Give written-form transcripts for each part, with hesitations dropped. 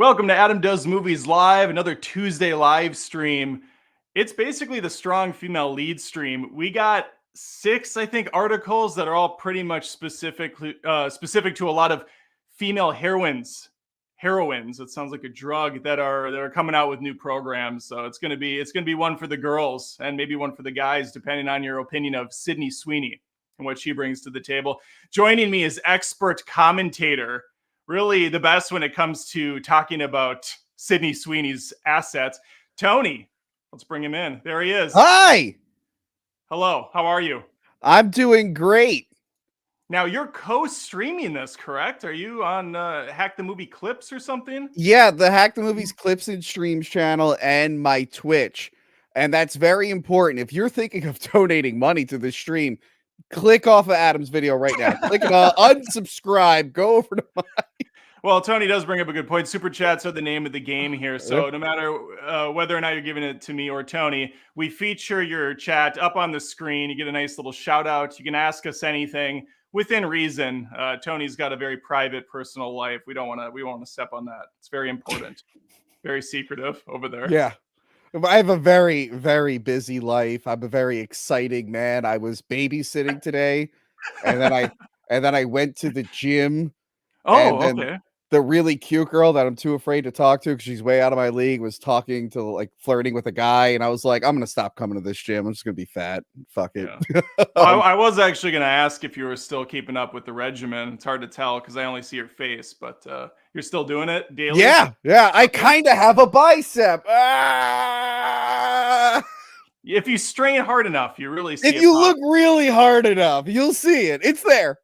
Welcome to Adam Does Movies Live, another Tuesday live stream. It's basically the strong female lead stream. We got six, I think, articles that are all pretty much specific to a lot of female heroines. Heroines. It sounds like a drug that are coming out with new programs. So it's gonna be one for the girls and maybe one for the guys, depending on your opinion of Sydney Sweeney and what she brings to the table. Joining me is expert commentator, really the best when it comes to talking about Sydney Sweeney's assets. Tony, let's bring him in. There he is. Hi. Hello. How are you? I'm doing great. Now, you're co-streaming this, correct? Are you on Hack the Movie Clips or something? Yeah, the Hack the Movies Clips and Streams channel and my Twitch. And that's very important. If you're thinking of donating money to this stream, click off of Adam's video right now. Click unsubscribe. Go over to mine. Well, Tony does bring up a good point. Super chats are the name of the game here. So no matter whether or not you're giving it to me or Tony, we feature your chat up on the screen. You get a nice little shout out. You can ask us anything within reason. Tony's got a very private, personal life. We won't want to step on that. It's very important. Very secretive over there. Yeah. I have a very, very busy life. I'm a very exciting man. I was babysitting today, and then I went to the gym. Oh, okay. The really cute girl that I'm too afraid to talk to because she's way out of my league was talking to, like, flirting with a guy, and I was like, I'm gonna stop coming to this gym. I'm just gonna be fat. Fuck it. Yeah. I was actually gonna ask if you were still keeping up with the regimen. It's hard to tell because I only see your face, but you're still doing it daily. Yeah. I kind of have a bicep. Ah! If you strain hard enough, you really see it. If you look really hard enough, you'll see it. It's there.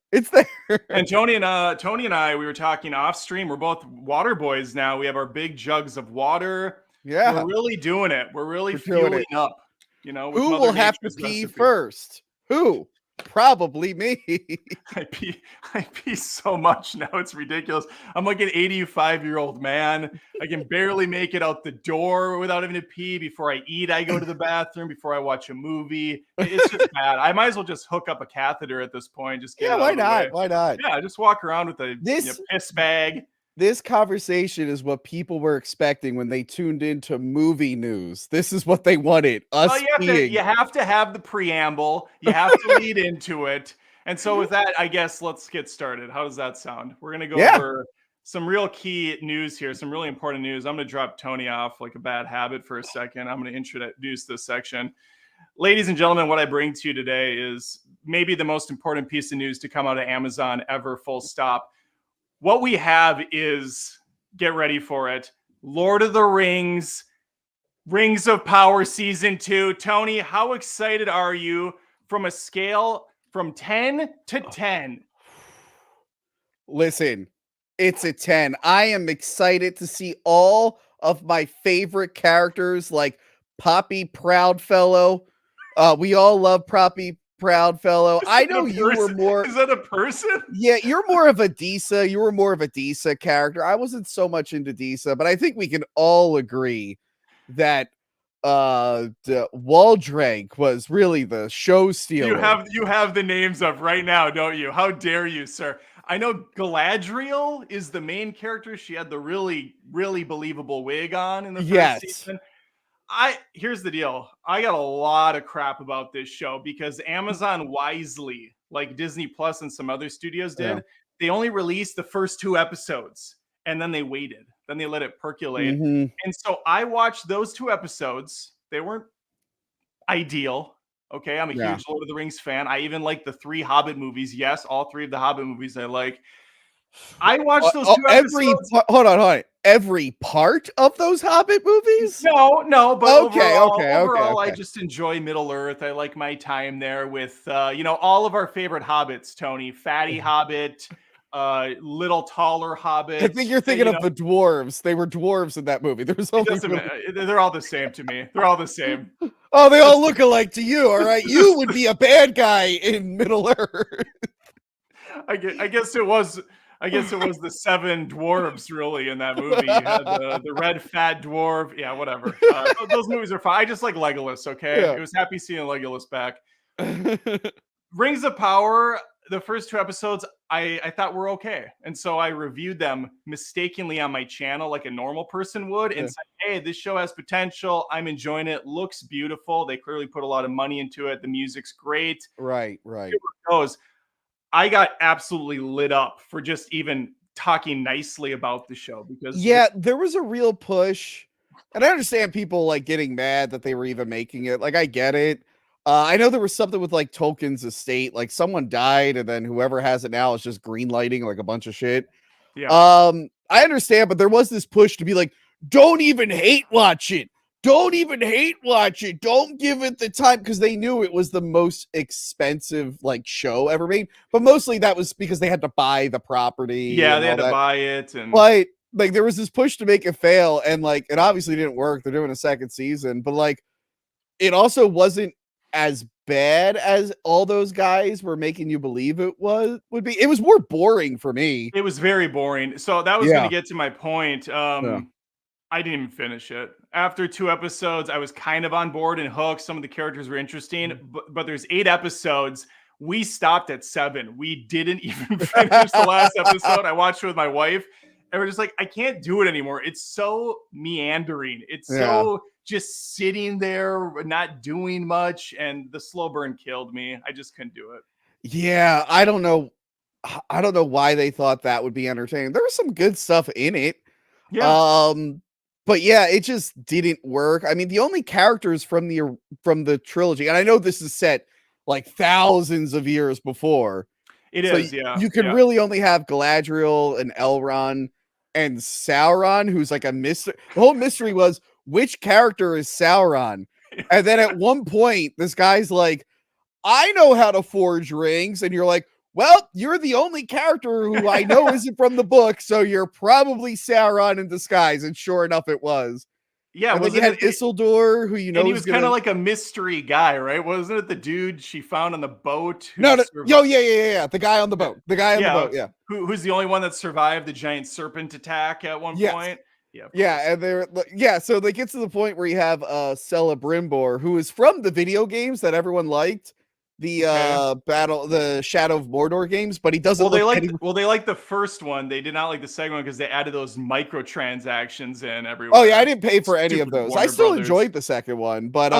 And Tony and I, we were talking off stream. We're both water boys now. We have our big jugs of water. Yeah. We're really doing it. We're fueling up. You know, who will have to pee first? Who? Probably me. I pee so much now. It's ridiculous. I'm like an 85-year-old man. I can barely make it out the door without having to pee. Before I eat, I go to the bathroom. Before I watch a movie, it's just bad. I might as well just hook up a catheter at this point. Just get why not? Why not? Yeah, just walk around with a piss bag. This conversation is what people were expecting when they tuned into movie news. This is what they wanted. You have to have the preamble. You have to lead into it. And so with that, I guess let's get started. How does that sound? We're going to go over some real key news here, some really important news. I'm going to drop Tony off like a bad habit for a second. I'm going to introduce this section. Ladies and gentlemen, what I bring to you today is maybe the most important piece of news to come out of Amazon ever, full stop. What we have is, get ready for it, Lord of the Rings, Rings of Power Season 2. Tony, how excited are you from a scale from 10 to 10? Listen, it's a 10. I am excited to see all of my favorite characters like Poppy Proudfellow. We all love Poppy Proudfellow. I know you were more. Is that a person? Yeah, you're more of a Disa. You were more of a Disa character. I wasn't so much into Disa, but I think we can all agree that Waldrank was really the show stealer. You have the names up right now, don't you? How dare you, sir? I know Galadriel is the main character. She had the really, really believable wig on in the first season. Here's the deal. I got a lot of crap about this show because Amazon wisely, like Disney Plus and some other studios did, they only released the first 2 episodes and then they waited. Then they let it percolate. And so I watched those 2 episodes. They weren't ideal. Okay, I'm a huge Lord of the Rings fan. I even like the 3 Hobbit movies. Yes, all 3 of the Hobbit movies I like. I watched those 2 episodes. Hold on. Every part of those Hobbit movies? No, but overall, I just enjoy Middle Earth. I like my time there with all of our favorite hobbits, Tony. Fatty Hobbit, little taller Hobbit. I think you're thinking of the dwarves. They were dwarves in that movie. There's only they're all the same to me. They're all the same. Oh, they all look alike to you, all right? You would be a bad guy in Middle Earth. I guess it was the 7 dwarves really in that movie. You had the red fat dwarf. Yeah, whatever. Those movies are fine. I just like Legolas, okay? I was happy seeing Legolas back. Rings of Power, the first 2 episodes I thought were okay. And so I reviewed them mistakenly on my channel like a normal person would and said, hey, this show has potential. I'm enjoying it. Looks beautiful. They clearly put a lot of money into it. The music's great. Right. It goes. I got absolutely lit up for just even talking nicely about the show because there was a real push. And I understand people like getting mad that they were even making it. Like, I get it. I know there was something with like Tolkien's estate, like someone died, and then whoever has it now is just green lighting like a bunch of shit. Yeah. I understand, but there was this push to be like, don't even hate watch it. Don't even hate watch it. Don't give it the time, because they knew it was the most expensive like show ever made. But mostly that was because they had to buy the property. Yeah, they had to buy it, and but like there was this push to make it fail, and like it obviously didn't work. They're doing a second season, but like it also wasn't as bad as all those guys were making you believe it would be. It was more boring for me. It was very boring. So that was going to get to my point. I didn't even finish it. After 2 episodes, I was kind of on board and hooked. Some of the characters were interesting, but there's 8 episodes. We stopped at 7. We didn't even finish the last episode. I watched it with my wife, and we're just like, I can't do it anymore. It's so meandering. It's so just sitting there, not doing much, and the slow burn killed me. I just couldn't do it. Yeah, I don't know. I don't know why they thought that would be entertaining. There was some good stuff in it. Yeah. But yeah, it just didn't work. I mean, the only characters from the trilogy, and I know this is set like thousands of years before. It is, yeah. You can really only have Galadriel and Elrond and Sauron, who's like a mystery. The whole mystery was, which character is Sauron? And then at one point, this guy's like, I know how to forge rings. And you're like, well, you're the only character who I know isn't from the book, so you're probably Sauron in disguise. And sure enough, it was. Yeah, and then you had Isildur, who and he was kind of like a mystery guy, right? Wasn't it the dude she found on the boat? Yeah. The guy on the boat. The guy on the boat, yeah. Who's the only one that survived the giant serpent attack at one point? Yeah, and so they get to the point where you have Celebrimbor, who is from the video games that everyone liked. The the Shadow of Mordor games, but he doesn't. They like the first one. They did not like the second one because they added those microtransactions in everywhere. Oh yeah, I didn't pay for any of those. I still enjoyed the second one, but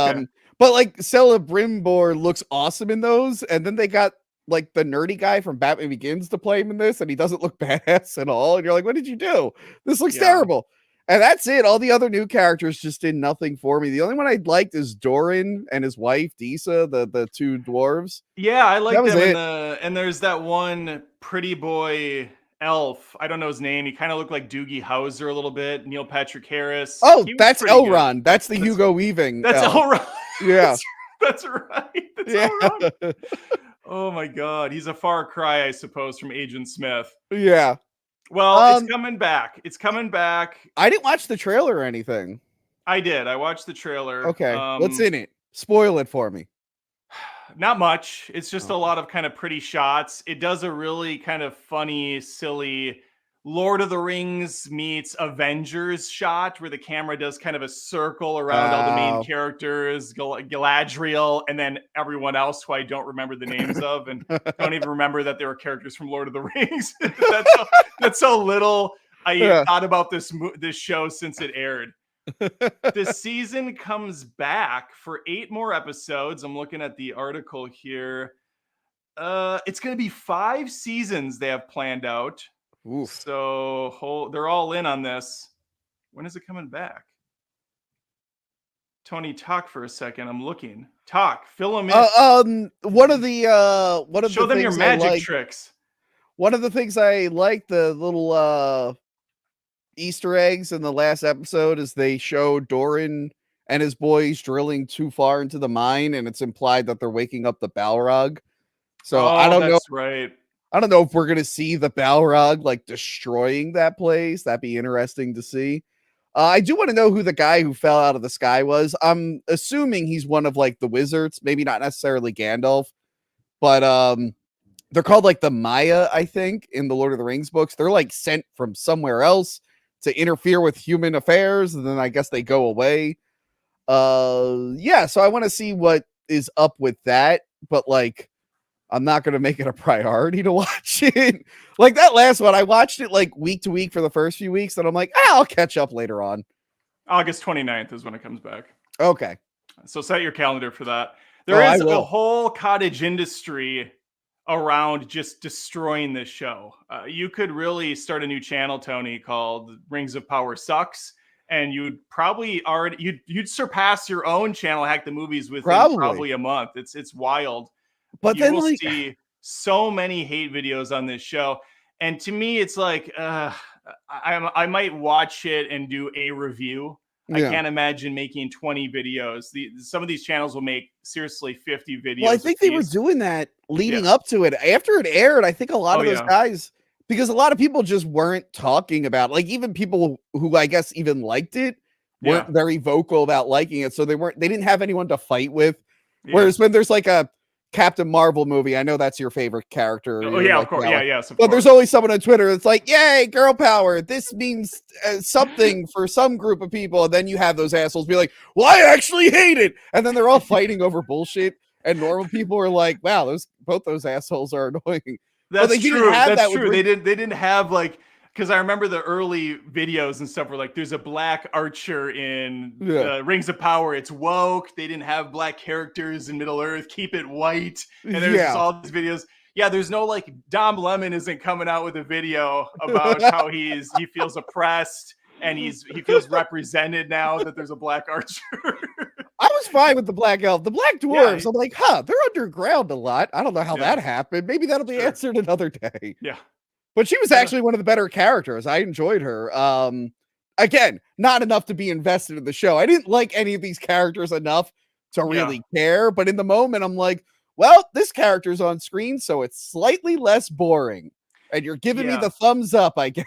like Celebrimbor looks awesome in those, and then they got like the nerdy guy from Batman Begins to play him in this, and he doesn't look badass at all. And you're like, what did you do? This looks terrible. And that's it. All the other new characters just did nothing for me. The only one I liked is Doran and his wife, Disa, the 2 dwarves. Yeah, I like them. And there's that one pretty boy elf. I don't know his name. He kind of looked like Doogie Howser a little bit. Neil Patrick Harris. Oh, that's Elrond. That's the Hugo Weaving. That's Elrond. Yeah. That's right. That's Elrond. Oh my God. He's a far cry, I suppose, from Agent Smith. Yeah. Well, it's coming back. It's coming back. I didn't watch the trailer or anything. I did. I watched the trailer. Okay. What's in it? Spoil it for me. Not much. It's just a lot of kind of pretty shots. It does a really kind of funny, silly Lord of the Rings meets Avengers shot where the camera does kind of a circle around all the main characters, Galadriel, and then everyone else who I don't remember the names of and don't even remember that they were characters from Lord of the Rings. That's how little I thought about this show since it aired. The season comes back for 8 more episodes. I'm looking at the article here. It's going to be 5 seasons they have planned out. Oof. So they're all in on this. When is it coming back? Tony, talk for a second. I'm looking. Talk. Fill them in. One of the show them your magic tricks. One of the things I like, the little Easter eggs in the last episode, is they show Doran and his boys drilling too far into the mine, and it's implied that they're waking up the Balrog. So I don't know. That's right. I don't know if we're going to see the Balrog like destroying that place. That'd be interesting to see. I do want to know who the guy who fell out of the sky was. I'm assuming he's one of like the wizards, maybe not necessarily Gandalf, but they're called like the Maya, I think, in the Lord of the Rings books. They're like sent from somewhere else to interfere with human affairs, and then I guess they go away. So I want to see what is up with that, but like I'm not going to make it a priority to watch it. Like that last one, I watched it like week to week for the first few weeks, and I'm like, I'll catch up later on. August 29th is when it comes back. Okay. So set your calendar for that. There is a whole cottage industry around just destroying this show. You could really start a new channel, Tony, called Rings of Power Sucks, and you'd probably you'd surpass your own channel, Hack the Movies, within probably a month. It's wild. But you will see so many hate videos on this show, and to me, it's like I might watch it and do a review. I can't imagine making 20 videos. Some of these channels will make seriously 50 videos. Well, I think they were doing that leading up to it. After it aired, I think a lot of those guys, because a lot of people just weren't talking about, like even people who I guess even liked it weren't very vocal about liking it. So they didn't have anyone to fight with. Whereas when there's like a Captain Marvel movie, I know that's your favorite character. Oh yeah, of course. Yeah. But there's always someone on Twitter that's like, "Yay, girl power! This means something for some group of people." And then you have those assholes be like, "Well, I actually hate it," and then they're all fighting over bullshit. And normal people are like, "Wow, both those assholes are annoying." That's true. That's true. They didn't have like. Because I remember the early videos and stuff were like, there's a black archer in Rings of Power. It's woke. They didn't have black characters in Middle Earth. Keep it white. And there's just all these videos. Yeah, there's no like Dom Lemon isn't coming out with a video about how he feels oppressed and he feels represented now that there's a black archer. I was fine with the black elf. The black dwarves, I'm like, they're underground a lot. I don't know how that happened. Maybe that'll be answered another day. Yeah. But she was actually one of the better characters. I enjoyed her. Again, not enough to be invested in the show. I didn't like any of these characters enough to really care. But in the moment, I'm like, well, this character's on screen, so it's slightly less boring. And you're giving me the thumbs up, I guess.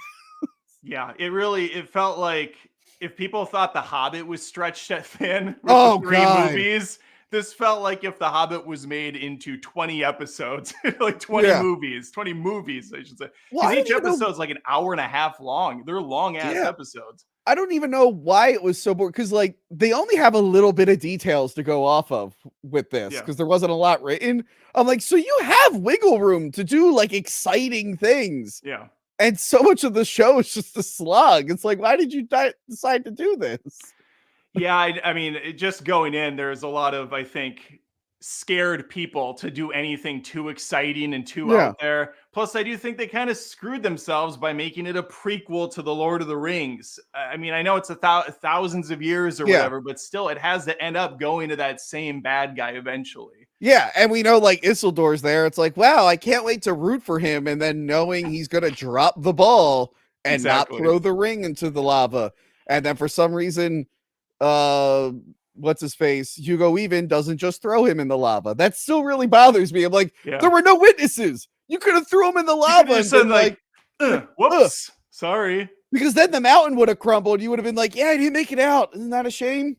Yeah, it felt like if people thought The Hobbit was stretched thin with the 3 movies, this felt like if The Hobbit was made into 20 episodes, like 20 movies, I should say. Because each episode's like an hour and a half long. They're long ass episodes. I don't even know why it was so boring. Because like they only have a little bit of details to go off of with this. Because there wasn't a lot written. I'm like, so you have wiggle room to do like exciting things. Yeah. And so much of the show is just a slug. It's like, why did you decide to do this? Yeah, I mean, just going in, there's a lot of, I think, scared people to do anything too exciting and too out there. Plus, I do think they kind of screwed themselves by making it a prequel to The Lord of the Rings. I mean, I know it's thousands of years or whatever, but still, it has to end up going to that same bad guy eventually. Yeah, and we know like Isildur's there. It's like, wow, I can't wait to root for him. And then knowing he's going to drop the ball and not throw the ring into the lava. And then for some reason, what's his face? Hugo Weaving doesn't just throw him in the lava. That still really bothers me. I'm like, there were no witnesses. You could have threw him in the lava and been like, whoops, sorry. Because then the mountain would have crumbled. You would have been like, yeah, I didn't make it out. Isn't that a shame?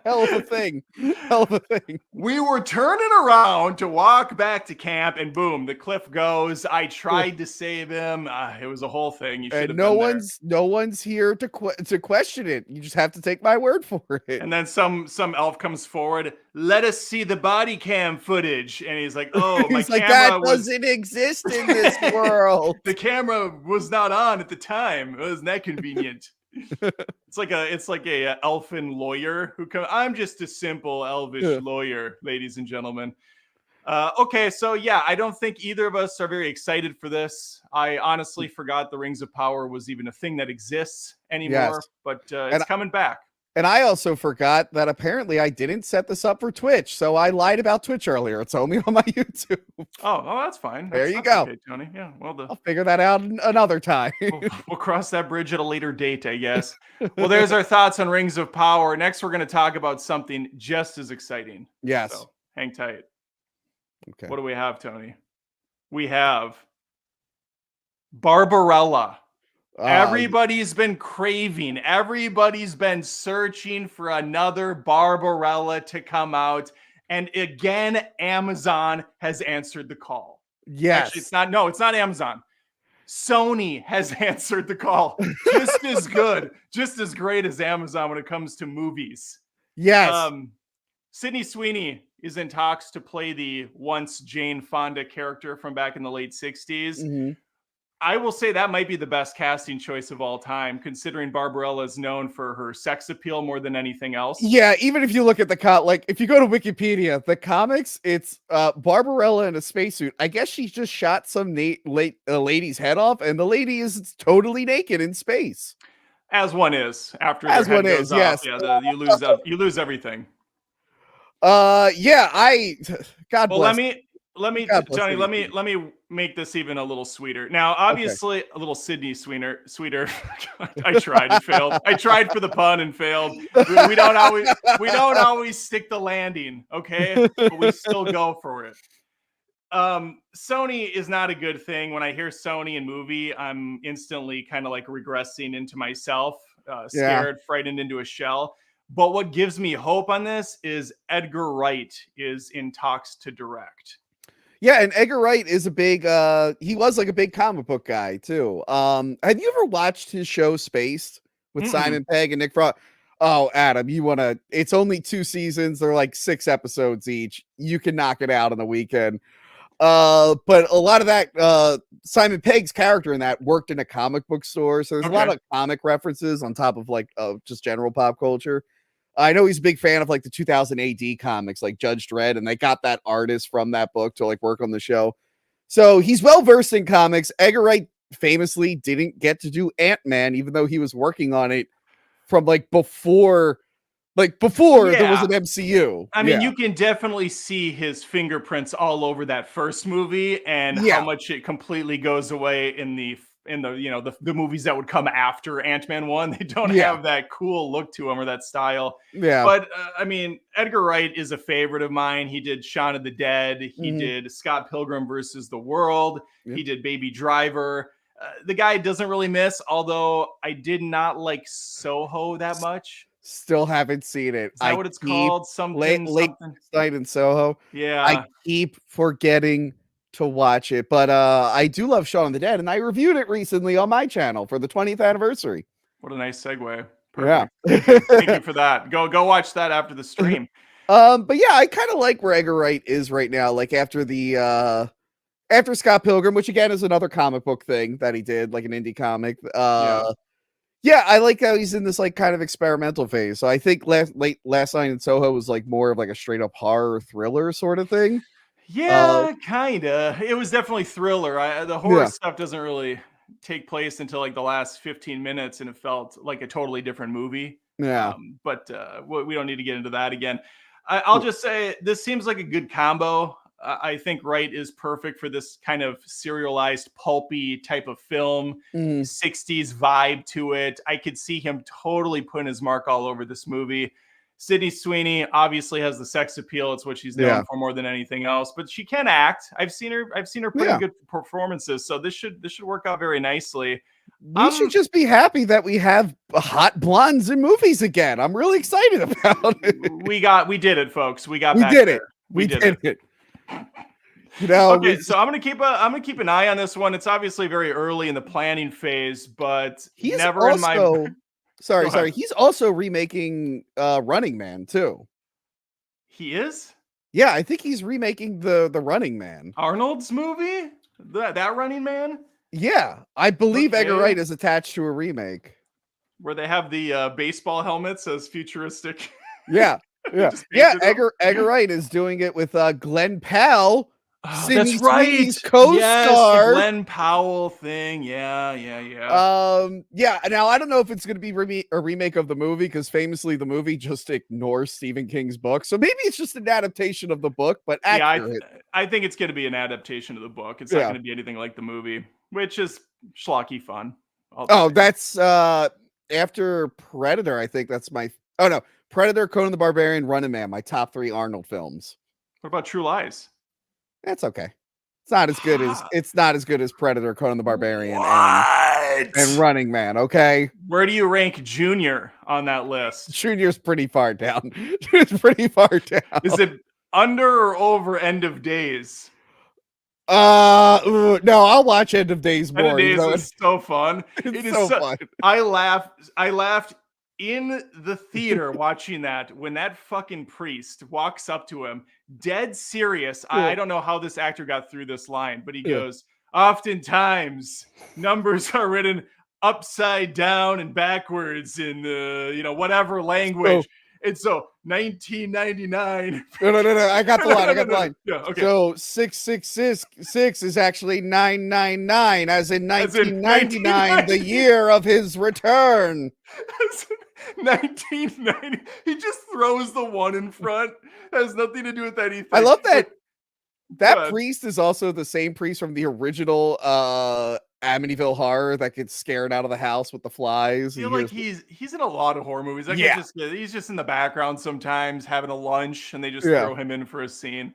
Hell of a thing. Hell of a thing. We were turning around to walk back to camp, and boom, the cliff goes. I tried to save him. It was a whole thing. You should have no one's here to question it. You just have to take my word for it. And then some elf comes forward. Let us see the body cam footage. And he's like, "Oh, my camera that doesn't exist in this world. The camera was not on at the time. It wasn't that convenient." It's like a elfin lawyer who comes. I'm just a simple elvish lawyer, ladies and gentlemen. Okay, so I don't think either of us are very excited for this. I honestly forgot the Rings of Power was even a thing that exists anymore, but it's coming back. And I also forgot that apparently I didn't set this up for Twitch, so I lied about Twitch earlier. It's only on my YouTube. Oh, that's fine. There you go, okay, Tony. Yeah, I'll figure that out another time. We'll cross that bridge at a later date, I guess. Well, there's our thoughts on Rings of Power. Next, we're going to talk about something just as exciting. Yes. So, hang tight. Okay. What do we have, Tony? We have Barbarella. Everybody's been craving. Everybody's been searching for another Barbarella to come out. And again, Amazon has answered the call. Yes. Actually, it's not Amazon. Sony has answered the call. Just as good, just as great as Amazon when it comes to movies. Yes. Sydney Sweeney, is in talks to play the once Jane Fonda character from back in the late 60s. Mhm. I will say that might be the best casting choice of all time, considering Barbarella is known for her sex appeal more than anything else. Yeah, even if you look at the like if you go to Wikipedia, the comics, it's Barbarella in a spacesuit. I guess she just shot some lady's head off, and the lady is totally naked in space. As one is after their As head one goes is, off. yes. Yeah, you lose everything. Yeah, God Well, bless. God bless Johnny, anything. let me make this even a little sweeter. Now, Okay. obviously, a little Sydney sweeter. I tried and failed. I tried for the pun and failed. We don't always stick the landing, okay? But we still go for it. Sony is not a good thing. When I hear Sony in movie, I'm instantly kind of like regressing into myself, Yeah. scared, frightened into a shell. But what gives me hope on this is Edgar Wright is in talks to direct. Yeah, and Edgar Wright is a big he was like a big comic book guy too. Have you ever watched his show Spaced with Simon Pegg and Nick Frost? Oh, Adam, it's only 2 seasons, they're like 6 episodes each. You can knock it out on the weekend. But a lot of that Simon Pegg's character in that worked in a comic book store, so there's a lot of comic references on top of like just general pop culture. I know he's a big fan of like the 2000 AD comics, like Judge Dredd, and they got that artist from that book to like work on the show. So he's well versed in comics. Edgar Wright famously didn't get to do Ant-Man, even though he was working on it from before there was an MCU. I mean, you can definitely see his fingerprints all over that first movie and how much it completely goes away in the the movies that would come after Ant-Man 1. They don't have that cool look to them or that style. Yeah. But I mean, Edgar Wright is a favorite of mine. He did Shaun of the Dead. He did Scott Pilgrim versus the World. He did Baby Driver. The guy doesn't really miss, although I did not like Soho that much. Still haven't seen it. Is that what it's called? Late night in Soho. Yeah. I keep forgetting to watch it, but I do love Shaun of the Dead, and I reviewed it recently on my channel for the 20th anniversary. What a nice segue. Perfect. Yeah. Thank you for that. Go watch that after the stream. But yeah, I kind of like where Edgar Wright is right now. Like after Scott Pilgrim, which again is another comic book thing that he did, like an indie comic. Yeah, I like how he's in this like kind of experimental phase. So I think Last Night in Soho was like more of like a straight up horror thriller sort of thing. Yeah, kinda. It was definitely thriller. The horror stuff doesn't really take place until like the last 15 minutes, and it felt like a totally different movie. Yeah. But we don't need to get into that again. I'll just say this seems like a good combo. I think Wright is perfect for this kind of serialized, pulpy type of film, 60s vibe to it. I could see him totally putting his mark all over this movie. Sydney Sweeney obviously has the sex appeal. It's what she's known for more than anything else, but she can act. I've seen her pretty good performances. So this should work out very nicely. We should just be happy that we have hot blondes in movies again. I'm really excited about it. We did it, folks. We did it. We did it. You know, okay, so I'm gonna keep an eye on this one. It's obviously very early in the planning phase, but he's never in my sorry. He's also remaking Running Man too. He is? Yeah, I think he's remaking the Running Man. Arnold's movie? That Running Man? Yeah, I believe Edgar Wright is attached to a remake. Where they have the baseball helmets as futuristic. Yeah. Edgar Wright is doing it with Glenn Powell. That's right. Co-star. Yes, the Glenn Powell thing. Yeah. Now I don't know if it's going to be a remake of the movie, because famously the movie just ignores Stephen King's book. So maybe it's just an adaptation of the book, but accurate. I think it's going to be an adaptation of the book. It's not going to be anything like the movie, which is schlocky fun. That's after Predator. I think that's Predator, Conan the Barbarian, Running Man, my top 3 Arnold films. What about True Lies? That's okay. It's not as good as Predator, Conan the Barbarian, and Running Man. Okay, where do you rank Junior on that list? Junior's pretty far down. Is it under or over End of Days? No, I'll watch End of Days more. End of Days is so fun. It is so fun. I laughed in the theater watching that when that fucking priest walks up to him, dead serious. Yeah. I don't know how this actor got through this line, but he Yeah. goes, oftentimes numbers are written upside down and backwards in whatever language. And so 1999. No. I got the line. Yeah, okay. So 666 is actually 999, as in 1999, the year of his return. 1990. He just throws the one in front. Has nothing to do with anything. I love that. That priest is also the same priest from the original Amityville Horror that gets scared out of the house with the flies. I feel like he's in a lot of horror movies. He's just in the background sometimes having a lunch, and they just throw him in for a scene.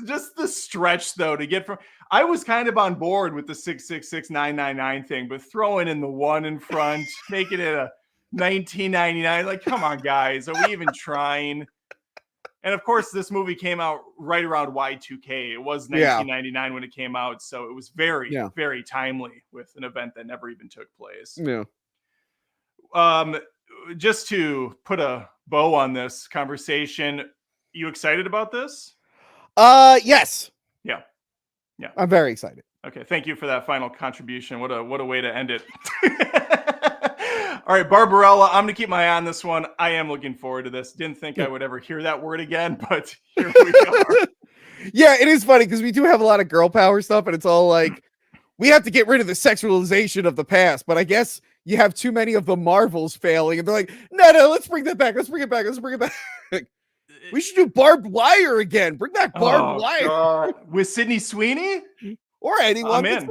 just the stretch though to get from. I was kind of on board with the 666-999 thing, but throwing in the one in front, making it a 1999. Like, come on, guys, are we even trying? And of course, this movie came out right around Y2K. It was 1999 when it came out, so it was very, very timely with an event that never even took place. Yeah. Just to put a bow on this conversation, you excited about this? Yes. Yeah. I'm very excited. Okay, thank you for that final contribution. What a way to end it. All right, Barbarella, I'm going to keep my eye on this one. I am looking forward to this. Didn't think I would ever hear that word again, but here we are. Yeah, it is funny because we do have a lot of girl power stuff, and it's all like, we have to get rid of the sexualization of the past, but I guess you have too many of the Marvels failing, and they're like, no, let's bring that back. Let's bring it back. We should do barbed wire again. Bring back barbed wire. God. With Sydney Sweeney? Or anyone. I'm in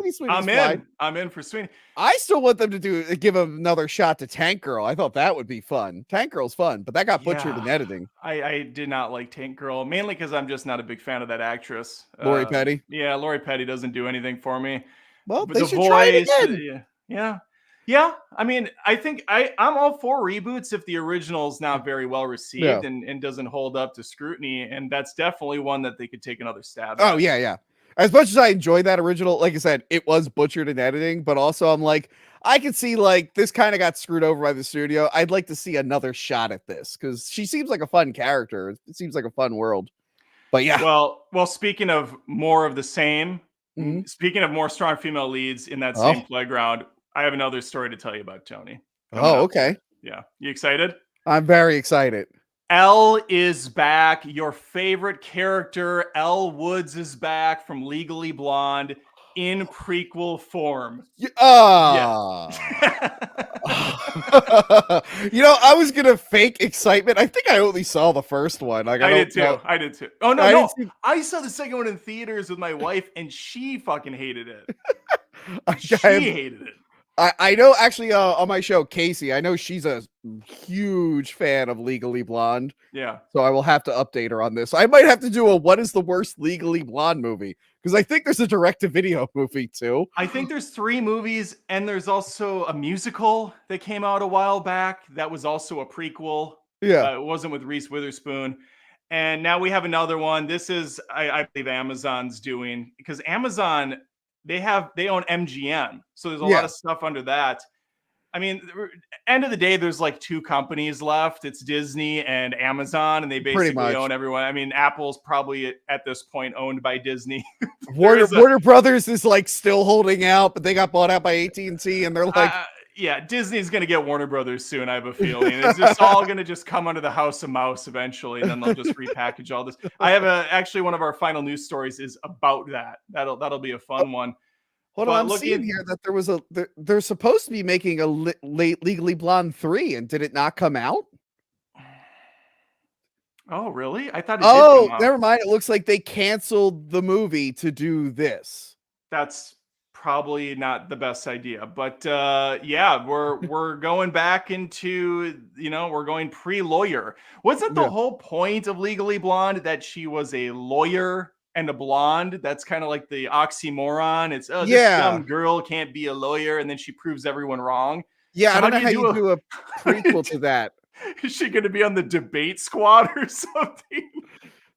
for Sweeney. I still want them to give another shot to Tank Girl. I thought that would be fun. Tank Girl's fun, but that got butchered in editing. I did not like Tank Girl, mainly because I'm just not a big fan of that actress. Lori Petty? Yeah, Lori Petty doesn't do anything for me. Well, they should try it again. Yeah. I mean, I think I'm all for reboots if the original's not very well received and doesn't hold up to scrutiny, and that's definitely one that they could take another stab at. Oh, yeah. As much as I enjoyed that original, like I said, it was butchered in editing, but also I'm like, I could see like this kind of got screwed over by the studio. I'd like to see another shot at this because she seems like a fun character. It seems like a fun world. But yeah. Well, speaking of more of the same, speaking of more strong female leads in that same playground, I have another story to tell you about, Tony. Okay. Yeah. You excited? I'm very excited. Elle is back. Your favorite character, Elle Woods, is back from Legally Blonde in prequel form. I was gonna fake excitement. I think I only saw the first one. Like, I did too. Oh no, I saw the second one in theaters with my wife, and she fucking hated it. She hated it. I know, actually, on my show, Casey, I know she's a huge fan of Legally Blonde. Yeah. So I will have to update her on this. I might have to do a what is the worst Legally Blonde movie? Because I think there's a direct-to-video movie, too. I think there's 3 movies, and there's also a musical that came out a while back that was also a prequel. Yeah. It wasn't with Reese Witherspoon. And now we have another one. This is, I believe, Amazon's doing, because Amazon... They own MGM, so there's a lot of stuff under that. I mean, end of the day, there's like 2 companies left. It's Disney and Amazon, and they basically own everyone. I mean, Apple's probably at this point owned by Disney. Warner Brothers is like still holding out, but they got bought out by AT&T, and they're like, Disney's gonna get Warner Brothers soon. I have a feeling it's just all gonna just come under the House of Mouse eventually, and then they'll just repackage all this. I have actually one of our final news stories is about that. That'll be a fun one. Hold on, I'm seeing here that there was they're supposed to be making a late Legally Blonde 3, and did it not come out? Oh, really? I thought it did come out. Never mind. It looks like they canceled the movie to do this. That's probably not the best idea, but we're going back into, we're going pre-lawyer. Wasn't the whole point of Legally Blonde that she was a lawyer and a blonde? That's kind of like the oxymoron. It's this dumb girl can't be a lawyer, and then she proves everyone wrong. Yeah, so I don't know how you do a prequel to that. Is she going to be on the debate squad or something?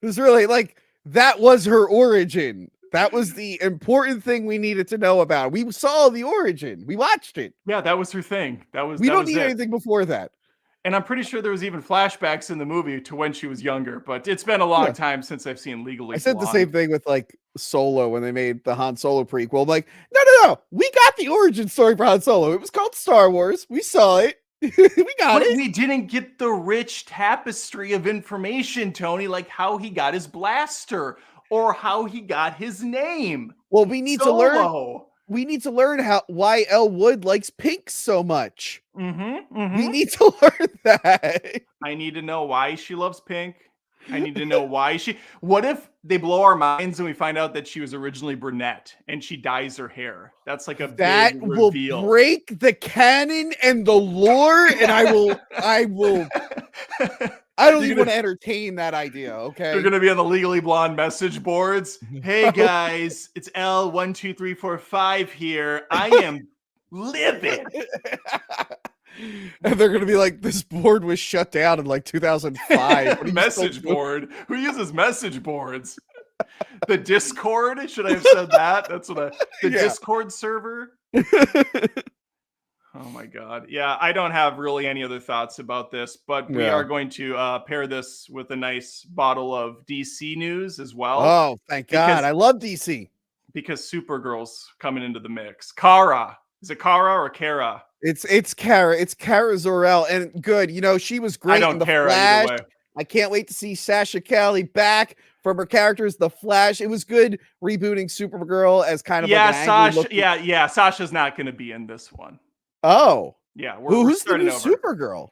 It's really like that was her origin. That was the important thing we needed to know about. We saw the origin. We watched it. Yeah, that was her thing. We don't need anything before that. And I'm pretty sure there was even flashbacks in the movie to when she was younger, but it's been a long time since I've seen Legally I said Blonde. the same thing with like Solo when they made the Han Solo prequel. I'm like, no, we got the origin story for Han Solo. It was called Star Wars. We saw it. We got it. We didn't get the rich tapestry of information, Tony, like how he got his blaster or how he got his name. Well, we need to learn. We need to learn why Elle Wood likes pink so much. We need to learn that. I need to know why she loves pink. I need to know why what if they blow our minds and we find out that she was originally brunette and she dyes her hair? That's like a big reveal. Will break the canon and the lore, and I don't even want to entertain that idea. Okay, they're gonna be on the Legally Blonde message boards. Hey guys, it's L12345 here. I am livid. And they're going to be like, this board was shut down in like 2005. Message board? Who uses message boards? The Discord? Should I have said that? That's what Discord server? Oh my God. Yeah, I don't have really any other thoughts about this, but we are going to pair this with a nice bottle of DC news as well. Oh, thank God. I love DC. Because Supergirl's coming into the mix. Kara. Is it Kara or Kara? It's Kara. It's Kara Zor-El. And good. You know, she was great in The Flash. I can't wait to see Sasha Calle back from her characters, The Flash. It was good rebooting Supergirl as kind of Sasha. Sasha's not going to be in this one. Oh. Yeah. Who's the new Supergirl?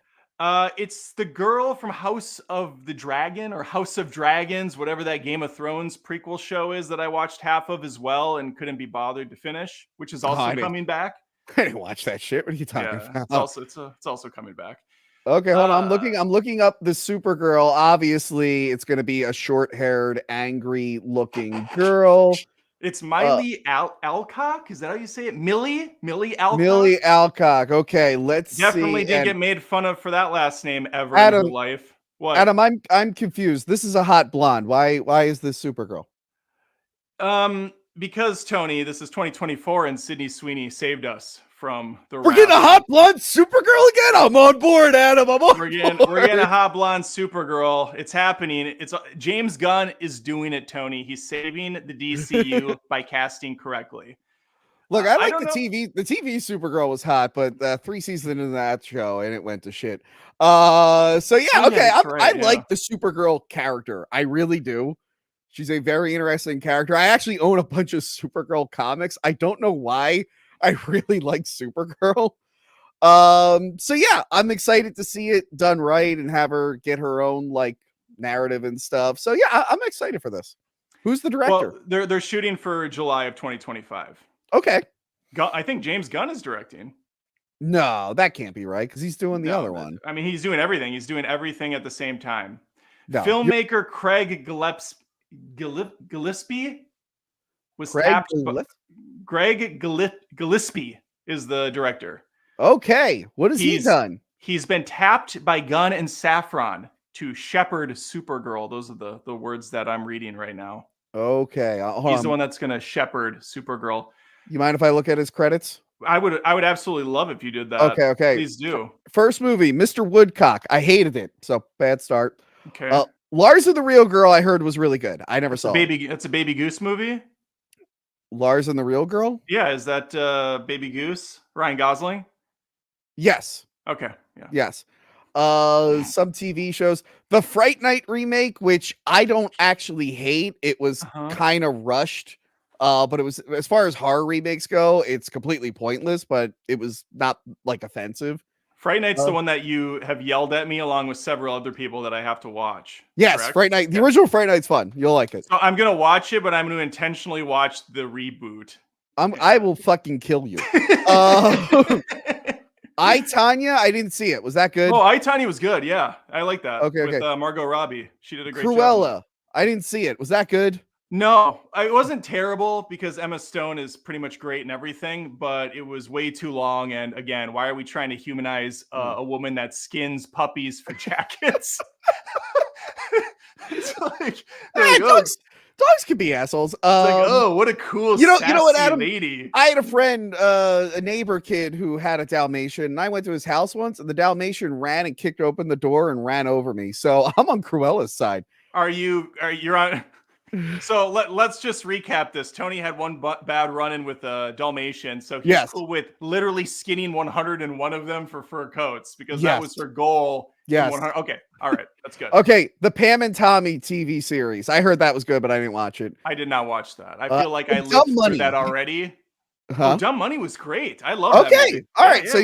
It's the girl from House of the Dragon or House of Dragons, whatever that Game of Thrones prequel show is that I watched half of as well and couldn't be bothered to finish, which is also coming back. I didn't watch that shit. What are you talking about? It's also coming back. Okay, hold on. I'm looking up the Supergirl. Obviously, it's going to be a short-haired, angry-looking girl. It's Miley Alcock. Is that how you say it? Millie Alcock. Millie Alcock. Okay, let's definitely didn't get made fun of for that last name ever in her life. What? Adam, I'm confused. This is a hot blonde. Why is this Supergirl? Because Tony, this is 2024 and Sydney Sweeney saved us from the We're getting a hot blonde Supergirl again. I'm on board, Adam. We're getting a hot blonde Supergirl. It's happening. It's James Gunn is doing it, Tony. He's saving the DCU by casting correctly. Look, I like the TV. The TV Supergirl was hot, but 3 seasons into that show and it went to shit. I like the Supergirl character. I really do. She's a very interesting character. I actually own a bunch of Supergirl comics. I don't know why. I really like Supergirl. I'm excited to see it done right and have her get her own like narrative and stuff. So yeah, I'm excited for this. Who's the director? Well, they're shooting for July of 2025. Okay. I think James Gunn is directing. No, that can't be right because he's doing the other one. I mean, he's doing everything. He's doing everything at the same time. No, filmmaker Craig Gillespie was tapped. Greg Gillespie is the director. Okay, what has he done? He's been tapped by Gunn and Safran to shepherd Supergirl. Those are the words that I'm reading right now. Okay, he's the one that's going to shepherd Supergirl. You mind if I look at his credits? I would absolutely love if you did that. Okay. Please do. First movie, Mr. Woodcock. I hated it, so bad start. Okay. Lars and the Real Girl, I heard was really good. I never saw it. It's a Baby Goose movie. Lars and the Real Girl? Yeah, is that Baby Goose? Ryan Gosling? Yes. Okay. Yeah. Yes. Some TV shows. The Fright Night remake, which I don't actually hate. It was kind of rushed. But it was, as far as horror remakes go, it's completely pointless, but it was not like offensive. Fright Night's the one that you have yelled at me along with several other people that I have to watch. Yes, correct? Fright Night. The original Fright Night's fun. You'll like it. So I'm going to watch it, but I'm going to intentionally watch the reboot. I will fucking kill you. I, Tanya, I didn't see it. Was that good? Oh, I, Tanya was good. Yeah, I like that. Okay, with Margot Robbie. She did a great Cruella. job. I didn't see it. Was that good? No, it wasn't terrible because Emma Stone is pretty much great and everything, but it was way too long. And again, why are we trying to humanize a woman that skins puppies for jackets? It's like, Dogs can be assholes. It's like, oh, what a cool, you know what, sassy Adam? lady. I had a friend, a neighbor kid who had a Dalmatian, and I went to his house once, and the Dalmatian ran and kicked open the door and ran over me. So I'm on Cruella's side. You're on? So let's just recap this. Tony had one bad run-in with a Dalmatian, so he's cool with literally skinning 101 of them for fur coats because that was her goal. Yes. Okay. All right. That's good. Okay. The Pam and Tommy TV series. I heard that was good, but I didn't watch it. I did not watch that. I feel like I lived through that already. Huh? Oh, Dumb Money was great. I love that movie. All right. So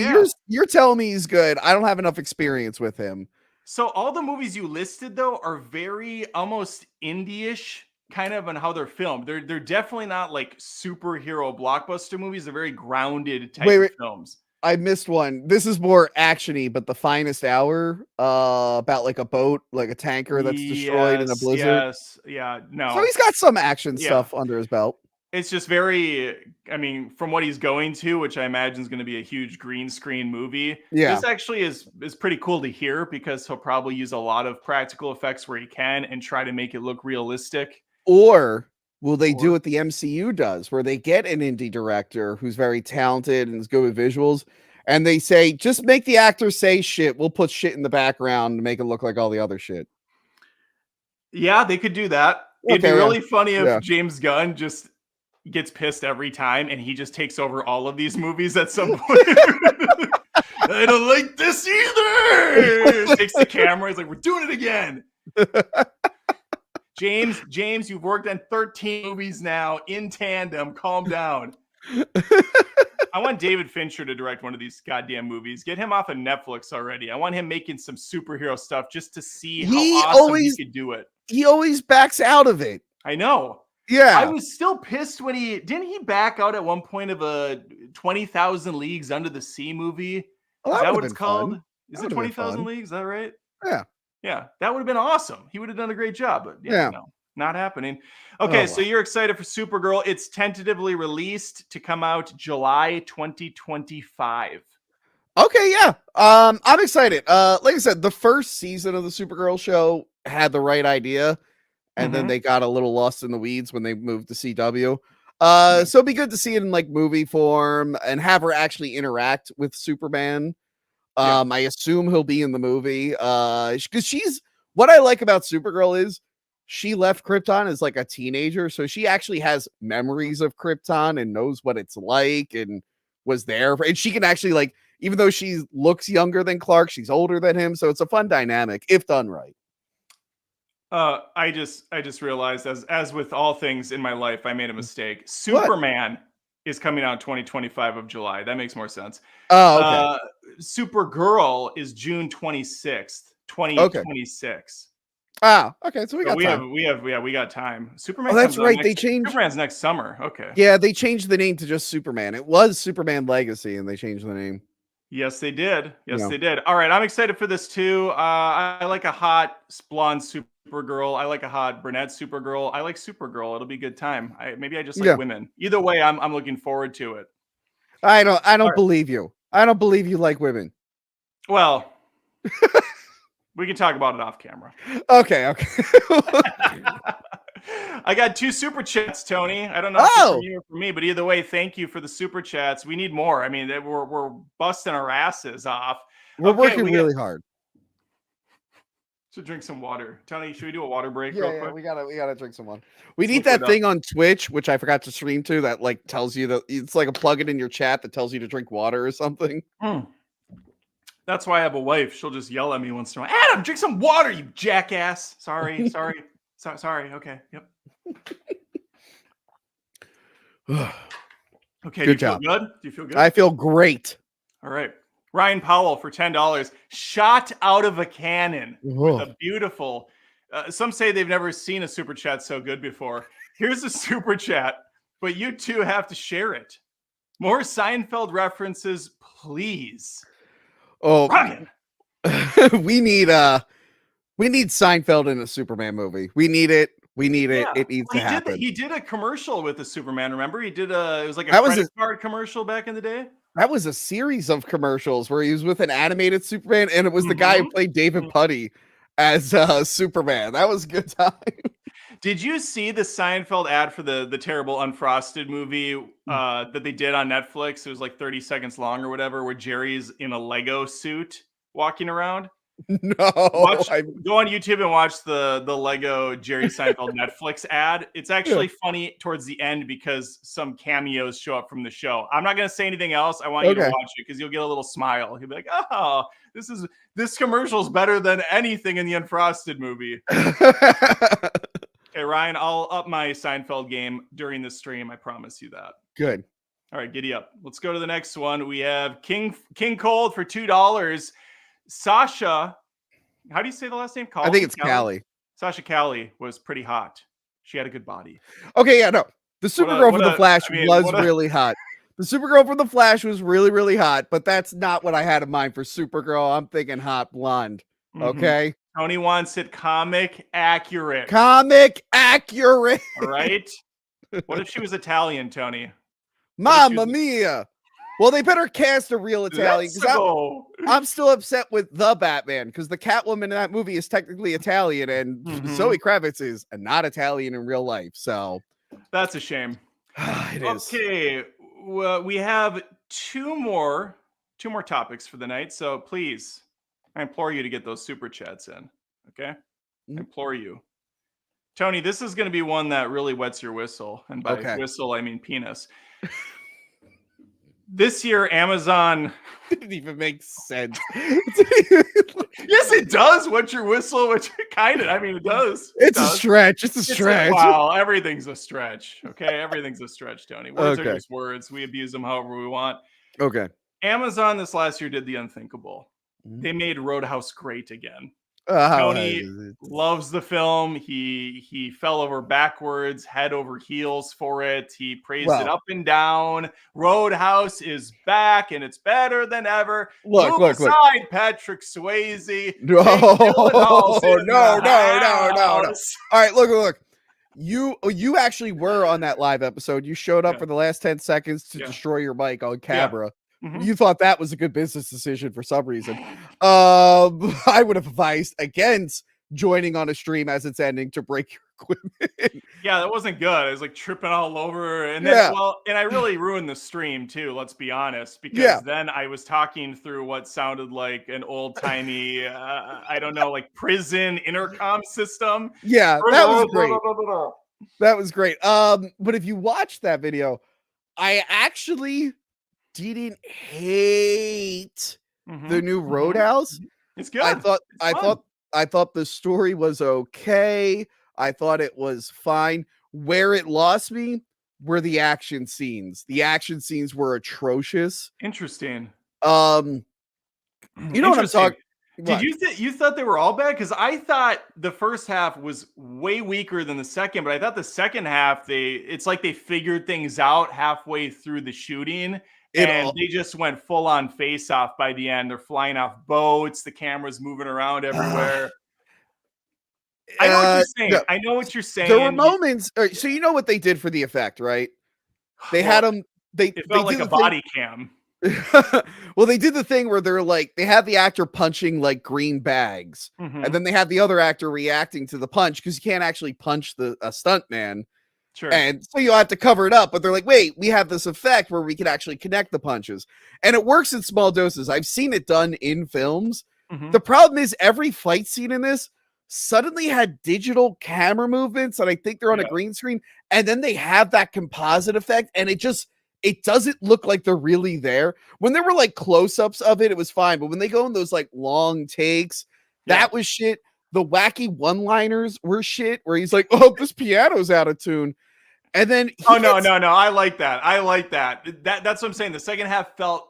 you're telling me he's good. I don't have enough experience with him. So all the movies you listed though are very almost indie-ish kind of on how they're filmed. They're definitely not like superhero blockbuster movies. They're very grounded type of films. I missed one. This is more actiony, but The Finest Hour, about like a boat, like a tanker that's destroyed in a blizzard. Yes, yeah, no. So he's got some action stuff under his belt. It's just very, I mean, from what he's going to, which I imagine is going to be a huge green screen movie. Yeah. This actually is pretty cool to hear because he'll probably use a lot of practical effects where he can and try to make it look realistic. Or will they do what the MCU does, where they get an indie director who's very talented and is good with visuals, and they say, just make the actor say shit. We'll put shit in the background to make it look like all the other shit. Yeah, they could do that. It'd be really funny if James Gunn just gets pissed every time and he just takes over all of these movies at some point. I don't like this either. Takes the camera. He's like, we're doing it again. James, you've worked on 13 movies now in tandem. Calm down. I want David Fincher to direct one of these goddamn movies. Get him off of Netflix already. I want him making some superhero stuff just to see how awesome he could do it. He always backs out of it. I know. Yeah. I was still pissed when didn't he back out at one point of a 20,000 Leagues Under the Sea movie? Is that what it's called? Is it 20,000 Leagues? Is that right? Yeah. Yeah, that would have been awesome. He would have done a great job, but no, not happening. Okay, so you're excited for Supergirl. It's tentatively released to come out July 2025. Okay, yeah. I'm excited. Like I said, the first season of the Supergirl show had the right idea, and then they got a little lost in the weeds when they moved to CW. So it'd be good to see it in like movie form and have her actually interact with Superman. I assume he'll be in the movie because what I like about Supergirl is she left Krypton as like a teenager, so she actually has memories of Krypton and knows what it's like and was there, and she can actually, like, even though she looks younger than Clark, she's older than him, so it's a fun dynamic if done right. I just realized, as with all things in my life, I made a mistake. Superman is coming out 2025 of July. That makes more sense. Oh, okay. Supergirl is June 26th, 2026. Ah, okay. So we got time. We got time. Superman. Oh, that's right. They changed Superman's next summer. Okay. Yeah, they changed the name to just Superman. It was Superman Legacy, and they changed the name. Yes, they did. They did. All right, I'm excited for this too. I like a hot blonde Supergirl. I like a hot brunette Supergirl. I like Supergirl. It'll be a good time. Maybe I just like women. Either way, I'm looking forward to it. I don't believe you. I don't believe you like women. Well, we can talk about it off camera. Okay. I got 2 super chats, Tony. I don't know if it's for you or for me, but either way, thank you for the super chats. We need more. I mean, we're busting our asses off. We're working really hard. Should drink some water. Tony, should we do a water break real quick? Yeah, we gotta drink some water. We need that thing on Twitch, which I forgot to stream to, that like tells you that it's like a plug-in in your chat that tells you to drink water or something. That's why I have a wife. She'll just yell at me once in a while. Adam, drink some water, you jackass. Sorry. Okay. Yep. Okay. Good job. Feel good? Do you feel good? I feel great. All right. Ryan Powell for $10. Shot out of a cannon with a beautiful. Some say they've never seen a super chat so good before. Here's a super chat, but you two have to share it. More Seinfeld references, please. Oh, Ryan. we need Seinfeld in a Superman movie. We need it. It needs to happen. He did a commercial with the Superman. Remember, it was like a credit card commercial back in the day. That was a series of commercials where he was with an animated Superman, and it was the guy who played David Putty as Superman. That was a good time. Did you see the Seinfeld ad for the terrible Unfrosted movie that they did on Netflix? It was like 30 seconds long or whatever, where Jerry's in a Lego suit walking around. No, Go on YouTube and watch the Lego Jerry Seinfeld Netflix ad. It's actually funny towards the end because some cameos show up from the show. I'm not going to say anything else. I want you to watch it because you'll get a little smile. You'll be like, "Oh, this commercial is better than anything in the Unfrosted movie." Okay, Ryan, I'll up my Seinfeld game during the stream. I promise you that. Good. All right, giddy up. Let's go to the next one. We have King Cold for $2. Sasha, how do you say the last name? I think it's Callie. Sasha Callie was pretty hot. She had a good body. Okay, yeah, no. The Supergirl from The Flash was really hot. The Supergirl from The Flash was really, really hot, but that's not what I had in mind for Supergirl. I'm thinking hot blonde. Okay. Tony wants it comic accurate. Comic accurate. All right. What if she was Italian, Tony? Mamma mia. Well, they better cast a real Italian. I'm still upset with the Batman because the Catwoman in that movie is technically Italian, and Zoe Kravitz is not Italian in real life. So that's a shame. It is. Okay, we have two more topics for the night. So please, I implore you to get those super chats in. Okay, I implore you. Tony, this is going to be one that really wets your whistle, and by whistle I mean penis. This year, Amazon didn't even make sense. Yes, it does. What's your whistle? Which kind of, I mean, it does. It's a stretch. It's a stretch. Wow, everything's a stretch. Okay, everything's a stretch, Tony. Words are just words. We abuse them however we want. Okay. Amazon this last year did the unthinkable. They made Roadhouse great again. Tony loves the film. He fell over backwards, head over heels for it. He praised it up and down. Roadhouse is back, and it's better than ever. Look. Patrick Swayze. No. All right, look. You actually were on that live episode. You showed up for the last 10 seconds to destroy your mic on camera. You thought that was a good business decision for some reason. I would have advised against joining on a stream as it's ending to break your equipment. Yeah, that wasn't good. I was like tripping all over, and then and I really ruined the stream too. Let's be honest, because then I was talking through what sounded like an old timey, I don't know, like prison intercom system. Yeah, that was great. That was great. But if you watch that video, I actually didn't hate the new Roadhouse. It's good. I thought the story was okay. I thought it was fine. Where it lost me were the action scenes. The action scenes were atrocious. Interesting. You know what I'm talking. Did you thought they were all bad? Because I thought the first half was way weaker than the second, but I thought the second half it's like they figured things out halfway through the shooting. And they just went full on face off by the end. They're flying off boats. The camera's moving around everywhere. I know what you're saying. No, I know what you're saying. There were moments. So you know what they did for the effect, right? They had them. It felt like a body cam. Well, they did the thing where they're like, they had the actor punching like green bags, and then they had the other actor reacting to the punch because you can't actually punch a stunt man. Sure. And so you have to cover it up, but they're like, wait, we have this effect where we can actually connect the punches. And it works in small doses. I've seen it done in films. The problem is every fight scene in this suddenly had digital camera movements, and I think they're on a green screen, and then they have that composite effect, and it doesn't look like they're really there. When there were like close-ups of it, it was fine, but when they go in those like long takes, that was shit. The wacky one-liners were shit, where he's like, oh, this piano's out of tune. And then no. I like that. That's what I'm saying. The second half felt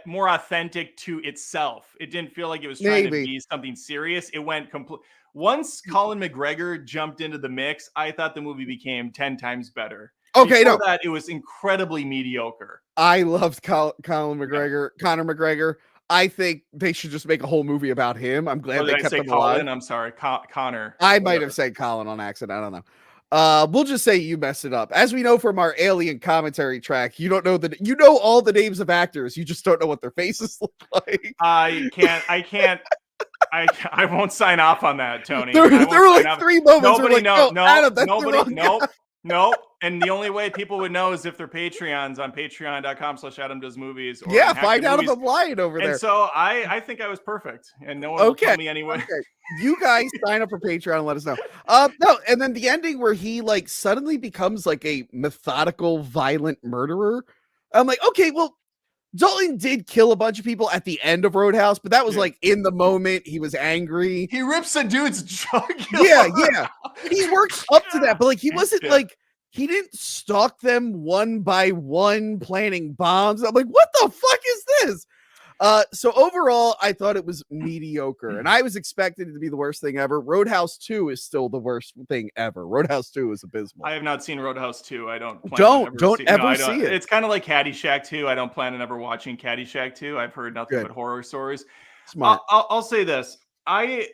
more authentic to itself. It didn't feel like it was trying to be something serious. It went complete. Once Colin McGregor jumped into the mix, I thought the movie became 10 times better. Okay, Before that, it was incredibly mediocre. I loved Colin McGregor, Conor McGregor. I think they should just make a whole movie about him. I'm glad they kept him alive. I'm sorry, Connor. I might have said Colin on accident. I don't know. We'll just say you messed it up. As we know from our Alien commentary track, you don't know you know all the names of actors. You just don't know what their faces look like. I can't I won't sign off on that, Tony. There were like 3 moments where like, no, Adam, that's nobody, nope. And the only way people would know is if they're Patreons on patreon.com/AdamDoesMovies. Yeah, find out if I'm lying over there. And so I think I was perfect, and no one will tell me anyway. Okay. You guys sign up for Patreon and let us know. No, and then the ending where he like suddenly becomes like a methodical, violent murderer. I'm like, okay, well, Dalton did kill a bunch of people at the end of Roadhouse, but that was like in the moment. He was angry. He rips a dude's jugular. Yeah. He works up to that, but like he wasn't like he didn't stalk them one by one planting bombs. I'm like, what the fuck is this? So overall, I thought it was mediocre, and I was expecting it to be the worst thing ever. Roadhouse 2 is still the worst thing ever. Roadhouse 2 is abysmal. I have not seen Roadhouse 2. I don't ever see it. It's kind of like Caddyshack 2. I don't plan on ever watching Caddyshack 2. I've heard nothing but horror stories. Smart. I'll say this. I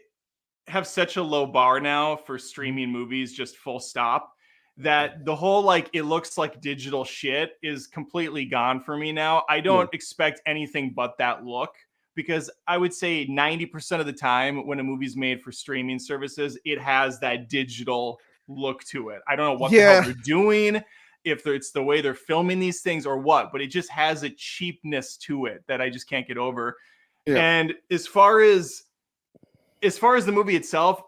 have such a low bar now for streaming movies, just full stop, that the whole like it looks like digital shit is completely gone for me now. I don't expect anything but that look, because I would say 90% of the time when a movie's made for streaming services, it has that digital look to it. I don't know what the hell they're doing, if it's the way they're filming these things or what, but it just has a cheapness to it that I just can't get over. And as far as the movie itself,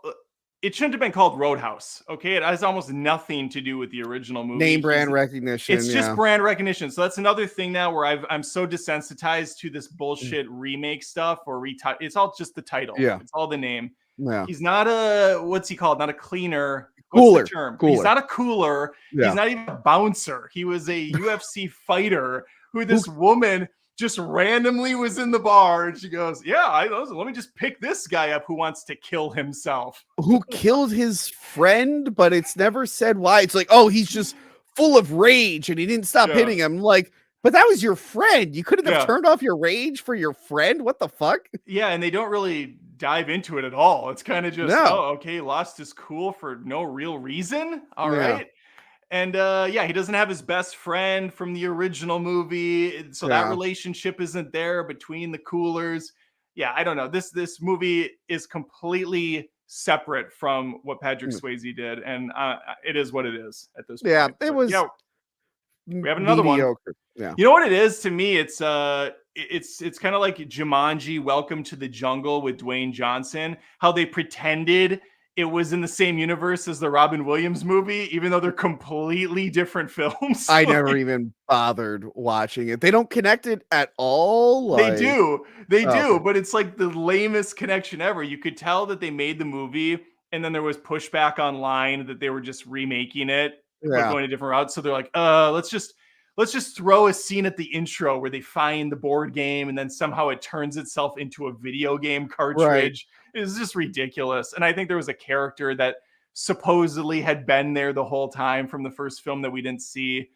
it shouldn't have been called Roadhouse. Okay. It has almost nothing to do with the original movie. Name brand recognition. It's just brand recognition. So that's another thing now where I'm so desensitized to this bullshit remake stuff or it's all just the title. Yeah. It's all the name. Yeah. He's not what's he called? Not a cleaner. Cooler. What's the term? Cooler. He's not a cooler. Yeah. He's not even a bouncer. He was a UFC fighter who this woman just randomly was in the bar, and she goes, let me just pick this guy up who wants to kill himself. Who killed his friend, but it's never said why. It's like, oh, he's just full of rage and he didn't stop hitting him. Like, but that was your friend. You couldn't have turned off your rage for your friend. What the fuck? Yeah, and they don't really dive into it at all. It's kind of just, he lost his cool for no real reason. All right. And he doesn't have his best friend from the original movie, so that relationship isn't there between the coolers. Yeah, I don't know. This movie is completely separate from what Patrick Swayze did, and it is what it is at this point. Yeah, it was. We have another mediocre. Yeah, you know what it is to me? It's kind of like Jumanji: Welcome to the Jungle with Dwayne Johnson. How they pretended it was in the same universe as the Robin Williams movie, even though they're completely different films. I never even bothered watching it. They don't connect it at all. They do, but it's like the lamest connection ever. You could tell that they made the movie, and then there was pushback online that they were just remaking it, but going a different route. So they're like, let's just throw a scene at the intro where they find the board game, and then somehow it turns itself into a video game cartridge. Right. It's just ridiculous. And I think there was a character that supposedly had been there the whole time from the first film that we didn't see.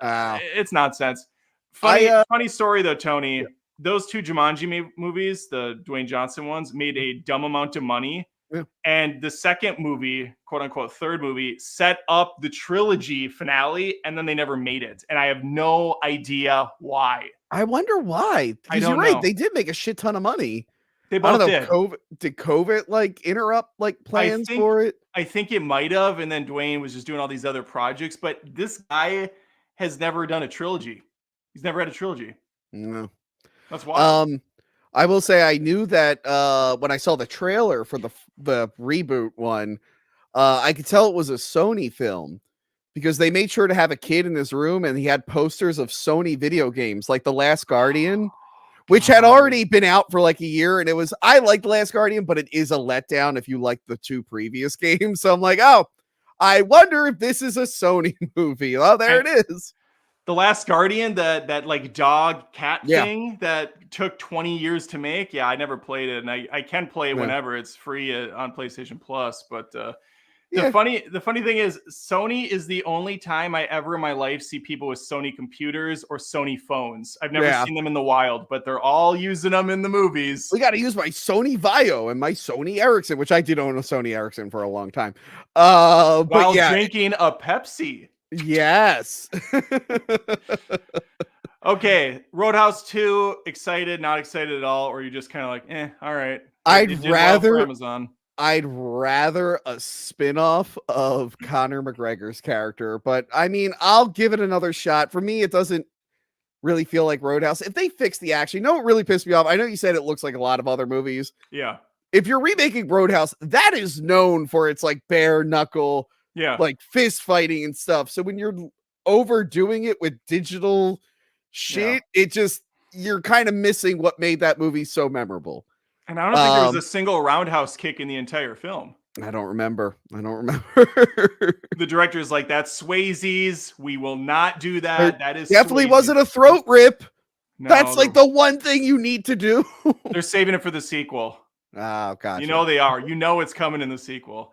It's nonsense. Funny story though, Tony. Yeah. Those two Jumanji movies, the Dwayne Johnson ones, made a dumb amount of money. Yeah. And the second movie, quote unquote, third movie, set up the trilogy finale, and then they never made it. And I have no idea why. I wonder why. Because you're right, they did make a shit ton of money. They both did. Did COVID like interrupt like plans for it? I think it might have, and then Dwayne was just doing all these other projects. But this guy has never done a trilogy. He's never had a trilogy. No, that's why. I will say I knew that when I saw the trailer for the reboot one, I could tell it was a Sony film because they made sure to have a kid in this room, and he had posters of Sony video games like The Last Guardian. Which had already been out for like a year, and I like The Last Guardian, but it is a letdown if you like the two previous games. So I'm like, I wonder if this is a Sony movie. Oh, there it is. The Last Guardian, that like dog cat thing that took 20 years to make. Yeah, I never played it, and I can play it whenever it's free on PlayStation Plus. But the funny thing is, Sony is the only time I ever in my life see people with Sony computers or Sony phones. I've never seen them in the wild, but they're all using them in the movies. We got to use my Sony Vaio and my Sony Ericsson, which I did own a Sony Ericsson for a long time. While drinking a Pepsi. Yes. Okay, Roadhouse 2, excited, not excited at all, or you just kind of like, all right. I'd It did well for rather Amazon. I'd rather a spin-off of Conor McGregor's character, but I mean, I'll give it another shot. For me, it doesn't really feel like Roadhouse. If they fix the action, you know what really pissed me off? I know you said it looks like a lot of other movies. Yeah. If you're remaking Roadhouse, that is known for its like bare knuckle, like fist fighting and stuff. So when you're overdoing it with digital shit, it just, you're kind of missing what made that movie so memorable. And I don't think there was a single roundhouse kick in the entire film. I don't remember. The director is like, that's Swayze's. We will not do that. That is definitely Swayze's. Wasn't a throat rip. No, that's like the one thing you need to do. They're saving it for the sequel. Oh, gotcha. You know they are. You know it's coming in the sequel.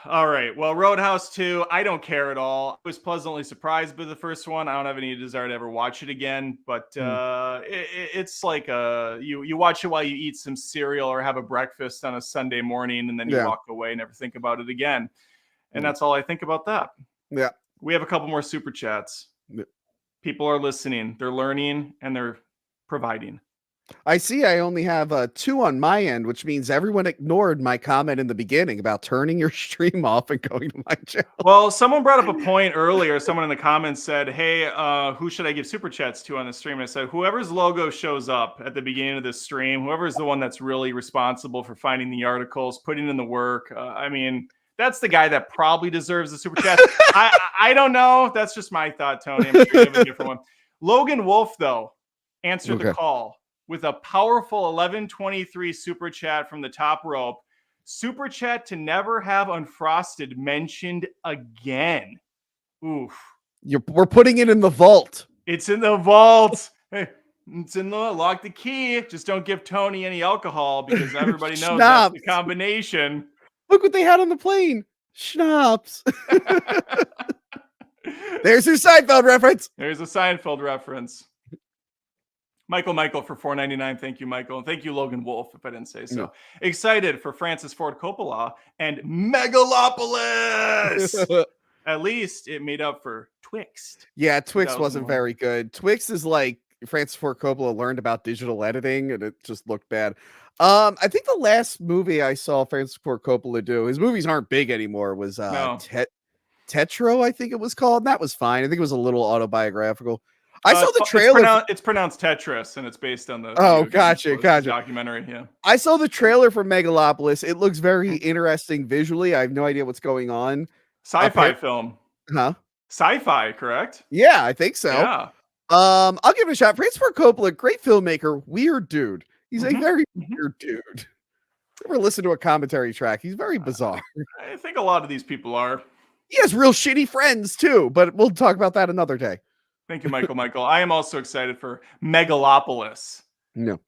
All right. Well, Roadhouse 2, I don't care at all. I was pleasantly surprised by the first one. I don't have any desire to ever watch it again, but it's like you watch it while you eat some cereal or have a breakfast on a Sunday morning, and then you walk away, never think about it again. And that's all I think about that. Yeah. We have a couple more super chats. Yeah. People are listening. They're learning, and they're providing. I see I only have 2 on my end, which means everyone ignored my comment in the beginning about turning your stream off and going to my channel. Well, someone brought up a point earlier. Someone in the comments said, hey, who should I give super chats to on the stream? And I said, whoever's logo shows up at the beginning of the stream, whoever's the one that's really responsible for finding the articles, putting in the work. I mean, that's the guy that probably deserves the super chat. I don't know. That's just my thought, Tony. I'm sure you have a different one. Logan Wolf, though, answered the call with a powerful 1123 super chat from the top rope. Super chat to never have Unfrosted mentioned again. Oof. We're putting it in the vault. It's in the vault. It's in the lock the key. Just don't give Tony any alcohol because everybody knows that's the combination. Look what they had on the plane. Schnapps. There's your Seinfeld reference. There's a Seinfeld reference. Michael for $4.99. Thank you, Michael. And thank you, Logan Wolf, if I didn't say so. No. Excited for Francis Ford Coppola and Megalopolis. At least it made up for Twixt. Yeah, Twixt wasn't very good. Twixt is like Francis Ford Coppola learned about digital editing and it just looked bad. I think the last movie I saw Francis Ford Coppola do, his movies aren't big anymore, was Tetro, I think it was called. That was fine. I think it was a little autobiographical. I saw the trailer. It's pronounced Tetris, and it's based on the gotcha. documentary. Yeah, I saw the trailer for Megalopolis. It looks very interesting visually. I have no idea what's going on. Sci-fi film, huh? Sci-fi, correct? Yeah, I think so. Yeah. I'll give it a shot. Francis Ford Coppola, great filmmaker, weird dude. He's a very weird dude. Ever listen to a commentary track? He's very bizarre. I think a lot of these people are. He has real shitty friends too, but we'll talk about that another day. Thank you, Michael. I am also excited for Megalopolis. No.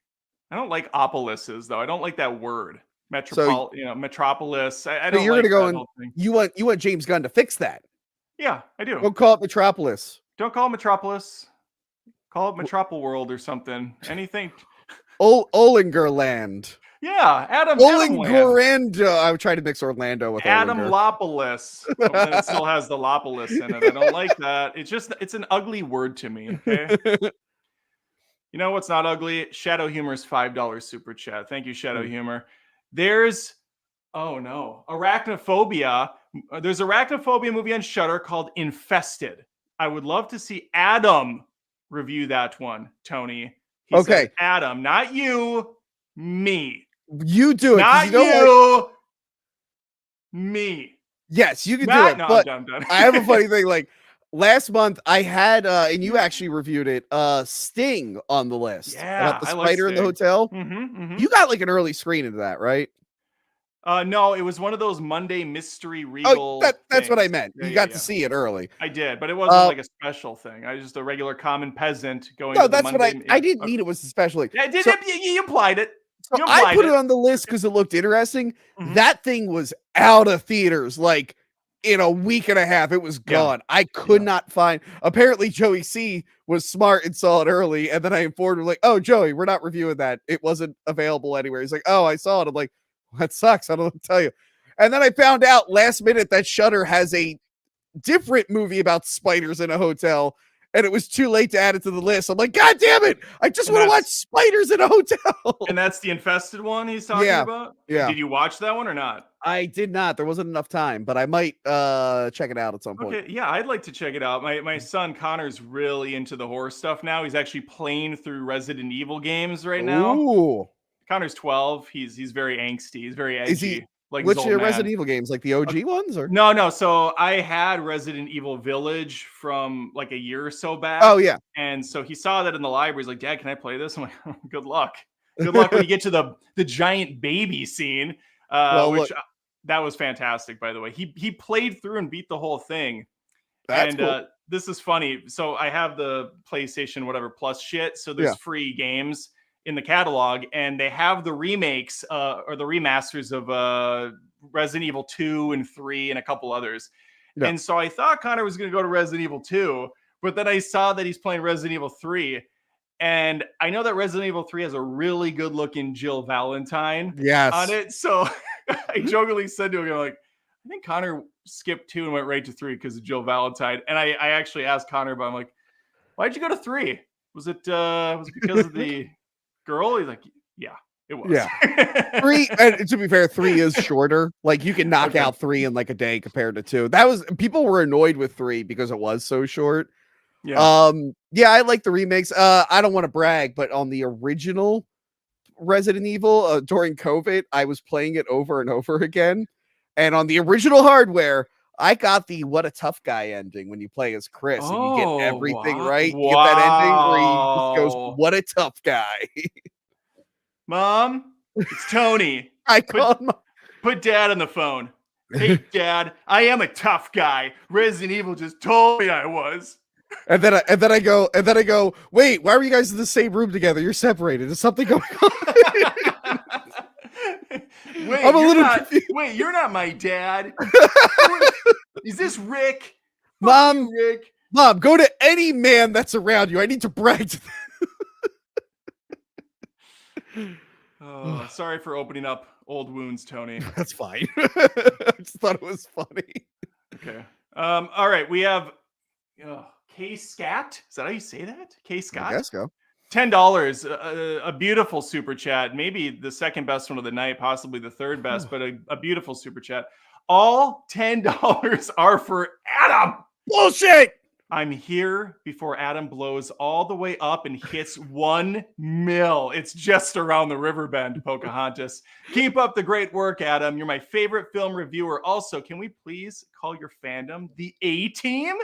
I don't like opolises, though. I don't like that word. Metropolis. I don't you're like gonna go and you want James Gunn to fix that. Yeah, I do. Don't call it Metropolis. Don't call it Metropolis. Call it Metropol World or something. Anything. Olingerland. Yeah, Olingerando. I would try to mix Orlando with Adamlopolis. But it still has the Lopolis in it. I don't like that. It's an ugly word to me. Okay. You know what's not ugly? Shadow Humor's $5 super chat. Thank you, Shadow Humor. There's Arachnophobia. There's Arachnophobia movie on Shudder called Infested. I would love to see Adam review that one, Tony. He says, Adam, not you, me. You do it. Not you, me. Yes, you can do it. But I'm done. I have a funny thing. Like last month, I had, and you actually reviewed it, Sting on the list. Yeah, about the spider in the hotel. You got like an early screen into that, right? No, it was one of those Monday mystery regal. That's what I meant. You got to see it early. I did, but it wasn't like a special thing. I was just a regular common peasant going. No, that's what I didn't need it was a special. Yeah, you implied it. So I put it on the list because it looked interesting. That thing was out of theaters like in a week and a half. It was gone. I could not find. Apparently, Joey C was smart and saw it early, and then I informed him like, "Oh, Joey, we're not reviewing that. It wasn't available anywhere." He's like, "Oh, I saw it." I'm like, "That sucks. I don't know what to tell you." And then I found out last minute that Shudder has a different movie about spiders in a hotel. and it was too late to add it to the list. I'm like, God damn it! I just want to watch spiders in a hotel. And that's the infested one he's talking about? Yeah. Did you watch that one or not? I did not. There wasn't enough time, but I might check it out at some point. Okay, yeah, I'd like to check it out. My son Connor's really into the horror stuff now. He's actually playing through Resident Evil games right now. Ooh. Connor's 12. He's very angsty. He's very edgy. Is he like which his old Resident man. Evil games? Like the OG ones or No. So I had Resident Evil Village from like a year or so back. Oh yeah. And so he saw that in the library. He's like, Dad, can I play this? I'm like, oh, good luck. Good luck when you get to the giant baby scene. That was fantastic, by the way. He played through and beat the whole thing. That's cool. This is funny. So I have the PlayStation whatever plus shit. So there's free games in the catalog, and they have the remakes or the remasters of Resident Evil 2 and 3 and a couple others. Yeah. And so I thought Connor was going to go to Resident Evil 2, but then I saw that he's playing Resident Evil 3. And I know that Resident Evil 3 has a really good looking Jill Valentine on it. So I jokingly said to him, I'm like, I think Connor skipped 2 and went right to 3 because of Jill Valentine. And I actually asked Connor about, I'm like, why'd you go to 3? Was it because of the girl? He's like, yeah, it was. Yeah. 3, and to be fair, 3 is shorter. Like you can knock out 3 in like a day compared to 2. People were annoyed with 3 because it was so short. Yeah. Yeah, I like the remakes. I don't want to brag, but on the original Resident Evil during COVID, I was playing it over and over again. And on the original hardware, I got the what a tough guy ending when you play as Chris and you get everything right. You get that ending where he just goes, what a tough guy. Mom, it's Tony. Put Dad on the phone. Hey, Dad, I am a tough guy. Resident Evil just told me I was. And then I go, wait, why were you guys in the same room together? You're separated. Is something going on? Wait, you're not my dad. Is this Rick? Mom, Mom, go to any man that's around you. I need to brag to them. Oh, sorry for opening up old wounds, Tony. That's fine. I just thought it was funny. Okay. All right, we have K Scat. Is that how you say that? K Scott? I guess so. $10, a beautiful super chat, maybe the second best one of the night, possibly the third best, but a beautiful super chat. All $10 are for Adam. Bullshit. I'm here before Adam blows all the way up and hits 1 mil. It's just around the river bend, Pocahontas. Keep up the great work, Adam. You're my favorite film reviewer. Also, can we please call your fandom the A-Team?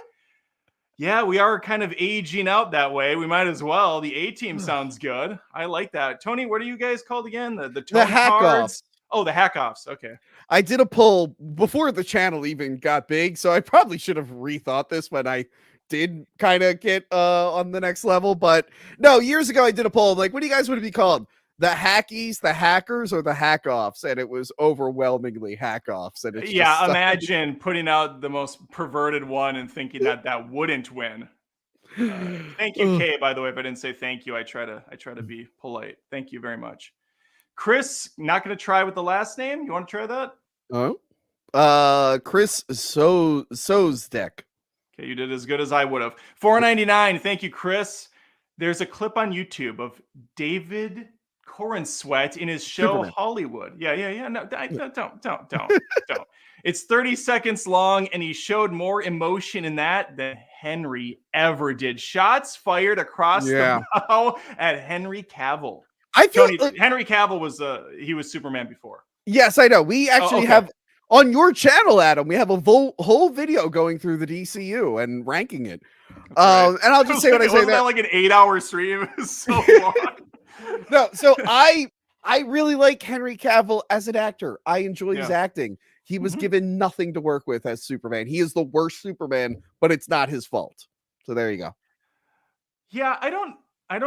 Yeah, we are kind of aging out that way. We might as well. The A-Team sounds good. I like that. Tony, what are you guys called again? The hack-offs. Oh, the hack-offs. Okay. I did a poll before the channel even got big, so I probably should have rethought this when I did kind of get on the next level. But no, years ago I did a poll. Like, what do you guys want to be called? The hackies, the hackers, or the hack-offs? And it was overwhelmingly hack-offs. And it's imagine putting out the most perverted one and thinking that wouldn't win. Thank you, Kay. By the way, if I didn't say thank you, I try to be polite. Thank you very much, Chris. Not going to try with the last name. You want to try that? Chris Sozdek. Okay, you did as good as I would have. $4.99. Thank you, Chris. There's a clip on YouTube of David Corn Sweat in his show Superman. Hollywood. Yeah. No, don't. It's 30 seconds long, and he showed more emotion in that than Henry ever did. Shots fired across the bow at Henry Cavill. I feel Henry Cavill was he was Superman before. Yes, I know. We actually have on your channel, Adam. We have a whole video going through the DCU and ranking it. And I'll just say what I say. Wasn't that like an 8-hour stream? It was so long. No, so I really like Henry Cavill as an actor. I enjoy his acting. He was given nothing to work with as Superman. He is the worst Superman, but it's not his fault. So there you go. Yeah, I don't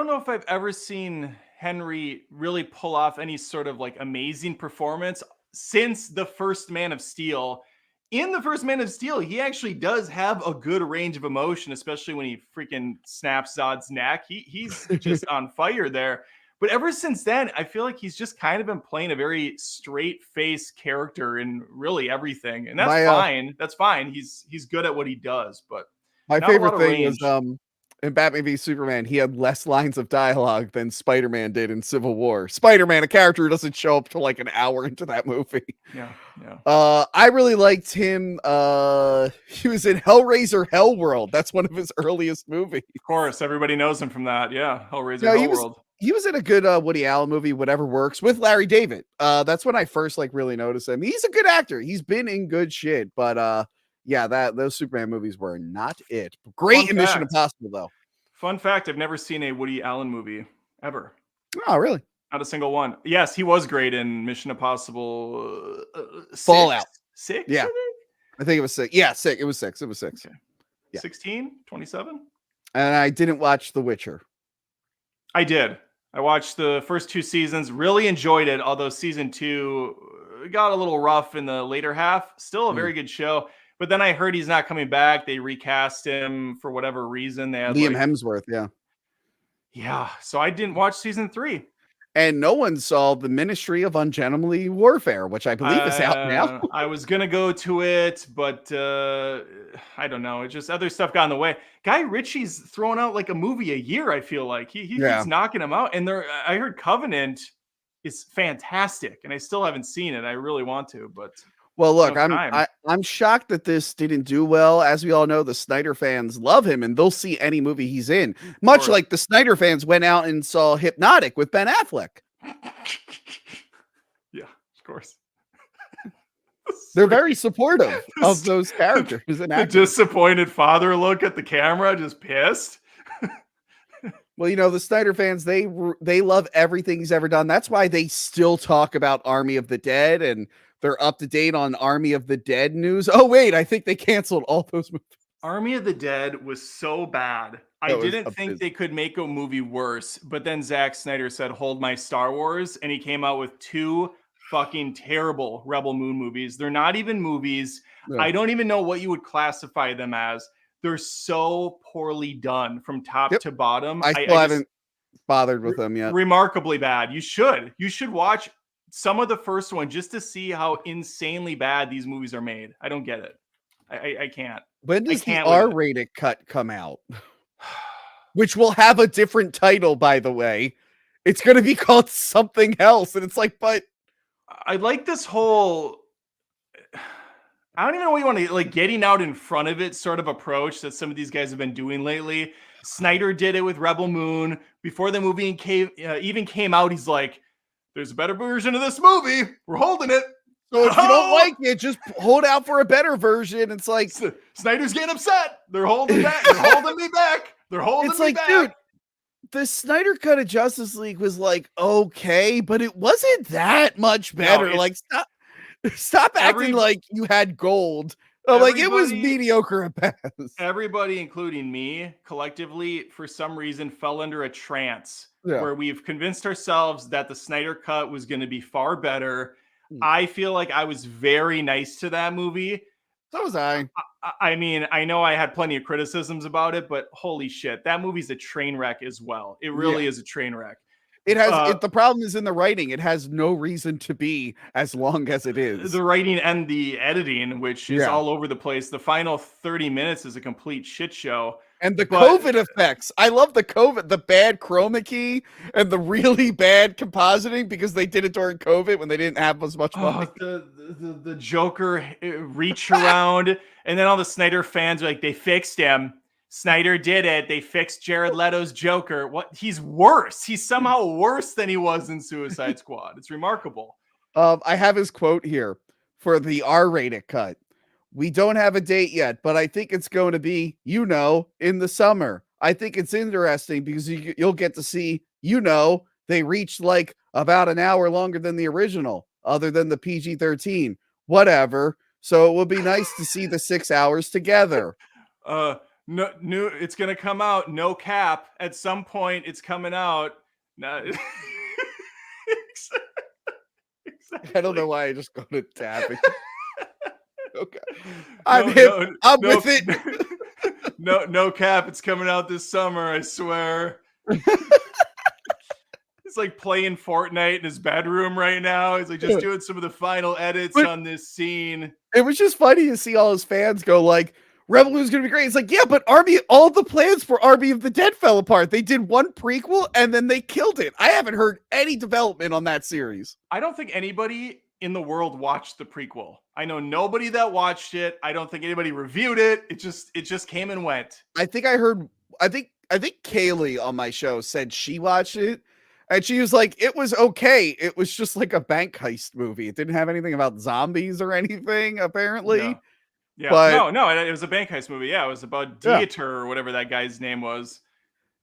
know if I've ever seen Henry really pull off any sort of like amazing performance since the first Man of Steel. In the first Man of Steel, he actually does have a good range of emotion, especially when he freaking snaps Zod's neck. He's just on fire there. But ever since then, I feel like he's just kind of been playing a very straight-faced character in really everything. And that's fine. That's fine. He's good at what he does. But my favorite thing was in Batman v Superman, he had less lines of dialogue than Spider-Man did in Civil War. Spider-Man, a character who doesn't show up till like an hour into that movie. Yeah. I really liked him. He was in Hellraiser Hellworld. That's one of his earliest movies. Of course, everybody knows him from that. Yeah, Hellraiser No, Hellworld. He was in a good Woody Allen movie, Whatever Works, with Larry David. That's when I first like really noticed him. He's a good actor. He's been in good shit, but yeah, those Superman movies were not it. Great in Mission Impossible, though. Fun fact: I've never seen a Woody Allen movie ever. Oh, really? Not a single one. Yes, he was great in Mission Impossible. Fallout 6. Yeah, I think it was 6. Yeah, 6. It was 6. It was 6. Okay. Yeah. 16, 27. And I didn't watch The Witcher. I did. I watched the first 2 seasons. Really enjoyed it. Although season 2 got a little rough in the later half. Still a very good show. But then I heard he's not coming back. They recast him for whatever reason. They had Liam Hemsworth. Yeah. Yeah. So I didn't watch season 3. And no one saw The Ministry of Ungentlemanly Warfare, which I believe is out now. I was going to go to it, but I don't know. It just other stuff got in the way. Guy Ritchie's throwing out like a movie a year, I feel like. He keeps knocking them out. And I heard Covenant is fantastic, and I still haven't seen it. I really want to, but... Well, look, I'm shocked that this didn't do well. As we all know, the Snyder fans love him, and they'll see any movie he's in. Much like the Snyder fans went out and saw Hypnotic with Ben Affleck. Yeah, of course. They're very supportive of those characters. And the disappointed father look at the camera, just pissed. Well, you know, the Snyder fans, they love everything he's ever done. That's why they still talk about Army of the Dead, and they're up to date on Army of the Dead news. Oh, wait, I think they canceled all those movies. Army of the Dead was so bad. I didn't think they could make a movie worse. But then Zack Snyder said, hold my Star Wars. And he came out with 2 fucking terrible Rebel Moon movies. They're not even movies. No. I don't even know what you would classify them as. They're so poorly done from top to bottom. I still haven't bothered with them yet. Remarkably bad. You should watch some of the first one just to see how insanely bad these movies are made. I don't get it. I can't. When does the R-rated cut come out? Which will have a different title, by the way. It's going to be called something else. And it's like, but... I like this whole... I don't even know what you want to... Like, getting out in front of it sort of approach that some of these guys have been doing lately. Snyder did it with Rebel Moon. Before the movie even came out, he's like, there's a better version of this movie. We're holding it. So if you don't like it, just hold out for a better version. It's like Snyder's getting upset. They're holding back. They're holding me back. They're holding me back. Dude, the Snyder cut of Justice League was like okay, but it wasn't that much better. No, like stop acting like you had gold. Like it was mediocre at best. Everybody, including me, collectively, for some reason, fell under a trance where we've convinced ourselves that the Snyder cut was going to be far better. I feel like I was very nice to that movie. So was I. I mean, I know I had plenty of criticisms about it, but holy shit, that movie's a train wreck as well. It really is a train wreck. It has the problem is in the writing. It has no reason to be as long as it is. The writing and the editing, which is all over the place. The final 30 minutes is a complete shit show. And the COVID effects. I love the bad chroma key and the really bad compositing because they did it during COVID when they didn't have as much money. The Joker reach around, and then all the Snyder fans are like, they fixed him. Snyder did it. They fixed Jared Leto's Joker. What? He's worse. He's somehow worse than he was in Suicide Squad. It's remarkable. I have his quote here for the R-rated cut. We don't have a date yet, but I think it's going to be, in the summer. I think it's interesting because you'll get to see, they reached like about an hour longer than the original, other than the PG-13. Whatever. So it will be nice to see the 6 hours together. No, it's gonna come out. No cap. At some point, it's coming out. No. Exactly. I don't know why I just go to tapping. Okay, I'm with it. No cap. It's coming out this summer. I swear. He's like playing Fortnite in his bedroom right now. He's like just doing some of the final edits on this scene. It was just funny to see all his fans go like, Rebel Moon's gonna be great. It's like, yeah, but all the plans for Army of the Dead fell apart. They did one prequel and then they killed it. I haven't heard any development on that series. I don't think anybody in the world watched the prequel. I know nobody that watched it. I don't think anybody reviewed it. It just came and went. I think Kaylee on my show said she watched it and she was like, it was okay. It was just like a bank heist movie. It didn't have anything about zombies or anything, apparently. Yeah. Yeah, but, no, it was a bank heist movie. Yeah, it was about Dieter or whatever that guy's name was.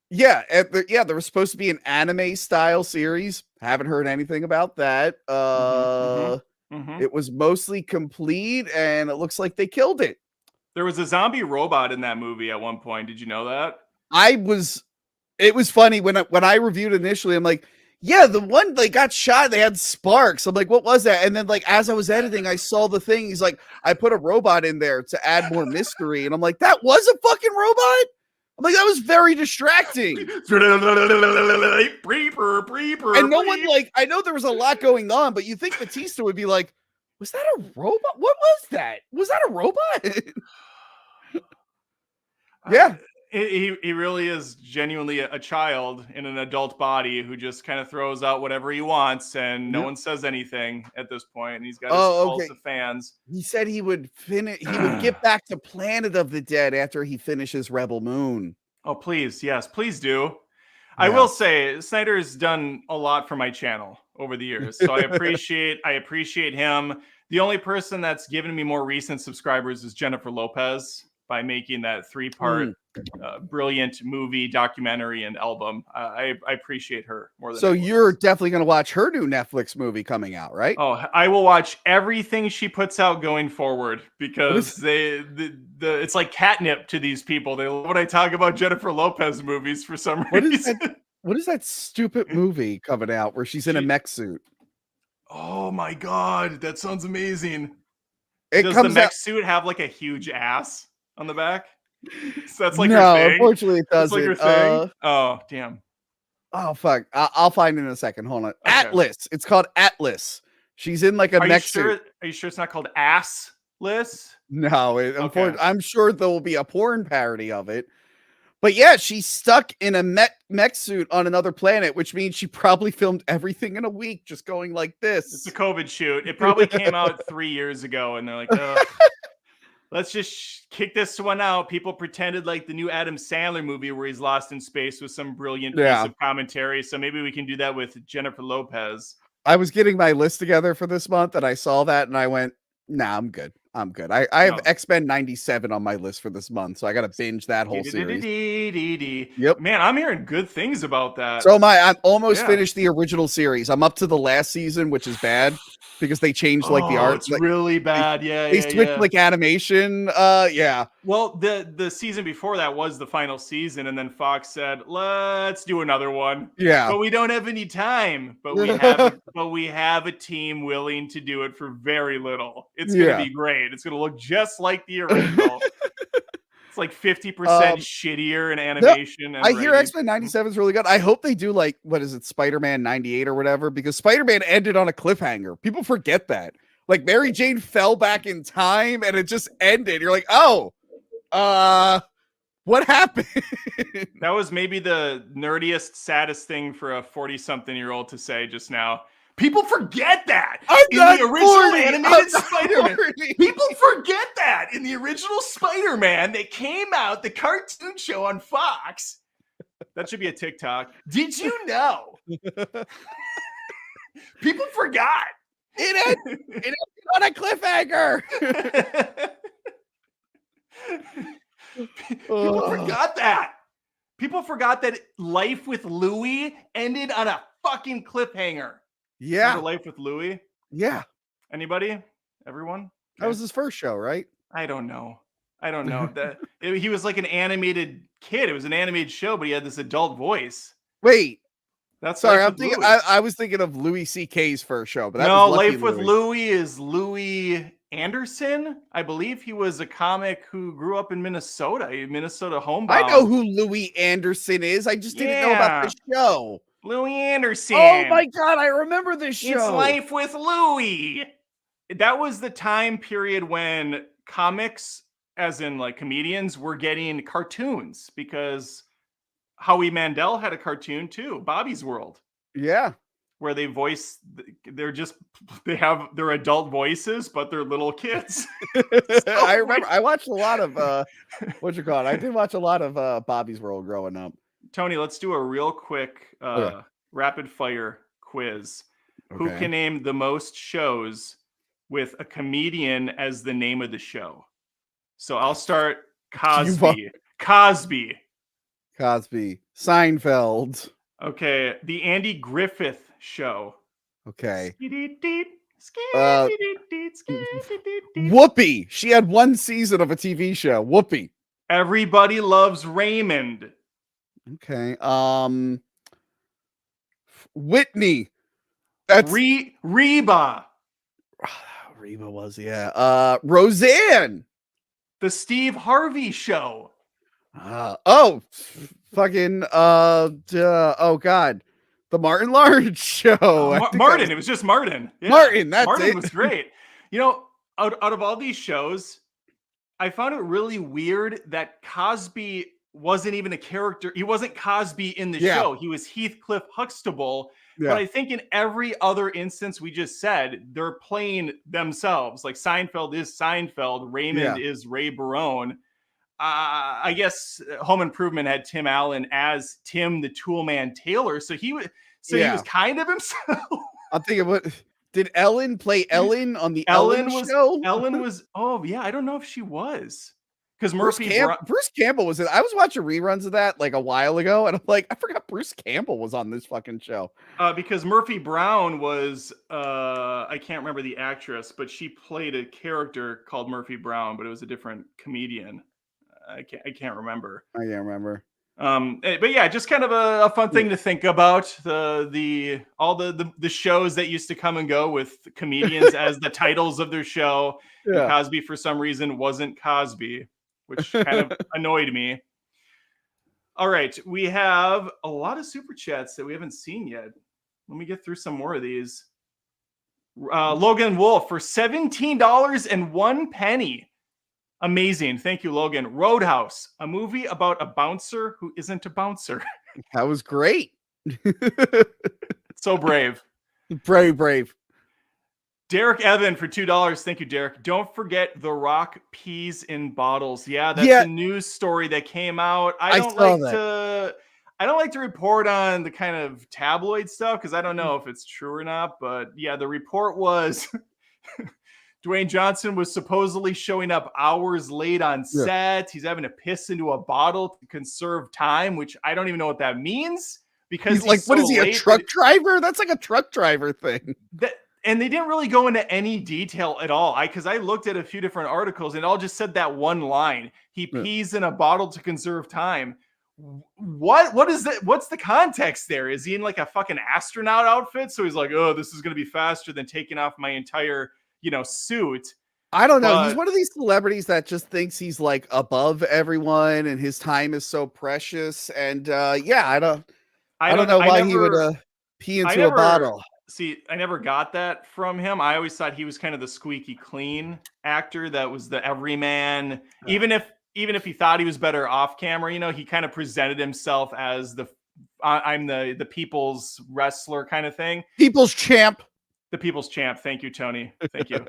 Yeah, there was supposed to be an anime style series. Haven't heard anything about that. It was mostly complete, and it looks like they killed it. There was a zombie robot in that movie at one point. Did you know that? It was funny when I reviewed initially. I'm like, yeah, the one they got shot, they had sparks. I'm like, what was that? And then like as I was editing, I saw the thing. He's like, I put a robot in there to add more mystery. And I'm like, that was a fucking robot? I'm like, that was very distracting. And no one like, I know there was a lot going on, but you think Batista would be like, was that a robot? What was that? Was that a robot? Yeah. He really is genuinely a child in an adult body who just kind of throws out whatever he wants, and no one says anything at this point. And he's got his pulse of fans. He said he would finish. He would get back to Planet of the Dead after he finishes Rebel Moon. Oh, please, yes, please do. Yeah. I will say Snyder has done a lot for my channel over the years, so I appreciate him. The only person that's given me more recent subscribers is Jennifer Lopez by making that 3-part brilliant movie, documentary, and album. I appreciate her more than. So you're definitely going to watch her new Netflix movie coming out, right? Oh, I will watch everything she puts out going forward because it's like catnip to these people. They love when I talk about Jennifer Lopez movies for some reason. What is that stupid movie coming out where she's in a mech suit? Oh my god, that sounds amazing. Does the mech suit have like a huge ass on the back? So that's like her thing. Unfortunately it doesn't. Like her thing? Oh damn. Oh fuck. I'll find it in a second. Hold on. Okay. Atlas. It's called Atlas. She's in like a mech suit. Are you sure it's not called Assless? No, I'm sure there will be a porn parody of it. But yeah, she's stuck in a mech suit on another planet, which means she probably filmed everything in a week, just going like this. It's a COVID shoot. It probably came out 3 years ago, and they're like, let's just kick this one out. People pretended like the new Adam Sandler movie where he's lost in space with some brilliant piece of commentary. So maybe we can do that with Jennifer Lopez. I was getting my list together for this month, and I saw that, and I went, nah, I'm good. I have X-Men 97 on my list for this month, so I got to binge that whole series. Yep. Man, I'm hearing good things about that. So I'm almost finished the original series. I'm up to the last season, which is bad because they changed like the art. It's like, really bad. They switched like animation. Well, the season before that was the final season, and then Fox said, "Let's do another one." Yeah, but we don't have any time. But we have a team willing to do it for very little. It's gonna be great. It's gonna look just like the original. It's like 50% shittier in animation. I hear X-Men 97 is really good. I hope they do like, what is it, Spider-Man 98 or whatever, because Spider-Man ended on a cliffhanger. People forget that. Like Mary Jane fell back in time and it just ended. You're like, oh, what happened? That was maybe the nerdiest, saddest thing for a 40-something-year-old to say just now. People forget that in the original animated Spider-Man. People forget that in the original Spider-Man that came out, the cartoon show on Fox. That should be a TikTok. Did you know? People forgot. It ended on a cliffhanger. People forgot that. People forgot that Life with Louie ended on a fucking cliffhanger. Yeah. Remember Life with Louie? Yeah. Anybody? Everyone? Okay. That was his first show, right? I don't know. He was like an animated kid. It was an animated show, but he had this adult voice. Wait. That's sorry. I was thinking of Louis C.K.'s first show, but that no, was Life with Louie is Louis Anderson. I believe he was a comic who grew up in Minnesota, a Minnesota homebound. I know who Louis Anderson is. I just didn't know about the show. Louis Anderson. Oh my god, I remember this show. It's Life with Louie. That was the time period when comics as in like comedians, we're getting cartoons because Howie Mandel had a cartoon too, Bobby's World. Yeah. Where they voice, they have their adult voices, but they're little kids. I remember I watched a lot of what you call it. I did watch a lot of Bobby's World growing up. Tony, let's do a real quick Okay. rapid fire quiz. Who Okay. can name the most shows with a comedian as the name of the show? So I'll start. Cosby. Cosby. Seinfeld. Okay. The Andy Griffith Show. Okay. Uh, Whoopi. She had one season of a TV show. Whoopi. Everybody Loves Raymond. Okay. Whitney. That's Reba. Reba was, yeah. Roseanne. The Steve Harvey Show. Fucking oh god. The Martin Lawrence Show. Martin. It was just Martin. Yeah. Martin, that's Martin it. was great. You know, out of all these shows, I found it really weird that Cosby wasn't even a character. He wasn't Cosby in the show. He was Heathcliff Huxtable. Yeah. But I think in every other instance we just said, they're playing themselves. Like Seinfeld is Seinfeld. Raymond is Ray Barone. I guess Home Improvement had Tim Allen as Tim the Toolman Taylor. So he was kind of himself. I'm thinking, what did Ellen play Ellen on the Ellen show? Ellen was, oh yeah, I don't know if she was. Because Bruce Campbell was in. I was watching reruns of that like a while ago, and I'm like, I forgot Bruce Campbell was on this fucking show. Because Murphy Brown was, I can't remember the actress, but she played a character called Murphy Brown, but it was a different comedian. I can't remember. I can't remember. But yeah, just kind of a fun thing to think about. All the shows that used to come and go with comedians as the titles of their show. Yeah. And Cosby, for some reason, wasn't Cosby, which kind of annoyed me. All right, we have a lot of super chats that we haven't seen yet. Let me get through some more of these. Logan Wolf for $17.01. Amazing. Thank you, Logan. Roadhouse, a movie about a bouncer who isn't a bouncer. That was great. So brave. Brave. Derek Evan for $2. Thank you, Derek. Don't forget The Rock peas in bottles. Yeah, that's a news story that came out. I don't like to report on the kind of tabloid stuff because I don't know if it's true or not. But yeah, the report was Dwayne Johnson was supposedly showing up hours late on set. He's having to piss into a bottle to conserve time, which I don't even know what that means. Because he's like, what is he, a truck driver? That's like a truck driver thing. And they didn't really go into any detail at all. Because I looked at a few different articles and it all just said that one line. He pees in a bottle to conserve time. What is that? What's the context there? Is he in like a fucking astronaut outfit? So he's like, oh, this is going to be faster than taking off my entire suit. I don't know. He's one of these celebrities that just thinks he's like above everyone and his time is so precious. And I don't know why he would pee into a bottle. See, I never got that from him. I always thought he was kind of the squeaky clean actor that was the everyman. Yeah. Even if he thought he was better off camera, he kind of presented himself as I'm the people's wrestler kind of thing. People's champ. The people's champ. Thank you, Tony. Thank you.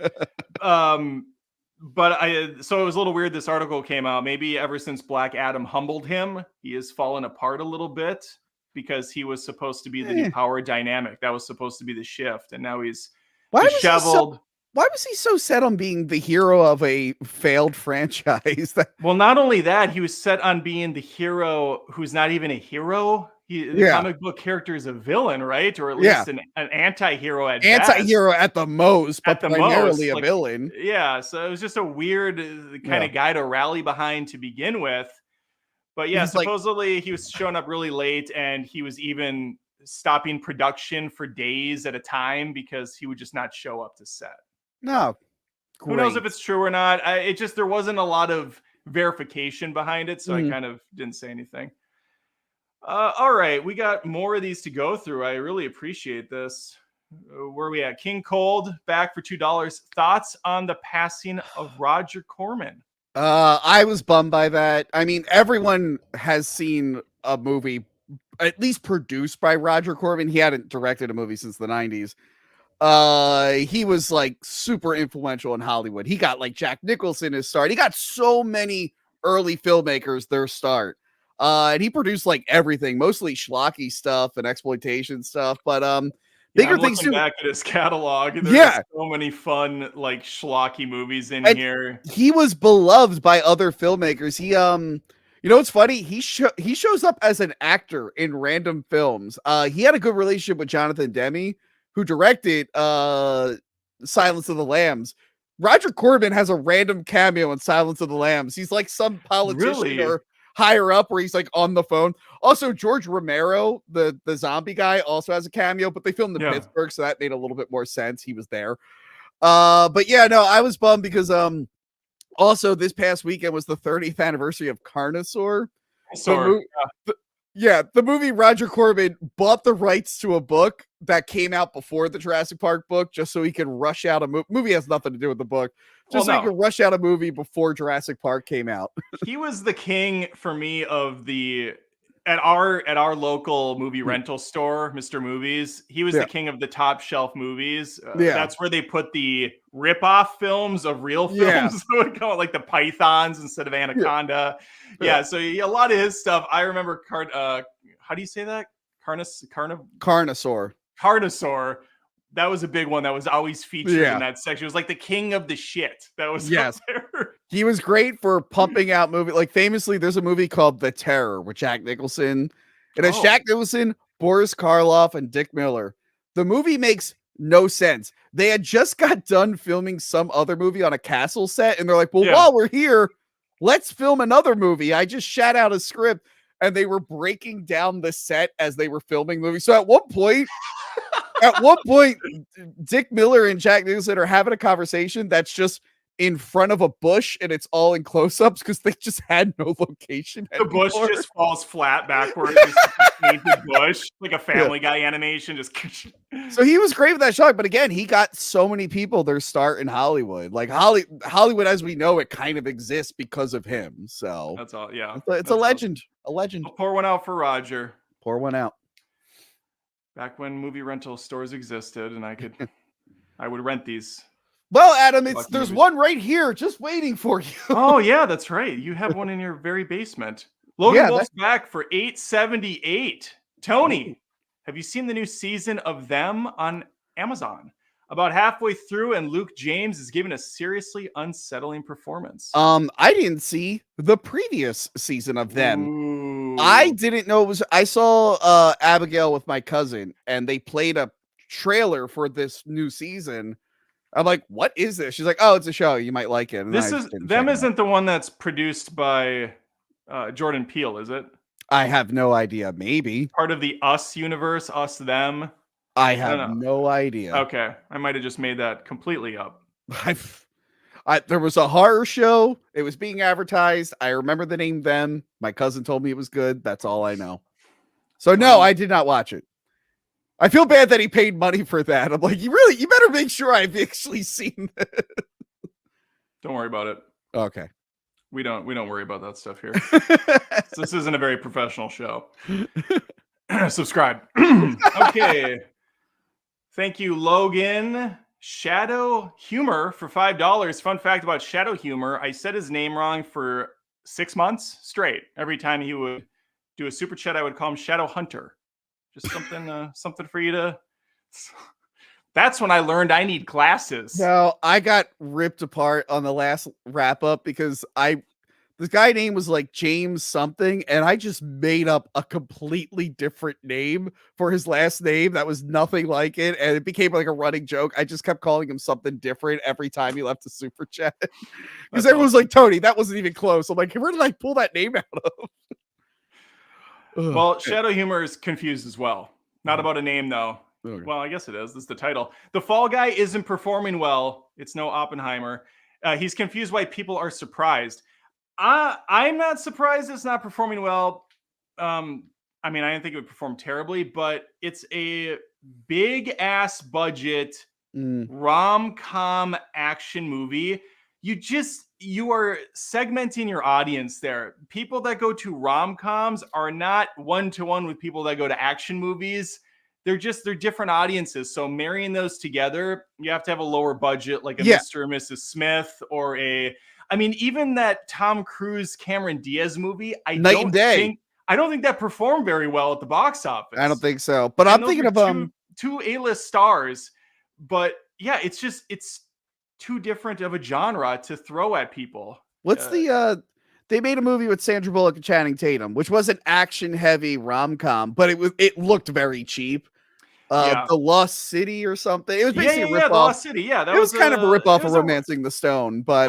So it was a little weird. This article came out. Maybe ever since Black Adam humbled him, he has fallen apart a little bit because he was supposed to be the new power dynamic. That was supposed to be the shift. And now he's disheveled. Why was he so set on being the hero of a failed franchise? Well, not only that, he was set on being the hero who's not even a hero. The comic book character is a villain, right? Or at least an anti-hero at the most, but primarily a villain. Yeah, so it was just a weird kind of guy to rally behind to begin with. But yeah, supposedly he was showing up really late and he was even stopping production for days at a time because he would just not show up to set. No. Who knows if it's true or not? There wasn't a lot of verification behind it, so I kind of didn't say anything. All right, we got more of these to go through. I really appreciate this. Where are we at? King Cold back for $2. Thoughts on the passing of Roger Corman? I was bummed by that. I mean, everyone has seen a movie at least produced by Roger Corman. He hadn't directed a movie since the 90s. He was like super influential in Hollywood. He got like Jack Nicholson his start. He got so many early filmmakers their start. And he produced like everything, mostly schlocky stuff and exploitation stuff, but Yeah, bigger I'm things looking too. back at his catalog. There's Yeah, so many fun, like schlocky movies in and here. he was beloved by other filmmakers. He you know what's funny? He shows up as an actor in random films. He had a good relationship with Jonathan Demme, who directed Silence of the Lambs. Roger Corman has a random cameo in Silence of the Lambs. He's like some politician Really? or higher up where he's like on the phone. Also, George Romero, the zombie guy, also has a cameo, but they filmed in Yeah. Pittsburgh, so that made a little bit more sense. He was there. But yeah, no, I was bummed because also this past weekend was the 30th anniversary of Carnosaur. The Sore. movie, the movie Roger Corman bought the rights to a book that came out before the Jurassic Park book, just so he could rush out a movie. Movie has nothing to do with the book, just so he could rush out a movie before Jurassic Park came out. He was the king for me of the at our local movie rental store, Mr. Movies. He was the king of the top shelf movies. That's where they put the rip-off films of real films. So it call it like the Pythons instead of Anaconda. So a lot of his stuff. I remember how do you say that? Carnosaur. Carnosaur. That was a big one that was always featured in that section. It was like the king of the shit that was up there. He was great for pumping out movies. Like famously, there's a movie called The Terror with Jack Nicholson. It has Jack Nicholson, Boris Karloff, and Dick Miller. The movie makes no sense. They had just got done filming some other movie on a castle set, and they're like, well, while we're here, let's film another movie. I just shat out a script, and they were breaking down the set as they were filming the movie. So at one point, Dick Miller and Jack Nicholson are having a conversation that's just in front of a bush, and it's all in close-ups because they just had no location anymore. The bush just falls flat backwards. Painted bush, like a Family Guy animation. Just so he was great with that shot, but again, he got so many people their start in Hollywood. Like Hollywood as we know it kind of exists because of him. So that's all. Yeah, it's a legend. A legend. I'll pour one out for Roger. Pour one out. Back when movie rental stores existed, and I would rent these. Well, Adam, there's one right here just waiting for you. Oh, yeah, that's right. You have one in your very basement. Logan Wolf's back for $8.78. Tony, have you seen the new season of Them on Amazon? About halfway through, and Luke James is giving a seriously unsettling performance. I didn't see the previous season of Them. Ooh. I didn't know it was. I saw Abigail with my cousin, and they played a trailer for this new season. I'm like, what is this? She's like, oh, it's a show. You might like it. And this is Them isn't the one that's produced by Jordan Peele, is it? I have no idea. Maybe part of the Us universe, Us Them. I have no idea. Okay, I might have just made that completely up. There was a horror show. It was being advertised. I remember the name Them. My cousin told me it was good. That's all I know. So no, I did not watch it. I feel bad that he paid money for that. I'm like, you better make sure I've actually seen it. Don't worry about it. Okay. We don't worry about that stuff here. This isn't a very professional show. Subscribe. Okay. Thank you, Logan. Shadow Humor for $5. Fun fact about Shadow Humor: I said his name wrong for 6 months straight. Every time he would do a super chat, I would call him Shadow Hunter. Just something for you to. That's when I learned I need glasses. No, I got ripped apart on the last wrap up because this guy name was like James something, and I just made up a completely different name for his last name that was nothing like it, and it became like a running joke. I just kept calling him something different every time he left a super chat because everyone's like, Tony, that wasn't even close. I'm like, where did I pull that name out of? Well, Shadow Humor is confused as well. Not about a name, though. Okay. Well, I guess it is. This is the title. The Fall Guy isn't performing well. It's no Oppenheimer. He's confused why people are surprised. I'm not surprised it's not performing well. I mean, I didn't think it would perform terribly, but it's a big-ass budget rom-com action movie. you are segmenting your audience there. People that go to rom-coms are not one-to-one with people that go to action movies. They're different audiences. So marrying those together, you have to have a lower budget, like a Mr. and Mrs. Smith, or even that Tom Cruise Cameron Diaz movie. I don't think that performed very well at the box office. I don't think so. But I'm thinking of two A-list stars. But yeah, it's too different of a genre to throw at people. What's they made a movie with Sandra Bullock and Channing Tatum, which was an action-heavy rom-com, but it looked very cheap. The Lost City or something. It was basically a rip-off. The Lost City. Yeah, that was kind of a rip-off of Romancing the Stone, but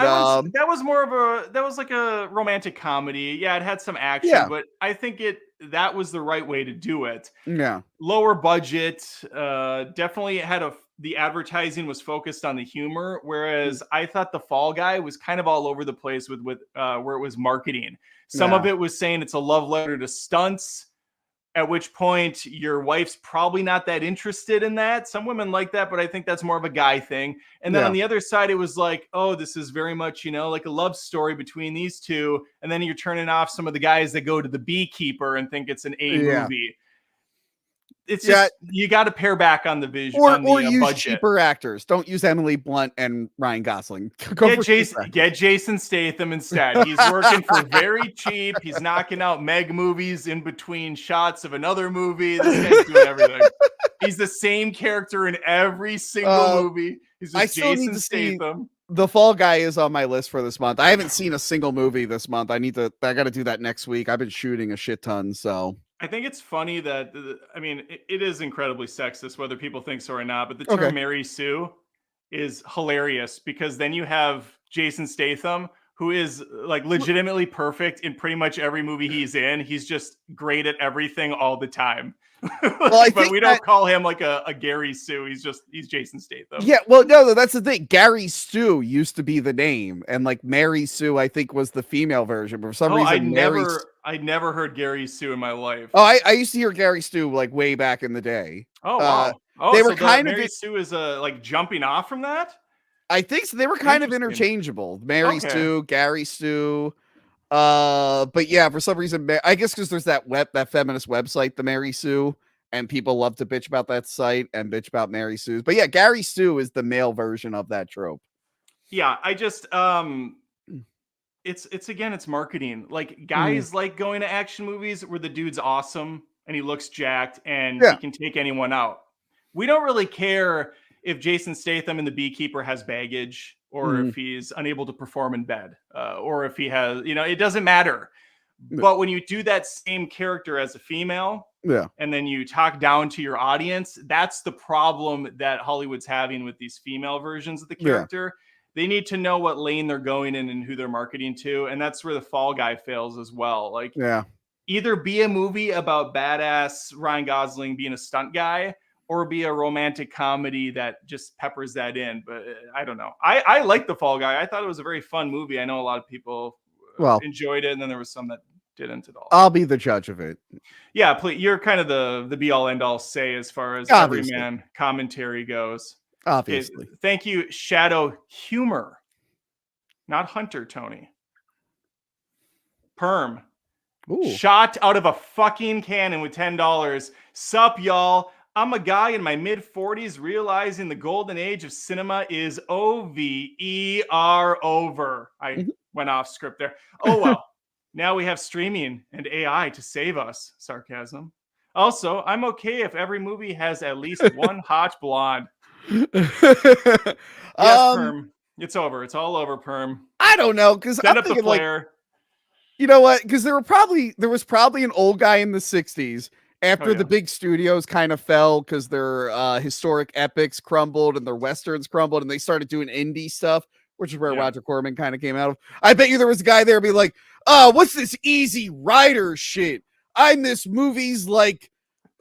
that was like a romantic comedy. Yeah, it had some action, but I think that was the right way to do it. Yeah, lower budget. Definitely had the advertising was focused on the humor, whereas I thought The Fall Guy was kind of all over the place with where it was marketing. Some of it was saying it's a love letter to stunts, at which point your wife's probably not that interested in that. Some women like that, but I think that's more of a guy thing. And then on the other side, it was like, oh, this is very much, like a love story between these two. And then you're turning off some of the guys that go to The Beekeeper and think it's an A movie. It's just, you got to pare back on the vision or use budget. Cheaper actors. Don't use Emily Blunt and Ryan Gosling. Get Jason Statham instead. He's working for very cheap. He's knocking out Meg movies in between shots of another movie. This guy's doing everything. He's the same character in every single movie. He's just Jason Statham. The Fall Guy is on my list for this month. I haven't seen a single movie this month. I got to do that next week. I've been shooting a shit ton, so. I think it's funny that, it is incredibly sexist, whether people think so or not, but the term Mary Sue is hilarious because then you have Jason Statham, who is like legitimately perfect in pretty much every movie he's in. He's just great at everything all the time. But we don't call him like a Gary Sue. He's Jason Statham. Yeah, well, no, that's the thing. Gary Stu used to be the name, and like Mary Sue, I think, was the female version. But for some reason, I never heard Gary Sue in my life. Oh, I used to hear Gary Stu like way back in the day. Oh, wow. They were kind of Mary Sue is like jumping off from that. I think so. They were kind of interchangeable. Mary Sue, Gary Stu. But yeah, for some reason, I guess because there's that feminist website, the Mary Sue, and people love to bitch about that site and bitch about Mary Sue's. But yeah, Gary Stu is the male version of that trope. Yeah, I just it's marketing. Like guys like going to action movies where the dude's awesome and he looks jacked and he can take anyone out. We don't really care if Jason Statham in The Beekeeper has baggage, or if he's unable to perform in bed, or if he has, it doesn't matter. But when you do that same character as a female, and then you talk down to your audience, that's the problem that Hollywood's having with these female versions of the character. They need to know what lane they're going in and who they're marketing to. And that's where The Fall Guy fails as well. Like, either be a movie about badass Ryan Gosling being a stunt guy, or be a romantic comedy that just peppers that in. But I don't know. I like The Fall Guy. I thought it was a very fun movie. I know a lot of people enjoyed it, and then there was some that didn't at all. I'll be the judge of it. Yeah, please. You're kind of the be-all, end-all say as far as everyman commentary goes. Obviously. Okay, thank you, Shadow Humor. Not Hunter, Tony. Perm. Ooh. Shot out of a fucking cannon with $10. Sup, y'all? I'm a guy in my mid-40s realizing the golden age of cinema is over. I went off script there. Oh, well. Now we have streaming and AI to save us. Sarcasm. Also, I'm okay if every movie has at least one hot blonde. Yes, Perm. It's over. It's all over, Perm. I don't know, because I'm thinking like, you know what? Because there was probably an old guy in the 60s after the big studios kind of fell because their historic epics crumbled and their westerns crumbled, and they started doing indie stuff, which is where Roger Corman kind of came out of. I bet you there was a guy there be like, oh, what's this Easy Rider shit? I miss movies like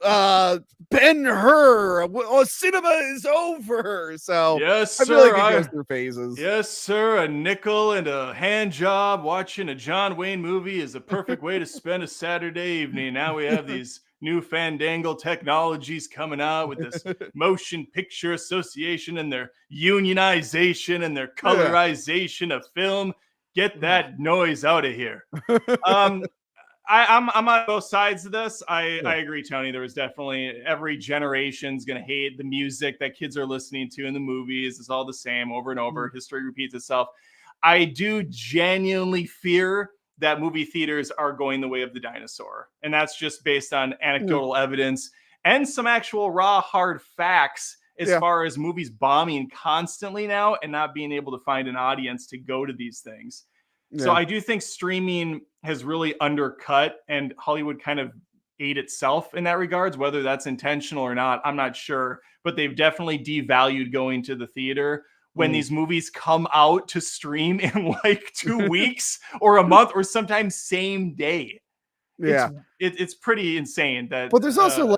Ben-Hur. Cinema is over. So yes, sir. I feel like it goes through phases. Yes, sir. A nickel and a hand job watching a John Wayne movie is a perfect way to spend a Saturday evening. Now we have these new fandangle technologies coming out with this motion picture association and their unionization and their colorization of film. Get that noise out of here. I'm on both sides of this. I agree, Tony. There was definitely every generation's gonna hate the music that kids are listening to in the movies. It's all the same over and over. History repeats itself. I do genuinely fear that movie theaters are going the way of the dinosaur, and that's just based on anecdotal evidence and some actual raw, hard facts as far as movies bombing constantly now and not being able to find an audience to go to these things. So I do think streaming has really undercut, and Hollywood kind of ate itself in that regards. Whether that's intentional or not, I'm not sure. But they've definitely devalued going to the theater when these movies come out to stream in like 2 weeks or a month or sometimes same day. It's pretty insane that. But there's also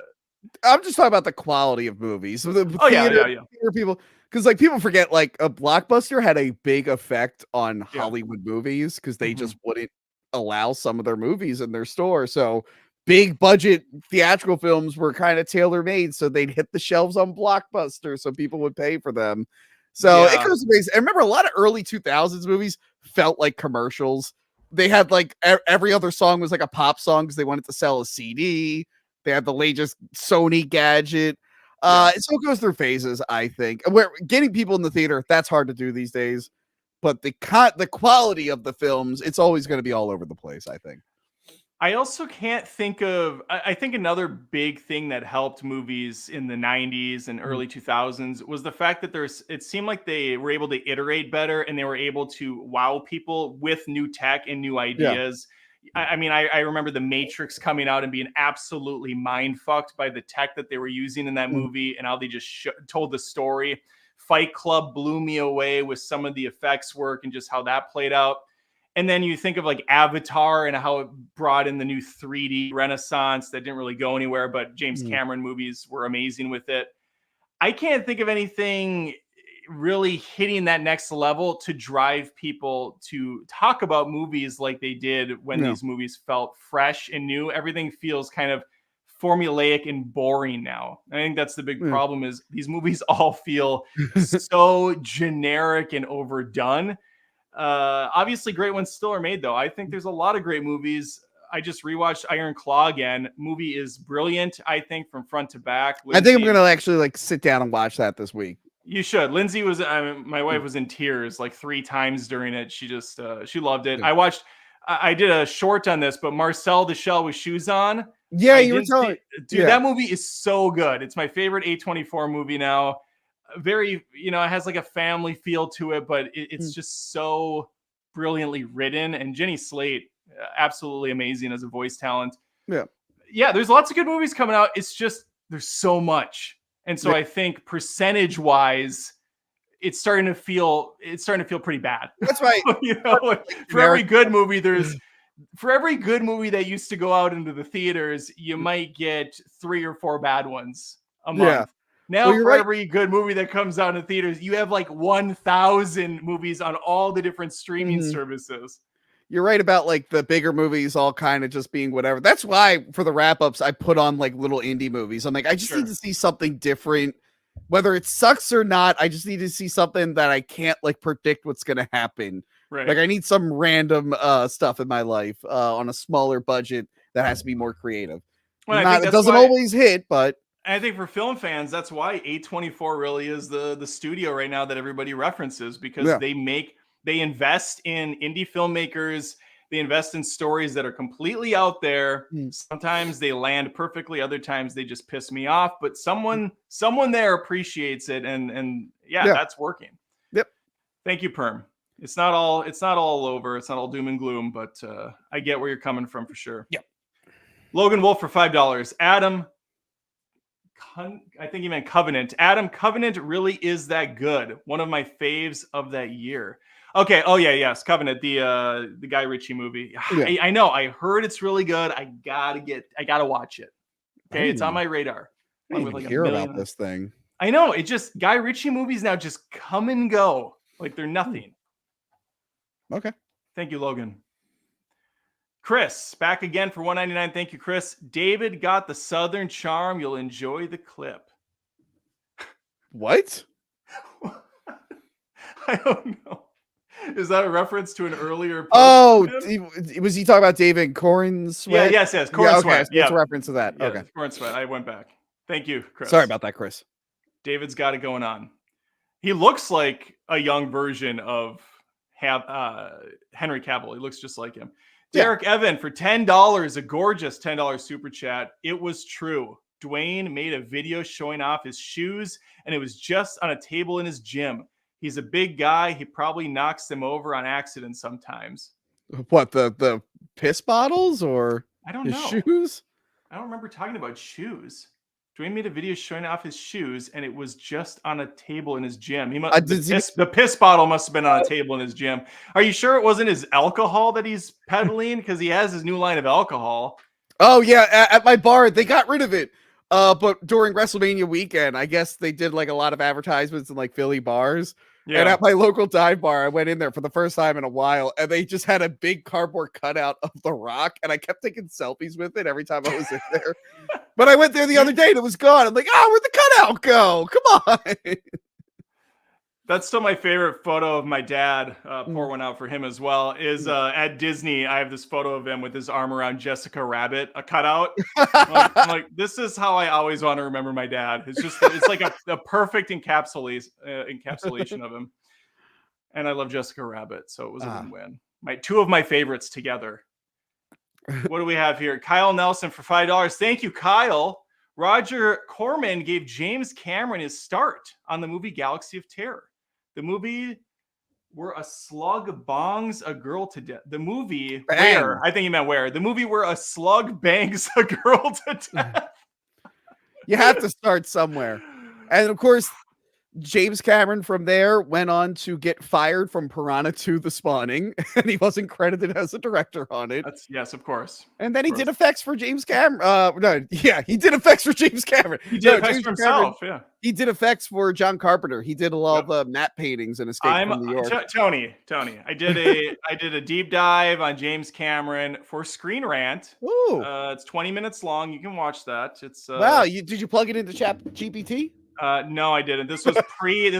I'm just talking about the quality of movies. The theater people, because like people forget, like a Blockbuster had a big effect on Hollywood movies because they just wouldn't allow some of their movies in their store. So big budget theatrical films were kind of tailor made, so they'd hit the shelves on Blockbuster, so people would pay for them. So it goes to ways. I remember a lot of early 2000s movies felt like commercials. They had like every other song was like a pop song because they wanted to sell a CD. They had the latest Sony gadget. So it goes through phases, I think. Where getting people in the theater, that's hard to do these days. But the quality of the films, it's always going to be all over the place, I think. I also can't think of, I think another big thing that helped movies in the 90s and early 2000s was the fact that it seemed like they were able to iterate better and they were able to wow people with new tech and new ideas. I mean, I remember The Matrix coming out and being absolutely mind fucked by the tech that they were using in that movie and how they just told the story. Fight Club blew me away with some of the effects work and just how that played out. And then you think of like Avatar and how it brought in the new 3D renaissance that didn't really go anywhere, but James Cameron movies were amazing with it. I can't think of anything really hitting that next level to drive people to talk about movies like they did when these movies felt fresh and new. Everything feels kind of formulaic and boring now. I think that's the big problem is these movies all feel so generic and overdone. Obviously great ones still are made though. I think there's a lot of great movies. I just rewatched Iron Claw again. Movie is brilliant, I think, from front to back. I think I'm gonna actually like sit down and watch that this week. You should. Lindsay was, my wife was in tears like 3 times during it. She just, she loved it. I did a short on this, but Marcel the Shell with Shoes On. Yeah, you were telling. Dude, that movie is so good. It's my favorite A24 movie now. Very, it has like a family feel to it, but it's just so brilliantly written. And Jenny Slate, absolutely amazing as a voice talent. Yeah, there's lots of good movies coming out. It's just, there's so much. And so I think percentage wise, it's starting to feel pretty bad. That's right. For every good movie, for every good movie that used to go out into the theaters, you might get 3 or 4 bad ones a month. Now, for every good movie that comes out in the theaters, you have like 1,000 movies on all the different streaming services. You're right about like the bigger movies all kind of just being whatever. That's why for the wrap-ups, I put on like little indie movies. I'm like, I just need to see something different. Whether it sucks or not, I just need to see something that I can't like predict what's going to happen. Right. Like I need some random stuff in my life on a smaller budget that has to be more creative. Well, it doesn't always hit, but I think for film fans, that's why A24 really is the studio right now that everybody references because they invest in indie filmmakers. They invest in stories that are completely out there. Sometimes they land perfectly. Other times they just piss me off, but someone there appreciates it. And that's working. Yep. Thank you, Perm. It's not all over. It's not all doom and gloom, but I get where you're coming from for sure. Yep. Logan Wolf for $5. Adam, I think he meant Covenant. Adam, Covenant really is that good. One of my faves of that year. Okay. Oh yeah. Yes. Covenant, the Guy Ritchie movie. Yeah. I know. I heard it's really good. I gotta watch it. Okay. It's on my radar. I didn't even hear about this thing. I know. It just, Guy Ritchie movies now just come and go. Like they're nothing. Okay. Thank you, Logan. Chris, back again for $1.99. Thank you, Chris. David got the Southern charm. You'll enjoy the clip. What? I don't know. Is that a reference to an earlier post? Oh, was he talking about David Corn Sweat? Yeah, yes. Corn Sweat. So it's a reference to that. Yeah, okay. Corn Sweat. I went back. Thank you, Chris. Sorry about that, Chris. David's got it going on. He looks like a young version of Henry Cavill. He looks just like him. Derek Evan for $10, a gorgeous $10 super chat. It was true. Dwayne made a video showing off his shoes, and it was just on a table in his gym. He's a big guy. He probably knocks them over on accident sometimes. What, the piss bottles or I don't his know. shoes? I don't remember talking about shoes. Dwayne made a video showing off his shoes, and it was just on a table in his gym. The piss bottle must have been on a table in his gym. Are you sure it wasn't his alcohol that he's peddling? Because he has his new line of alcohol. Oh, yeah. At my bar, they got rid of it. But during WrestleMania weekend, I guess they did like a lot of advertisements in like Philly bars. Yeah. And at my local dive bar, I went in there for the first time in a while, and they just had a big cardboard cutout of The Rock, and I kept taking selfies with it every time I was in there. But I went there the other day, and it was gone. I'm like, oh, where'd the cutout go? Come on. That's still my favorite photo of my dad. Pour one out for him as well. Is at Disney, I have this photo of him with his arm around Jessica Rabbit, a cutout. I'm like, this is how I always want to remember my dad. It's like a perfect encapsulation of him. And I love Jessica Rabbit, so it was a win-win. Two of my favorites together. What do we have here? Kyle Nelson for $5. Thank you, Kyle. Roger Corman gave James Cameron his start on the movie Galaxy of Terror. The movie where a slug bongs a girl to death. The movie where, I think he meant where. The movie where a slug bangs a girl to death. You have to start somewhere. And of course, James Cameron from there went on to get fired from Piranha 2: The Spawning, and he wasn't credited as a director on it. Yes, of course. And then he did effects for James Cameron. He did effects for James Cameron. He did effects for himself, yeah. He did effects for John Carpenter. He did a lot of matte paintings and Escape from New York. Tony, I did a deep dive on James Cameron for Screen Rant. Ooh. It's 20 minutes long. You can watch that. It's wow. Did you plug it into ChatGPT? No, I didn't. This was pre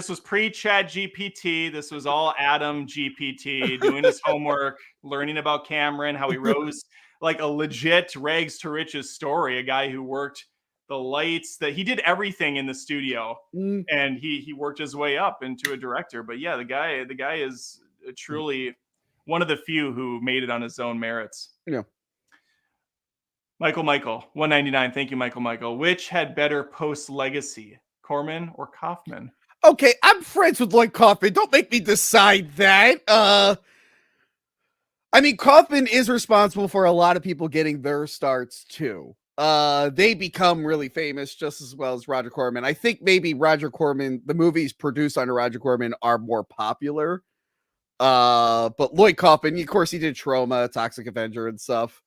Chat GPT. This was all Adam GPT doing his homework, learning about Cameron, how he rose like a legit rags to riches story. A guy who worked the lights, that he did everything in the studio, and he worked his way up into a director. But yeah, the guy is truly one of the few who made it on his own merits. Yeah. Michael, $1.99. Thank you, Michael. Which had better post legacy? Corman or Kaufman? Okay, I'm friends with Lloyd Kaufman. Don't make me decide that. I mean, Kaufman is responsible for a lot of people getting their starts too. They become really famous just as well as Roger Corman. I think maybe Roger Corman, the movies produced under Roger Corman are more popular. But Lloyd Kaufman, of course, he did Trauma, Toxic Avenger, and stuff.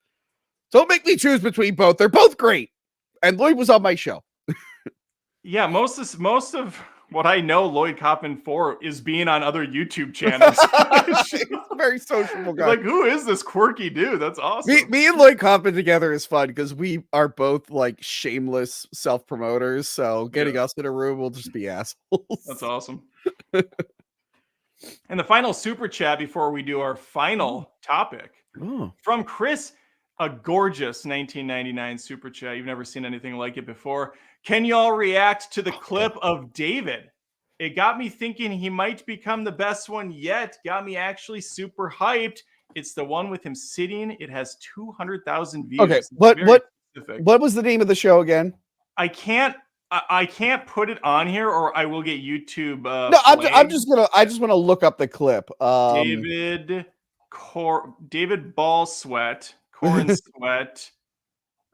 Don't make me choose between both. They're both great. And Lloyd was on my show. Yeah, most of what I know Lloyd Kaufman for is being on other YouTube channels. He's a very sociable guy. Like, who is this quirky dude? That's awesome. Me and Lloyd Kaufman together is fun because we are both like shameless self-promoters. So getting us in a room will just be assholes. That's awesome. And the final super chat before we do our final topic from Chris, a gorgeous 1999 super chat. You've never seen anything like it before. Can y'all react to the clip of David? It got me thinking he might become the best one yet. Got me actually super hyped. It's the one with him sitting. It has 200,000 views. Okay, what was the name of the show again? I can't put it on here, or I will get YouTube. No, I just want to look up the clip. David Ball Sweat, Corn Sweat.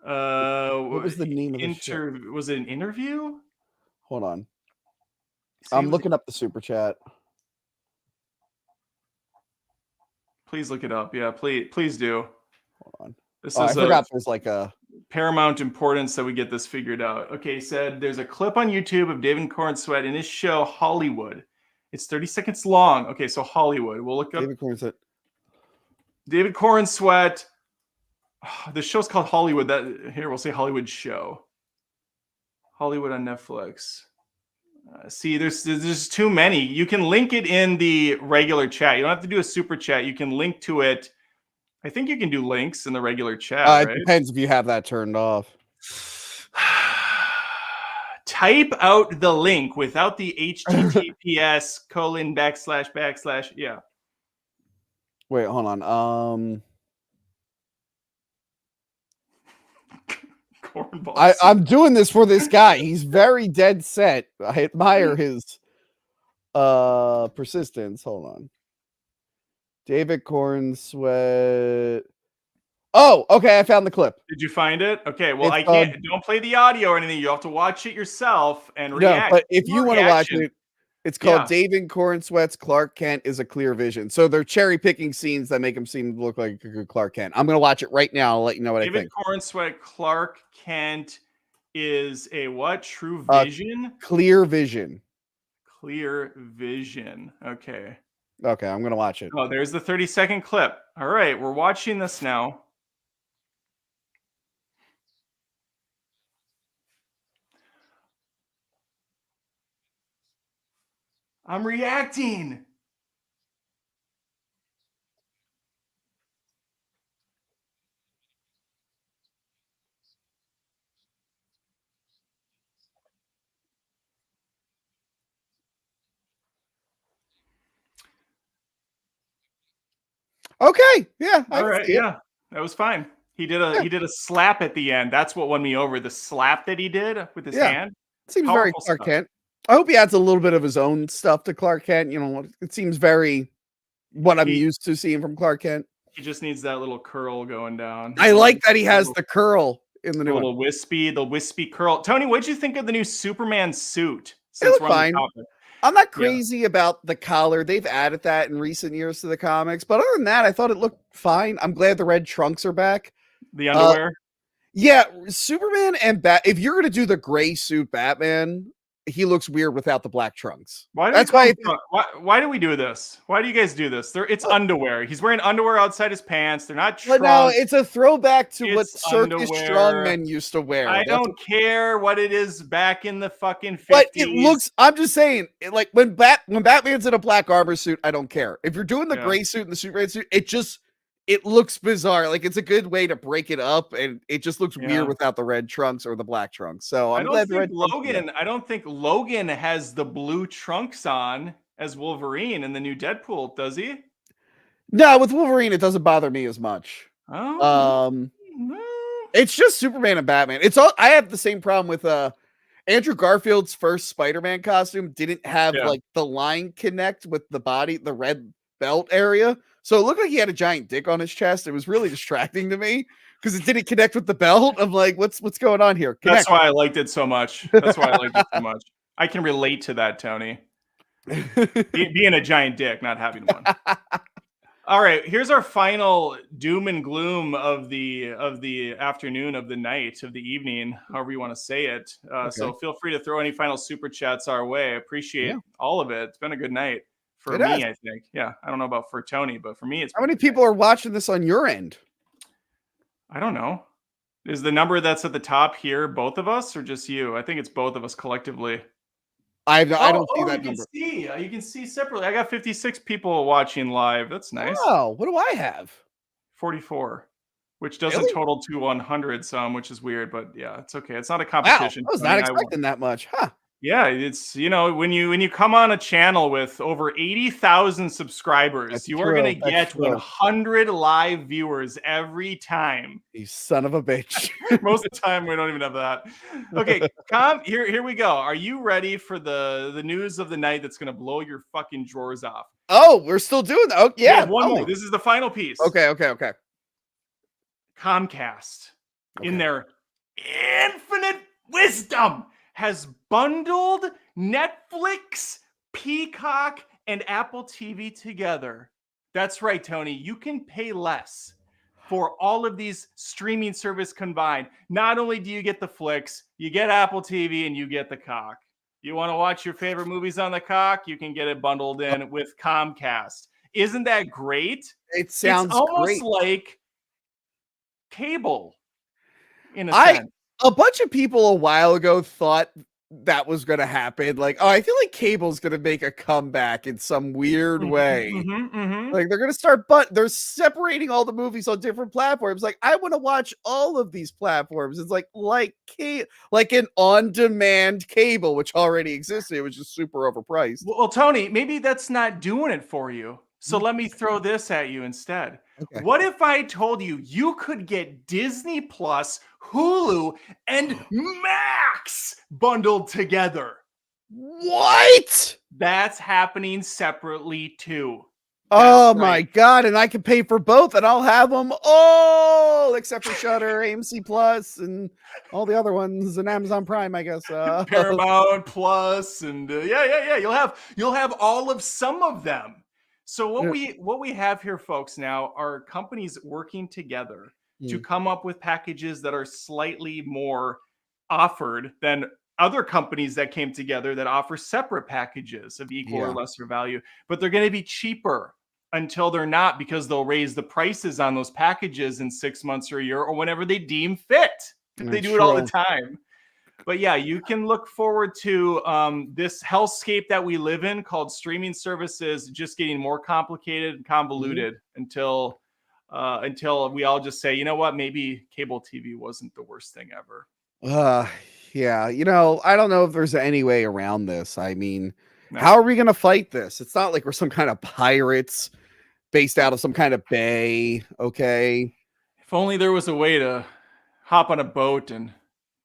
What was the name of the show? Was it an interview? Hold on. I'm looking up the super chat. Please look it up. Yeah, please do. Hold on. I forgot there's like a paramount importance that we get this figured out. Okay, he said there's a clip on YouTube of David Corn Sweat in his show Hollywood. It's 30 seconds long. Okay, so Hollywood. We'll look up David Corn Sweat. David Corn Sweat. The show's called Hollywood. That here we'll say Hollywood show. Hollywood on Netflix. See, there's too many. You can link it in the regular chat. You don't have to do a super chat. You can link to it. I think you can do links in the regular chat, It right? depends if you have that turned off. Type out the link without the HTTPS : // Yeah. Wait, hold on. I'm doing this for this guy. He's very dead set. I admire his persistence. Hold on. David Cornsweat. Oh, okay. I found the clip. Did you find it? Okay. Well, I can't. Don't play the audio or anything. You have to watch it yourself and react. No, but if you want to watch it, it's called David Cornsweat's Clark Kent is a Clear Vision. So they're cherry picking scenes that make him look like a good Clark Kent. I'm gonna watch it right now. I'll let you know what I think. David Cornsweat Clark Kent is a what? True Vision? Clear Vision. Clear Vision. Okay. Okay, I'm gonna watch it. Oh, there's the 30-second clip. All right, we're watching this now. I'm reacting. Okay, yeah. All right, yeah. That was fine. He did a slap at the end. That's what won me over. The slap that he did with his hand. Seems very Clark Kent. I hope he adds a little bit of his own stuff to Clark Kent. You know, it seems very what I'm used to seeing from Clark Kent. He just needs that little curl going down. I like that he has the curl in the new little one. The wispy curl. Tony, what'd you think of the new Superman suit? It looked fine. I'm not crazy about the collar. They've added that in recent years to the comics, but other than that, I thought it looked fine. I'm glad the red trunks are back. The underwear. Yeah, Superman and if you're gonna do the gray suit Batman, he looks weird without the black trunks. Why do we do this? Why do you guys do this? It's underwear. He's wearing underwear outside his pants. They're not trunks. But no, it's a throwback to what circus strongmen used to wear. I don't care what it is back in the fucking 50s. But it looks, I'm just saying, like when Batman's in a black armor suit, I don't care. If you're doing the gray suit and the Superman suit, it looks bizarre. Like it's a good way to break it up, and it just looks weird without the red trunks or the black trunks. So I'm glad I don't think Logan has the blue trunks on as Wolverine in the new Deadpool, does he? No, with Wolverine, it doesn't bother me as much. Oh. It's just Superman and Batman. I have the same problem with Andrew Garfield's first Spider-Man costume didn't have like the line connect with the body, the red belt area. So it looked like he had a giant dick on his chest. It was really distracting to me because it didn't connect with the belt. I'm like, what's going on here? Connect. That's why I liked it so much. I can relate to that, Tony. Being a giant dick, not having one. All right, here's our final doom and gloom of the afternoon, of the night, of the evening, however you want to say it. So feel free to throw any final super chats our way. I appreciate all of it. It's been a good night. For me, I think. Yeah. I don't know about for Tony, but for me, it's... How many people are watching this on your end? I don't know. Is the number that's at the top here both of us or just you? I think it's both of us collectively. I don't see that number. You can see separately. I got 56 people watching live. That's nice. Oh, what do I have? 44, which doesn't total to 100 some, which is weird, but yeah, it's okay. It's not a competition. Wow, I was not expecting that much. Huh. Yeah, it's, when you come on a channel with over 80,000 subscribers, you are going to get 100 live viewers every time. You son of a bitch. Most of the time, we don't even have that. Okay, here we go. Are you ready for the news of the night that's going to blow your fucking drawers off? Oh, we're still doing that. Oh, yeah. One more. This is the final piece. Okay. Comcast, in their infinite wisdom, has bundled Netflix, Peacock, and Apple TV together. That's right, Tony. You can pay less for all of these streaming services combined. Not only do you get the flicks, you get Apple TV and you get the cock. You want to watch your favorite movies on the cock? You can get it bundled in with Comcast. Isn't that great? It sounds almost like cable in a sense. A bunch of people a while ago thought that was going to happen. Like, oh, I feel like cable's going to make a comeback in some weird way. Like they're going to start, but they're separating all the movies on different platforms. Like I want to watch all of these platforms. It's like an on-demand cable, which already existed. It was just super overpriced. Well, Tony, maybe that's not doing it for you. So let me throw this at you instead. Okay. What if I told you you could get Disney Plus, Hulu, and Max bundled together? What? That's happening separately too. Oh my God. And I can pay for both and I'll have them all except for Shudder, AMC Plus, and all the other ones, and Amazon Prime, I guess. Paramount Plus, and yeah. You'll have all of some of them. So what we have here, folks, now are companies working together to come up with packages that are slightly more offered than other companies that came together that offer separate packages of equal or lesser value, but they're going to be cheaper until they're not, because they'll raise the prices on those packages in 6 months or a year or whenever they deem fit. They do it all the time. But yeah, you can look forward to this hellscape that we live in called streaming services just getting more complicated and convoluted until we all just say, you know what, maybe cable TV wasn't the worst thing ever. Yeah, I don't know if there's any way around this. I mean, how are we going to fight this? It's not like we're some kind of pirates based out of some kind of bay, okay? If only there was a way to hop on a boat and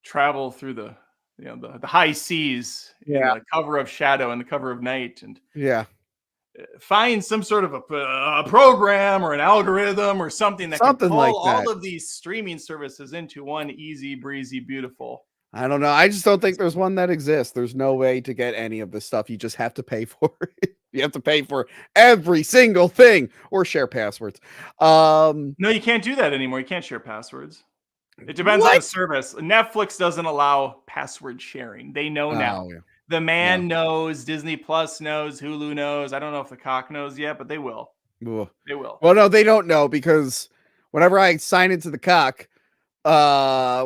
travel through the high seas in the cover of shadow and the cover of night, and find some sort of a program or an algorithm or something that can pull like all of these streaming services into one easy breezy beautiful. I don't know. I just don't think there's one that exists. There's no way to get any of this stuff. You just have to pay for it. You have to pay for every single thing or share passwords. No, you can't do that anymore. You can't share passwords. It depends on the service. Netflix doesn't allow password sharing. They know now. The man knows, Disney Plus knows, Hulu knows. I don't know if the cock knows yet, but they will. They will. Well, no, they don't know, because whenever I sign into the cock,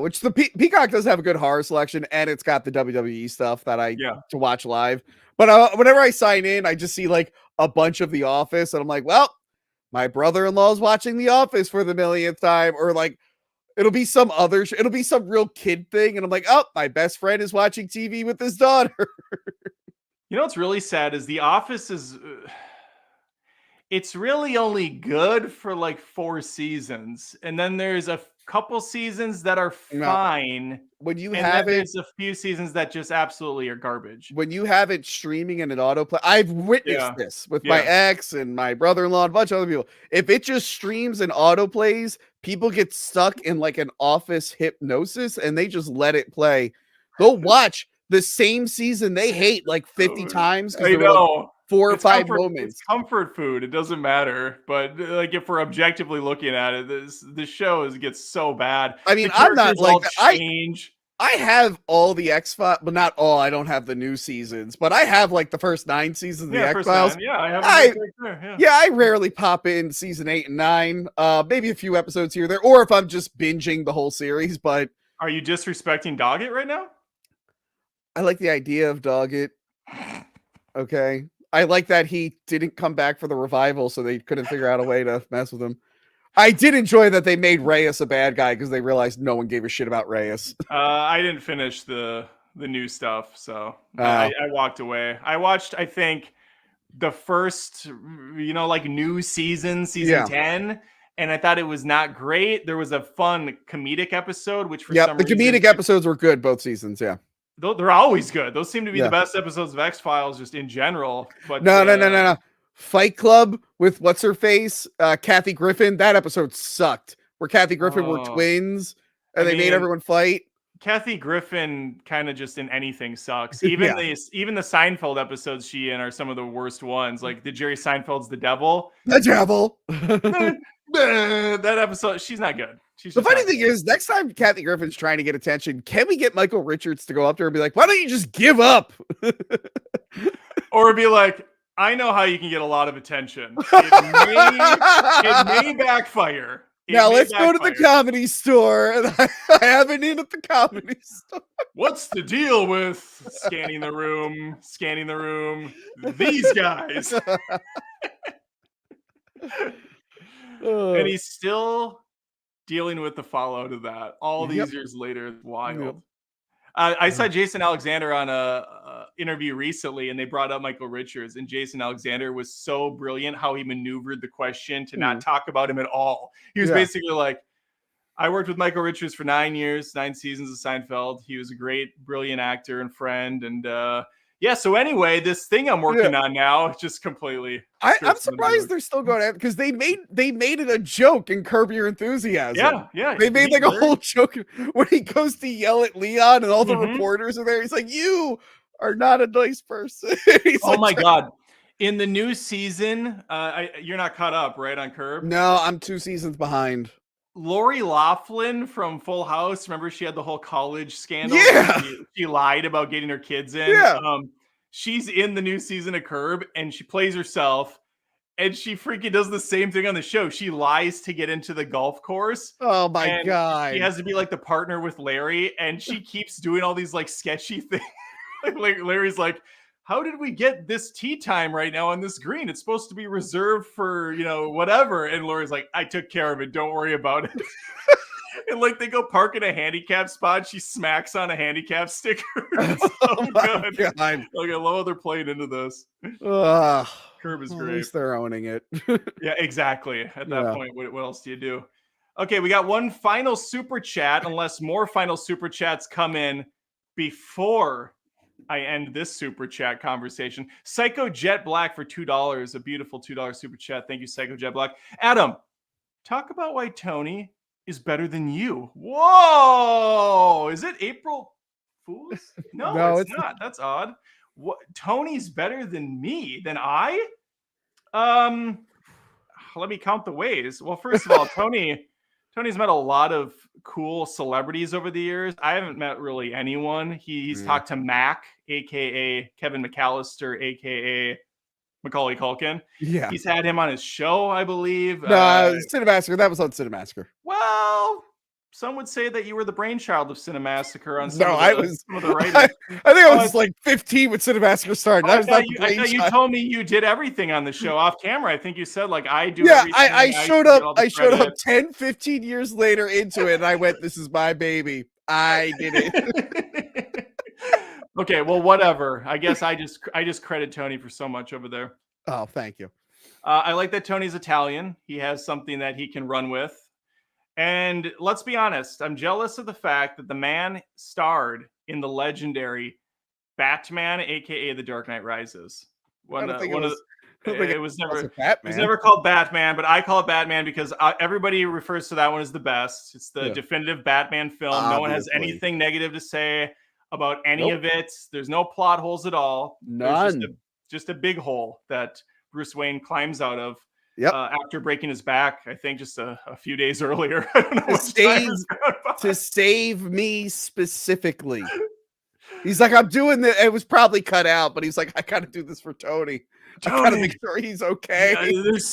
which the Peacock does have a good horror selection, and it's got the WWE stuff that I to watch live. But whenever I sign in, I just see like a bunch of The Office, and I'm like, well, my brother-in-law is watching The Office for the millionth time, or like it'll be some other, it'll be some real kid thing, and I'm like, oh, my best friend is watching TV with his daughter. You know what's really sad is The Office is. It's really only good for like 4 seasons, and then there's a couple seasons that are fine. When you have there's a few seasons that just absolutely are garbage. When you have it streaming in an autoplay, I've witnessed this with my ex and my brother-in-law and a bunch of other people. If it just streams and autoplays, people get stuck in like an Office hypnosis and they just let it play. They'll watch the same season they hate like 50 times. I know. Like 4 or 5 moments. It's comfort food. It doesn't matter. But like if we're objectively looking at it, the show gets so bad. I mean, I'm not like I have all the X-Files, but not all. I don't have the new seasons, but I have like the first 9 seasons of the X-Files. Yeah, I have. I rarely pop in season 8 and 9. Maybe a few episodes here or there, or if I'm just binging the whole series. But are you disrespecting Doggett right now? I like the idea of Doggett. Okay. I like that he didn't come back for the revival, so they couldn't figure out a way to mess with him. I did enjoy that they made Reyes a bad guy because they realized no one gave a shit about Reyes. I didn't finish the new stuff, so I walked away. I watched, I think, the first, like new season 10, and I thought it was not great. There was a fun comedic episode, which for some reason... the comedic episodes were good both seasons, They're always good. Those seem to be the best episodes of X-Files just in general. But no. Fight Club with what's her face, Kathy Griffin. That episode sucked. Where Kathy Griffin were twins and they made everyone fight. Kathy Griffin kind of just in anything sucks. Even the Seinfeld episodes she in are some of the worst ones. Like the Jerry Seinfeld's The Devil. The Devil. That episode, she's not good. The funny thing is, next time Kathy Griffin's trying to get attention, can we get Michael Richards to go up to her and be like, why don't you just give up? Or be like, I know how you can get a lot of attention. It may backfire, Now let's go to the comedy store. And I have an in at the comedy store. What's the deal with scanning the room? These guys. And he's still dealing with the fallout of that all these years later. It's wild. I saw Jason Alexander on a interview recently, and they brought up Michael Richards, and Jason Alexander was so brilliant how he maneuvered the question to not talk about him at all. He was basically like, I worked with Michael Richards for 9 years, 9 seasons of Seinfeld. He was a great, brilliant actor and friend. And so anyway, this thing I'm working on now, just completely. I'm surprised they're still going at it because they made it a joke in Curb Your Enthusiasm. Yeah. They made like a whole joke when he goes to yell at Leon and all the reporters are there. He's like, "You are not a nice person." Oh my God. In the new season, you're not caught up, right, on Curb? No, I'm 2 seasons behind. Lori Loughlin from Full House, remember she had the whole college scandal? Yeah. She lied about getting her kids in. Yeah. She's in the new season of Curb, and she plays herself, and she freaking does the same thing on the show. She lies to get into the golf course. Oh my God. She has to be like the partner with Larry, and she keeps doing all these like sketchy things. Like Larry's like, how did we get this tee time right now on this green? It's supposed to be reserved for, whatever. And Lori's like, I took care of it. Don't worry about it. And like they go park in a handicap spot. She smacks on a handicap sticker. It's so good. God. Like I love how they're playing into this. Curb is great. At least they're owning it. Yeah, exactly. At that point, what else do you do? Okay, we got one final super chat, unless more final super chats come in before I end this super chat conversation. Psycho Jet Black for $2, a beautiful $2 super chat. Thank you, Psycho Jet Black. Adam, talk about why Tony is better than you. Whoa! Is it April Fool's? No, it's not. That's odd. What? Tony's better than me? Than I? Let me count the ways. Well, first of all, Tony's met a lot of cool celebrities over the years. I haven't met really anyone. He's talked to Mac, aka Kevin McAllister, aka Macaulay Culkin. Yeah. He's had him on his show, I believe. No, Cinemassacre. That was on Cinemassacre. Well, some would say that you were the brainchild of Cinemassacre on some of the writing. I think I was like 15 when Cinemassacre started. I thought you told me you did everything on the show off camera. I think you said like I do everything. I showed up 10, 15 years later into it and I went, this is my baby. I did it. Okay, well, whatever. I guess I just credit Tony for so much over there. Oh, thank you. I like that Tony's Italian. He has something that he can run with. And let's be honest, I'm jealous of the fact that the man starred in the legendary Batman, aka The Dark Knight Rises. It was never called Batman, but I call it Batman because everybody refers to that one as the best. It's the definitive Batman film. Obviously. No one has anything negative to say about any of it. There's no plot holes at all. None. Just a big hole that Bruce Wayne climbs out of. After breaking his back, I think just a few days earlier. I don't know to save me specifically. He's like, I'm doing this. It was probably cut out, but he's like, I gotta do this for Tony. I gotta make sure he's okay. Yeah, there's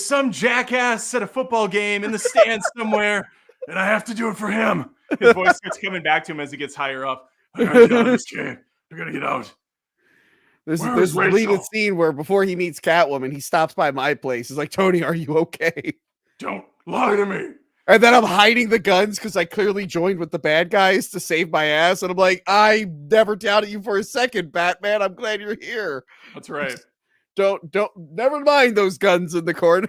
some jackass at a football game in the stands somewhere, and I have to do it for him. His voice starts coming back to him as he gets higher up. I gotta get out of this kid. I gotta get out. There's a deleted scene where before he meets Catwoman, he stops by my place. He's like, Tony, are you okay? Don't lie to me. And then I'm hiding the guns because I clearly joined with the bad guys to save my ass. And I'm like, I never doubted you for a second, Batman. I'm glad you're here. That's right. Never mind those guns in the corner.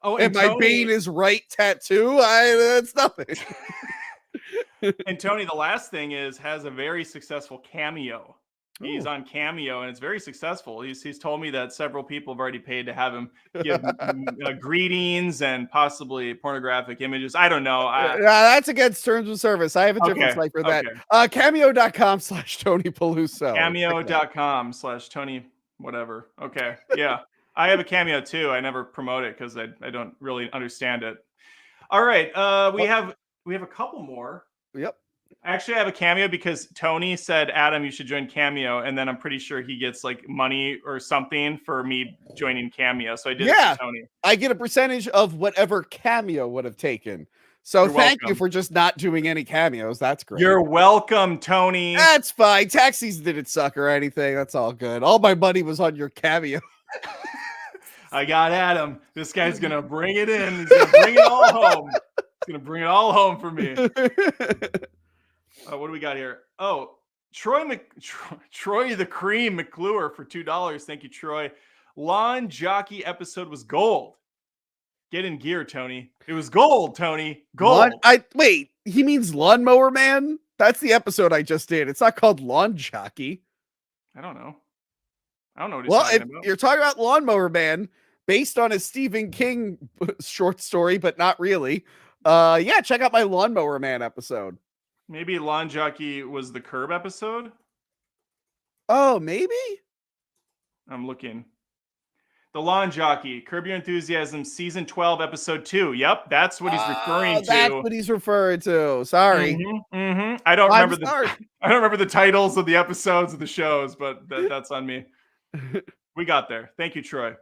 Oh, and my Bane is Wright tattoo. That's nothing. And Tony, the last thing has a very successful cameo. He's on Cameo, and it's very successful. He's told me that several people have already paid to have him give greetings and possibly pornographic images. I don't know. That's against terms of service. I have a different site for that. Cameo.com/Tony Peluso. Cameo.com/Tony whatever. Okay. Yeah. I have a Cameo too. I never promote it because I don't really understand it. All right. We have a couple more. Yep. Actually, I have a Cameo because Tony said, Adam, you should join Cameo. And then I'm pretty sure he gets like money or something for me joining cameo, so I did it for Tony. I get a percentage of whatever cameo would have taken. So thank you for just not doing any cameos. That's great. You're welcome, Tony. That's fine. Tax season didn't suck or anything. That's all good. All my money was on your cameo. I got Adam. This guy's going to bring it in. He's going to bring it all home. He's going to bring it all home for me. What do we got here? Oh, Troy the Cream McClure for $2. Thank you, Troy. Lawn Jockey episode was gold. Get in gear, Tony. It was gold, Tony. Gold. Wait, he means Lawnmower Man? That's the episode I just did. It's not called Lawn Jockey. I don't know what he's talking about. You're talking about Lawnmower Man, based on a Stephen King short story, but not really. Check out my Lawnmower Man episode. Maybe Lawn Jockey was the Curb episode? Oh, maybe? I'm looking. The Lawn Jockey, Curb Your Enthusiasm, season 12, episode 2. Yep, that's what he's referring to. That's what he's referring to. Sorry. I don't remember the titles of the episodes of the shows, but that's on me. We got there. Thank you, Troy.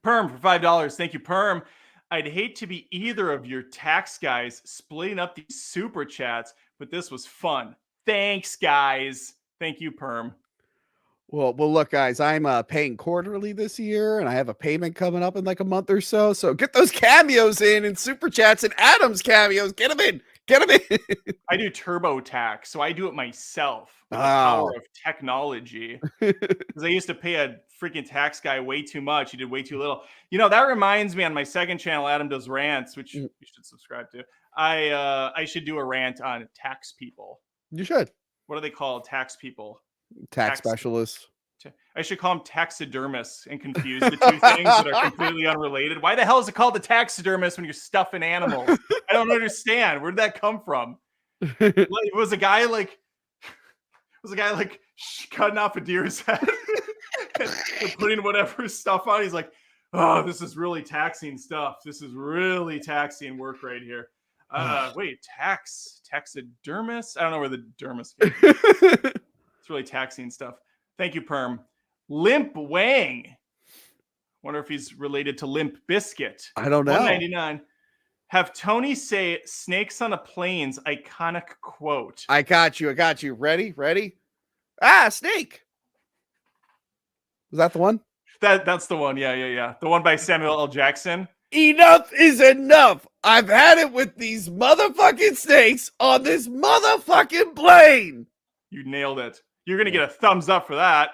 Perm for $5. Thank you, Perm. I'd hate to be either of your tax guys splitting up these super chats, but this was fun. Thanks, guys. Thank you, Perm. Well, look, guys, I'm paying quarterly this year, and I have a payment coming up in like a month or so. So get those cameos in and super chats and Adam's cameos. Get them in. Get them in. I do TurboTax, so I do it myself with the power of technology. Because I used to pay a freaking tax guy way too much. He did way too little. You know, that reminds me, on my second channel, Adam Does Rants, which you should subscribe to. I should do a rant on tax people. You should. What are they called? Tax people. Tax specialists. I should call them taxidermists and confuse the two things that are completely unrelated. Why the hell is it called the taxidermist when you're stuffing animals? I don't understand. Where did that come from? Was a guy like cutting off a deer's head and putting whatever stuff on? He's like, oh, this is really taxing stuff. This is really taxing work right here. Wait, taxidermist? I don't know where the dermis came from. It's really taxing stuff. Thank you, Perm. Limp Wang. Wonder if he's related to Limp Biscuit. I don't know. $1.99. Have Tony say "Snakes on a Plane's" iconic quote. I got you. Ready? Snake. Was that the one? That's the one. Yeah. The one by Samuel L. Jackson. Enough is enough. I've had it with these motherfucking snakes on this motherfucking plane. You nailed it. You're going to get a thumbs up for that.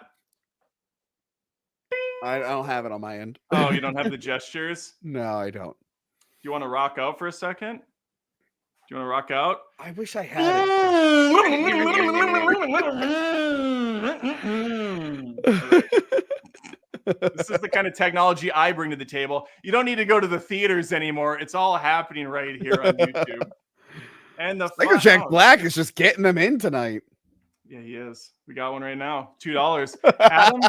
I don't have it on my end. Oh, you don't have the gestures? No, I don't. Do you want to rock out for a second? Do you want to rock out? I wish I had it. This is the kind of technology I bring to the table. You don't need to go to the theaters anymore. It's all happening right here on YouTube. And the Jack Black is just getting them in tonight. Yeah, he is. We got one right now. $2. Adam,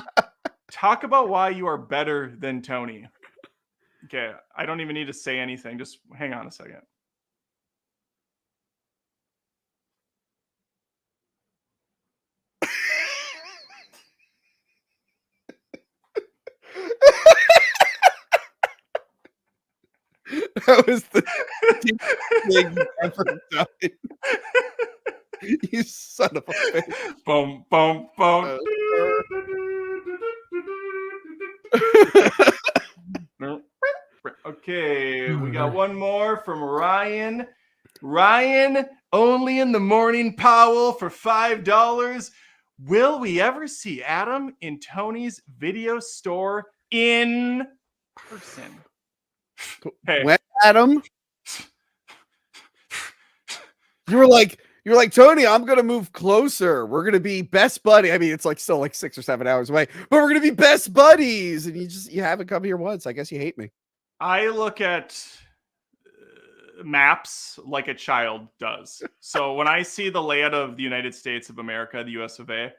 talk about why you are better than Tony. Okay, I don't even need to say anything. Just hang on a second. That was the thing you ever done. You son of a bitch. Boom, boom, boom. Okay, we got one more from Ryan. Ryan, only in the morning, Powell, for $5. Will we ever see Adam in Tony's video store in person? Hey. When, Adam? You were like, Tony, I'm going to move closer. We're going to be best buddy. I mean, it's like still like 6 or 7 hours away, but we're going to be best buddies. And you haven't come here once. I guess you hate me. I look at maps like a child does. So when I see the layout of the United States of America, the US of A,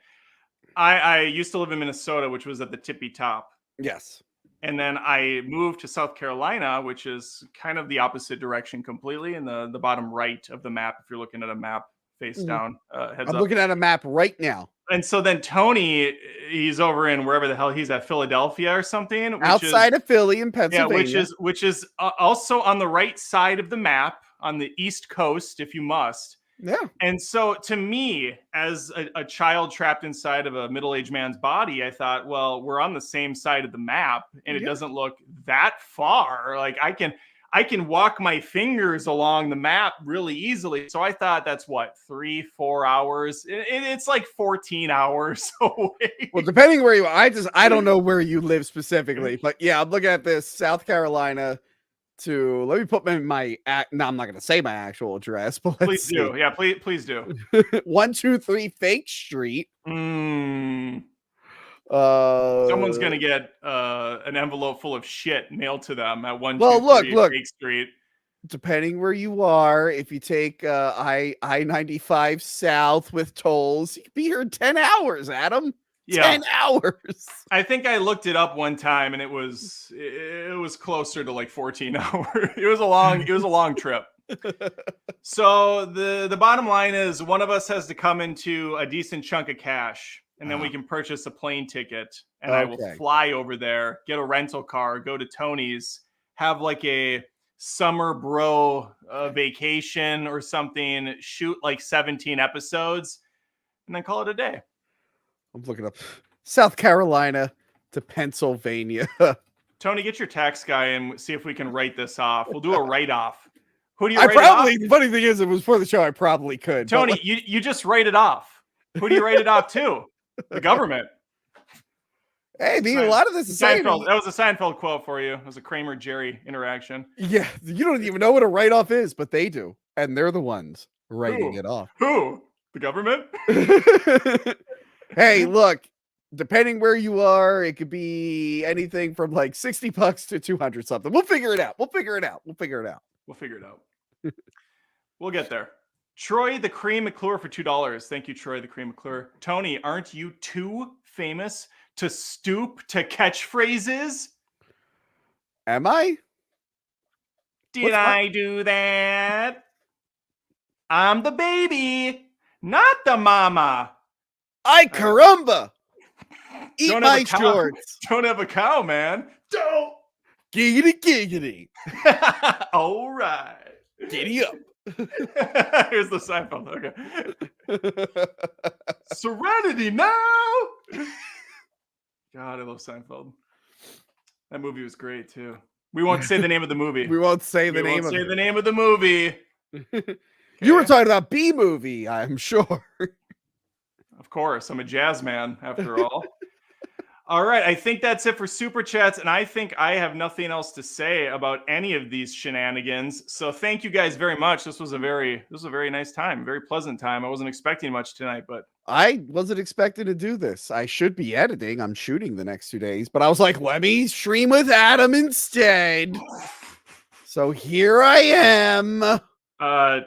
I used to live in Minnesota, which was at the tippy top. Yes. And then I moved to South Carolina, which is kind of the opposite direction completely, in the bottom right of the map. If you're looking at a map face down, heads I'm up. looking at a map right now. And so then Tony, he's over in wherever the hell he's at, Philadelphia or something, which outside is of Philly in yeah, Pennsylvania. which is also on the right side of the map on the East Coast, if you must. Yeah. And so to me, as a child trapped inside of a middle-aged man's body, I thought, well, we're on the same side of the map and it doesn't look that far. Like I can walk my fingers along the map really easily. So I thought that's what, 3-4 hours. It's like 14 hours away. Well, depending where you are, I don't know where you live specifically, but yeah, I'm looking at this South Carolina to let me put my no, I'm not gonna say my actual address, but Please do. Yeah, please do. 123 Fake Street. Someone's gonna get an envelope full of shit mailed to them at 123 Fake Street. Depending where you are, if you take I-95 south with tolls, you could be here in 10 hours, Adam. Yeah. 10 hours. I think I looked it up one time and it was closer to like 14 hours. It was a long trip. So the bottom line is one of us has to come into a decent chunk of cash and then we can purchase a plane ticket and I will fly over there, get a rental car, go to Tony's, have like a summer bro vacation or something, shoot like 17 episodes and then call it a day. I'm looking up South Carolina to Pennsylvania. Tony, get your tax guy and see if we can write this off. We'll do a write-off. Who do you write it off? The funny thing is, it was for the show. I probably could. Tony, you just write it off. Who do you write it off to? The government. Hey, a lot of this is Seinfeld. That was a Seinfeld quote for you. It was a Kramer-Jerry interaction. Yeah, you don't even know what a write-off is, but they do. And they're the ones writing it off. Who? The government? Hey, look, depending where you are, it could be anything from like $60 to 200 something. We'll figure it out. We'll figure it out. We'll get there. Troy the Cream McClure for $2. Thank you, Troy the Cream McClure. Tony, aren't you too famous to stoop to catchphrases? Am I? Did I do that? I'm the baby, not the mama. Ay caramba! Eat my shorts. Don't have a cow, man. Don't. Giggity. All right. Giddy up. Here's the Seinfeld. Okay. Serenity now. God, I love Seinfeld. That movie was great too. We won't say the name of the movie. We won't say the name of the movie. You were talking about B movie, I'm sure. Of course, I'm a jazz man after all. All right, I think that's it for Super Chats, and I think I have nothing else to say about any of these shenanigans. So thank you guys very much. This was a very nice time, very pleasant time. I wasn't expecting much tonight, but I wasn't expecting to do this. I should be editing. I'm shooting the next 2 days, but I was like, let me stream with Adam instead. So here I am.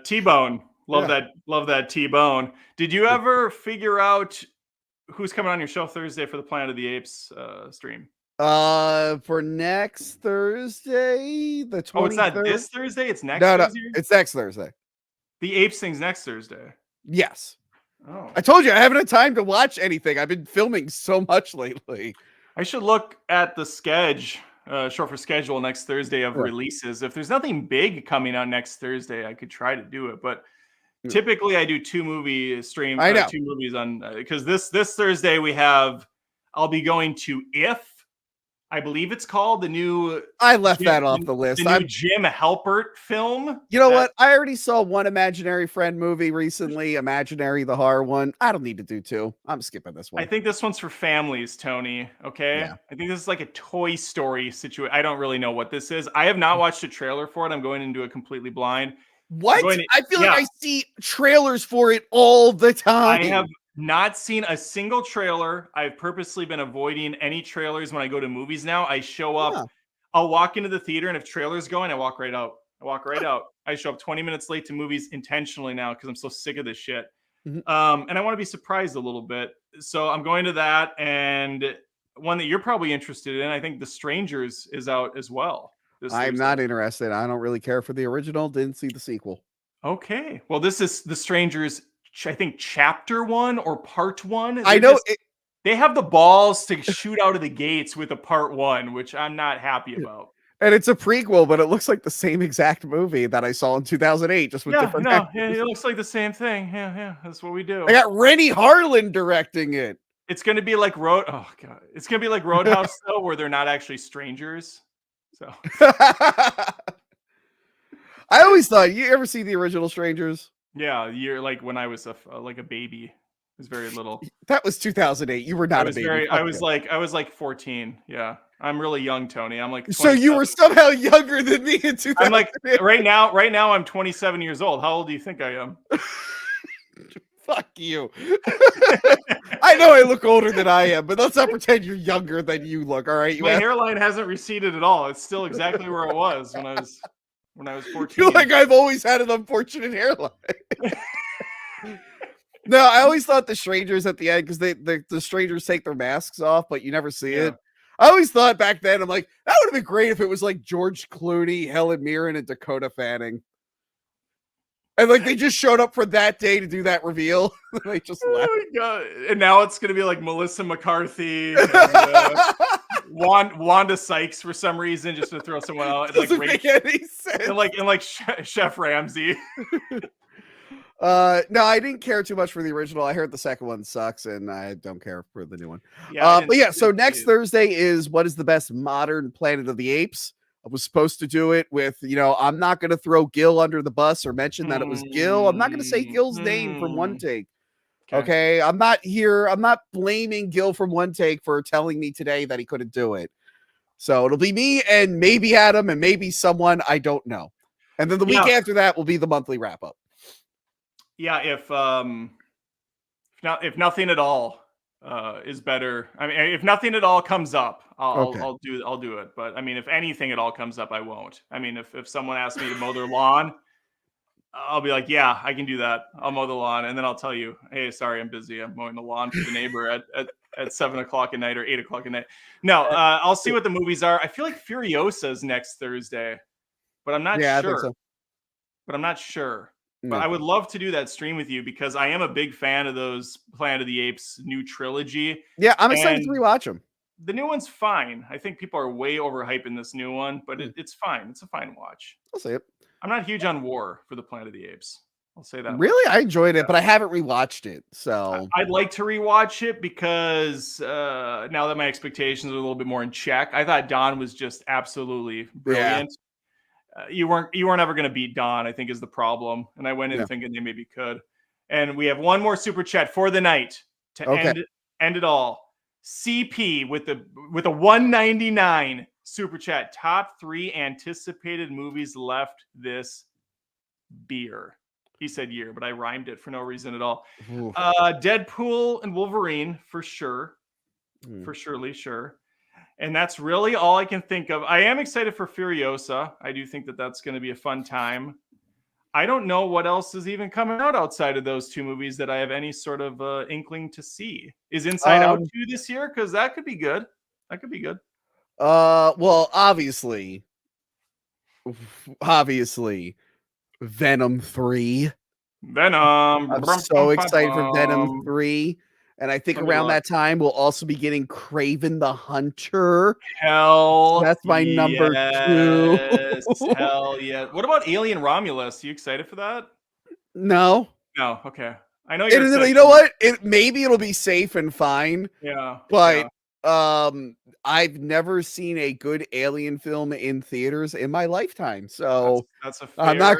T-Bone. Love that T-Bone. Did you ever figure out who's coming on your show Thursday for the Planet of the Apes stream? For next Thursday, the 23rd. Oh, it's not this Thursday? It's next Thursday? No, it's next Thursday. The Apes thing's next Thursday. Yes. Oh. I told you I haven't had time to watch anything. I've been filming so much lately. I should look at the short for schedule next Thursday of releases. If there's nothing big coming out next Thursday, I could try to do it. But typically I do 2 movie streams. I know 2 movies on because this Thursday I'll be going to If, I believe it's called, the new. I left that off the list. The new Jim Halpert film. You know what? I already saw one Imaginary Friend movie recently, Imaginary, the horror one. I don't need to do 2. I'm skipping this one. I think this one's for families, Tony. Okay. Yeah. I think this is like a Toy Story situation. I don't really know what this is. I have not watched a trailer for it. I'm going into it completely blind. What? I feel like I see trailers for it all the time. I have not seen a single trailer. I've purposely been avoiding any trailers when I go to movies now. I show up, I'll walk into the theater, and if trailer's going, I walk right out. I show up 20 minutes late to movies intentionally now because I'm so sick of this shit. And I want to be surprised a little bit. So I'm going to that, and one that you're probably interested in, I think The Strangers is out as well. I'm not interested. I don't really care for the original. Didn't see the sequel. Okay. Well, this is The Strangers I think chapter 1 or part 1. I know they have the balls to shoot out of the gates with a part 1, which I'm not happy about. And it's a prequel, but it looks like the same exact movie that I saw in 2008, just with different actors. Yeah, it looks like the same thing. Yeah, that's what we do. I got Rennie Harlan directing it. It's gonna be like It's gonna be like Roadhouse though, where they're not actually strangers. So I always thought, you ever see the original Strangers? yeah, you're like when I was like a baby. I was very little. That was 2008. You were not a baby. I was like 14. Yeah. I'm really young, Tony. I'm like 27. So you were somehow younger than me in 2008. I'm like right now I'm 27 years old. How old do you think I am? Fuck you. I know I look older than I am, but let's not pretend you're younger than you look, all right? My hairline hasn't receded at all. It's still exactly where it was when I was 14. You're like, I've always had an unfortunate hairline. No, I always thought the strangers at the end, because the strangers take their masks off, but you never see it. I always thought back then, I'm like, that would have been great if it was like George Clooney, Helen Mirren, and Dakota Fanning. And like they just showed up for that day to do that reveal. They just left. Oh my God. And now it's gonna be like Melissa McCarthy and Wanda Sykes for some reason, just to throw someone out. And doesn't make any sense. And like Chef Ramsay. No, I didn't care too much for the original. I heard the second one sucks, and I don't care for the new one. But yeah, so next Thursday is what is the best modern Planet of the Apes. I was supposed to do it with, I'm not going to throw Gil under the bus or mention that it was Gil. I'm not going to say Gil's name from One Take. Okay. I'm not blaming Gil from One Take for telling me today that he couldn't do it. So it'll be me and maybe Adam and maybe someone I don't know. And then the week after that will be the monthly wrap up. Yeah. If nothing at all is better. I mean, if nothing at all comes up, I'll do it. But I mean, if anything at all comes up, I won't. I mean, if someone asks me to mow their lawn, I'll be like, yeah, I can do that. I'll mow the lawn. And then I'll tell you, hey, sorry, I'm busy. I'm mowing the lawn for the neighbor at 7 o'clock at night or 8 o'clock at night. No, I'll see what the movies are. I feel like Furiosa is next Thursday, but I'm not sure. I think so. But I'm not sure. But I would love to do that stream with you because I am a big fan of those Planet of the Apes new trilogy. Yeah, I'm excited to rewatch them. The new one's fine. I think people are way overhyping this new one, but it's fine. It's a fine watch. I'll say it. I'm not huge on War for the Planet of the Apes. I'll say that. Really? I enjoyed it, but I haven't rewatched it. So I'd like to rewatch it because now that my expectations are a little bit more in check, I thought Don was just absolutely brilliant. Yeah. You weren't ever going to beat Don, I think, is the problem. And I went in thinking they maybe could. And we have one more super chat for the night to end it all. CP with a 199 super chat. Top 3 anticipated movies left this beer. He said year, but I rhymed it for no reason at all. Deadpool and Wolverine for sure. For surely sure. And that's really all I can think of. I am excited for Furiosa. I do think that that's going to be a fun time. I don't know what else is even coming out outside of those two movies that I have any sort of inkling to see. Is Inside Out 2 this year? Because that could be good. That could be good. Well, obviously, Venom 3. Venom. I'm so excited for Venom 3. And I think around that time, we'll also be getting Kraven the Hunter. Hell, that's my number 2. Hell yeah. What about Alien Romulus? You excited for that? No. No. Okay. I know you're. You know what? Maybe it'll be safe and fine. Yeah. But I've never seen a good Alien film in theaters in my lifetime. So that's a fair... I'm not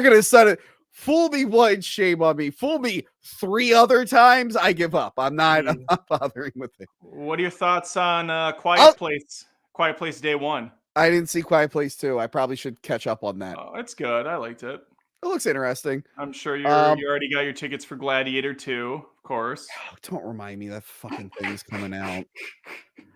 gonna set it. Fool me once, shame on me. Fool me 3 other times, I give up. I'm not bothering with it. What are your thoughts on Quiet Place? Quiet Place Day 1. I didn't see Quiet Place 2. I probably should catch up on that. Oh, it's good. I liked it. It looks interesting. I'm sure you already got your tickets for Gladiator 2, of course. Don't remind me that fucking thing is coming out.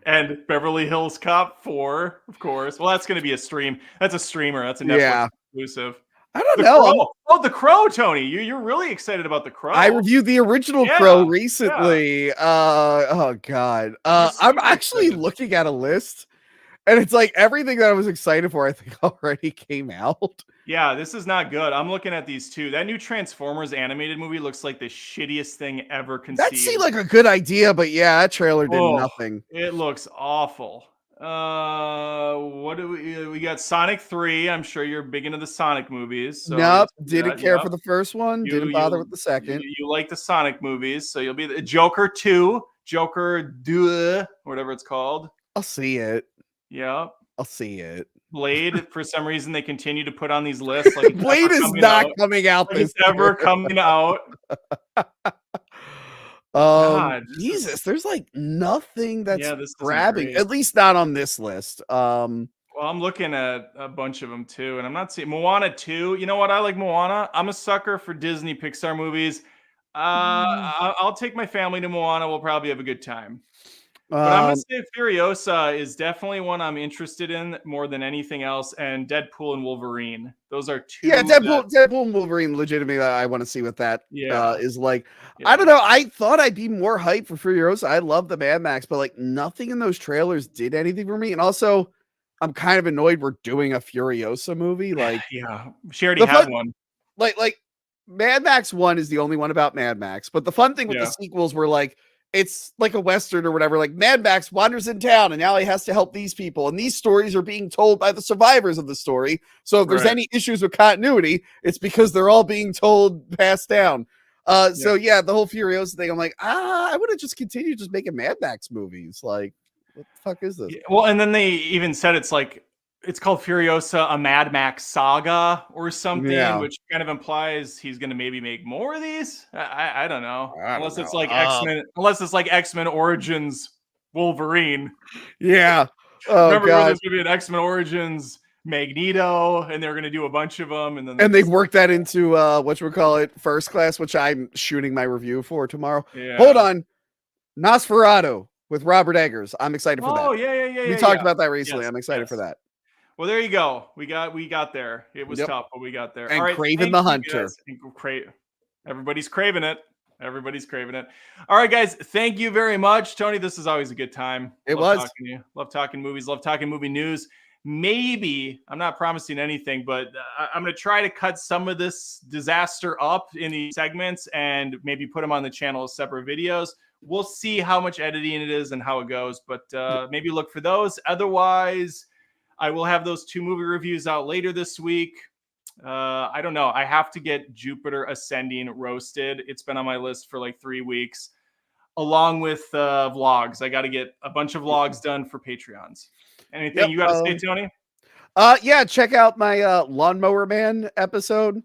And Beverly Hills Cop 4, of course. Well, that's going to be a stream. That's a streamer. That's a Netflix exclusive. I don't know. Oh, The Crow, Tony. You're really excited about The Crow. I reviewed the original Crow recently. Yeah. Oh God. I'm actually looking at a list, And it's like everything that I was excited for, I think already came out. Yeah, this is not good. I'm looking at these two. That new Transformers animated movie looks like the shittiest thing ever That seemed conceived. like a good idea, but yeah, that trailer did Oh, nothing. it looks awful. What do we got? Sonic 3. I'm sure you're big into the Sonic movies, so you'll Nope, see didn't that. care Yep. for the first one, You didn't bother you with the second. you like the Sonic movies, so you'll be the Joker 2, Joker 2, whatever it's called. I'll see it. Yep. I'll see it. Blade, for some reason, they continue to put on these lists like it's Blade ever is coming not out. coming out Like this it's ever year. coming out. God, Jesus, there's like nothing that's yeah, this isn't grabbing, great. at least not on this list. Well, I'm looking at a bunch of them too, and I'm not seeing Moana 2. You know what? I like Moana. I'm a sucker for Disney Pixar movies. I'll take my family to Moana. We'll probably have a good time. But I'm gonna um, say Furiosa is definitely one I'm interested in more than anything else, and Deadpool and Wolverine. Those are yeah, two that, Deadpool and Wolverine, legitimately, I want to see what that yeah, is like. I yeah. don't know. I thought I'd be more hyped for Furiosa. I love the Mad Max, but like nothing in those trailers did anything for me. And also, I'm kind of annoyed we're doing a Furiosa movie. Like Yeah, she already the had fun, one. like Mad Max 1 is the only one about Mad Max. But the fun thing with the Yeah, sequels were like it's like a Western or whatever. Like Mad Max wanders in town and now he has to help these people. And these stories are being told by the survivors of the story. So if there's right. any issues with continuity, it's because they're all being told passed down. So Yeah. yeah, the whole Furiosa thing, I'm like, I would have just continued just making Mad Max movies. Like, what the fuck is this? Yeah, well, and then they even said it's called Furiosa, a Mad Max saga or something, Yeah. which kind of implies he's going to maybe make more of these. I don't know, I don't unless it's know. like X-Men, Origins Wolverine. Yeah. Oh Remember when god. there's going to be an X-Men Origins Magneto, and they're going to do a bunch of them, and then they And they've just worked that into First Class, which I'm shooting my review for tomorrow. Hold yeah. on. Nosferatu with Robert Eggers. I'm excited for that. Oh yeah. We talked about that recently. Yes, I'm excited for yes. that. Well, there you go. We got there. It was Yep. tough, but we got there. All And right, Craven thank the you Hunter. guys. Everybody's craving it. Everybody's craving it. All right, guys. Thank you very much, Tony. This is always a good time. It Love was. talking to you. Love talking movies. Love talking movie news. Maybe I'm not promising anything, but I'm going to try to cut some of this disaster up in these segments and maybe put them on the channel as separate videos. We'll see how much editing it is and how it goes, but maybe look for those. Otherwise, I will have those 2 movie reviews out later this week. I don't know. I have to get Jupiter Ascending roasted. It's been on my list for like 3 weeks, along with vlogs. I got to get a bunch of vlogs done for Patreons. Anything you got to say, Tony? Yeah, check out my Lawnmower Man episode.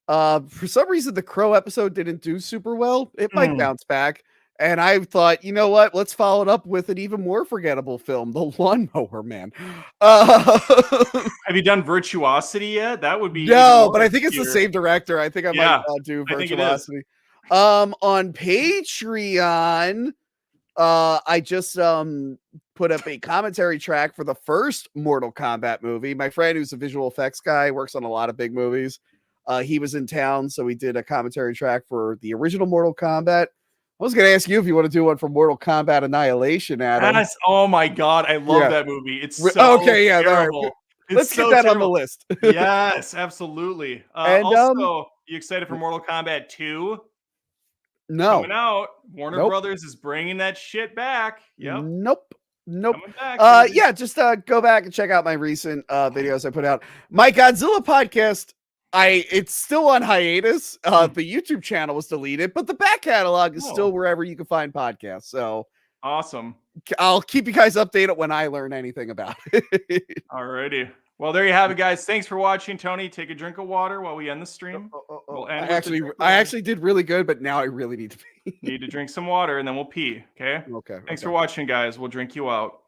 For some reason, the Crow episode didn't do super well. It might bounce back. And I thought, you know what? Let's follow it up with an even more forgettable film, The Lawnmower Man. Have you done Virtuosity yet? That would be even No, more but I think it's the obscure. same director. I think I might do I think it is. Virtuosity. On Patreon, I just put up a commentary track for the first Mortal Kombat movie. My friend, who's a visual effects guy, works on a lot of big movies. He was in town, so we did a commentary track for the original Mortal Kombat. I was going to ask you if you want to do one for Mortal Kombat Annihilation, Adam. Yes. Oh my God, I love that movie. It's so yeah. terrible. All right. It's Let's so get that terrible. on the list. Yes, absolutely. And Also, you excited for Mortal Kombat 2? No. Coming out. Warner Brothers is bringing that shit back. Yep. Nope. Coming back. Yeah, just go back and check out my recent videos I put out. My Godzilla podcast, it's still on hiatus. The YouTube channel was deleted, but the back catalog is still wherever you can find podcasts. So awesome. I'll keep you guys updated when I learn anything about it. Alrighty. Well, there you have it, guys. Thanks for watching, Tony. Take a drink of water while we end the stream. We'll end I actually did really good, but now I really need to pee. Need to drink some water, and then we'll pee. Okay. Okay. Thanks for watching, guys. We'll drink you out.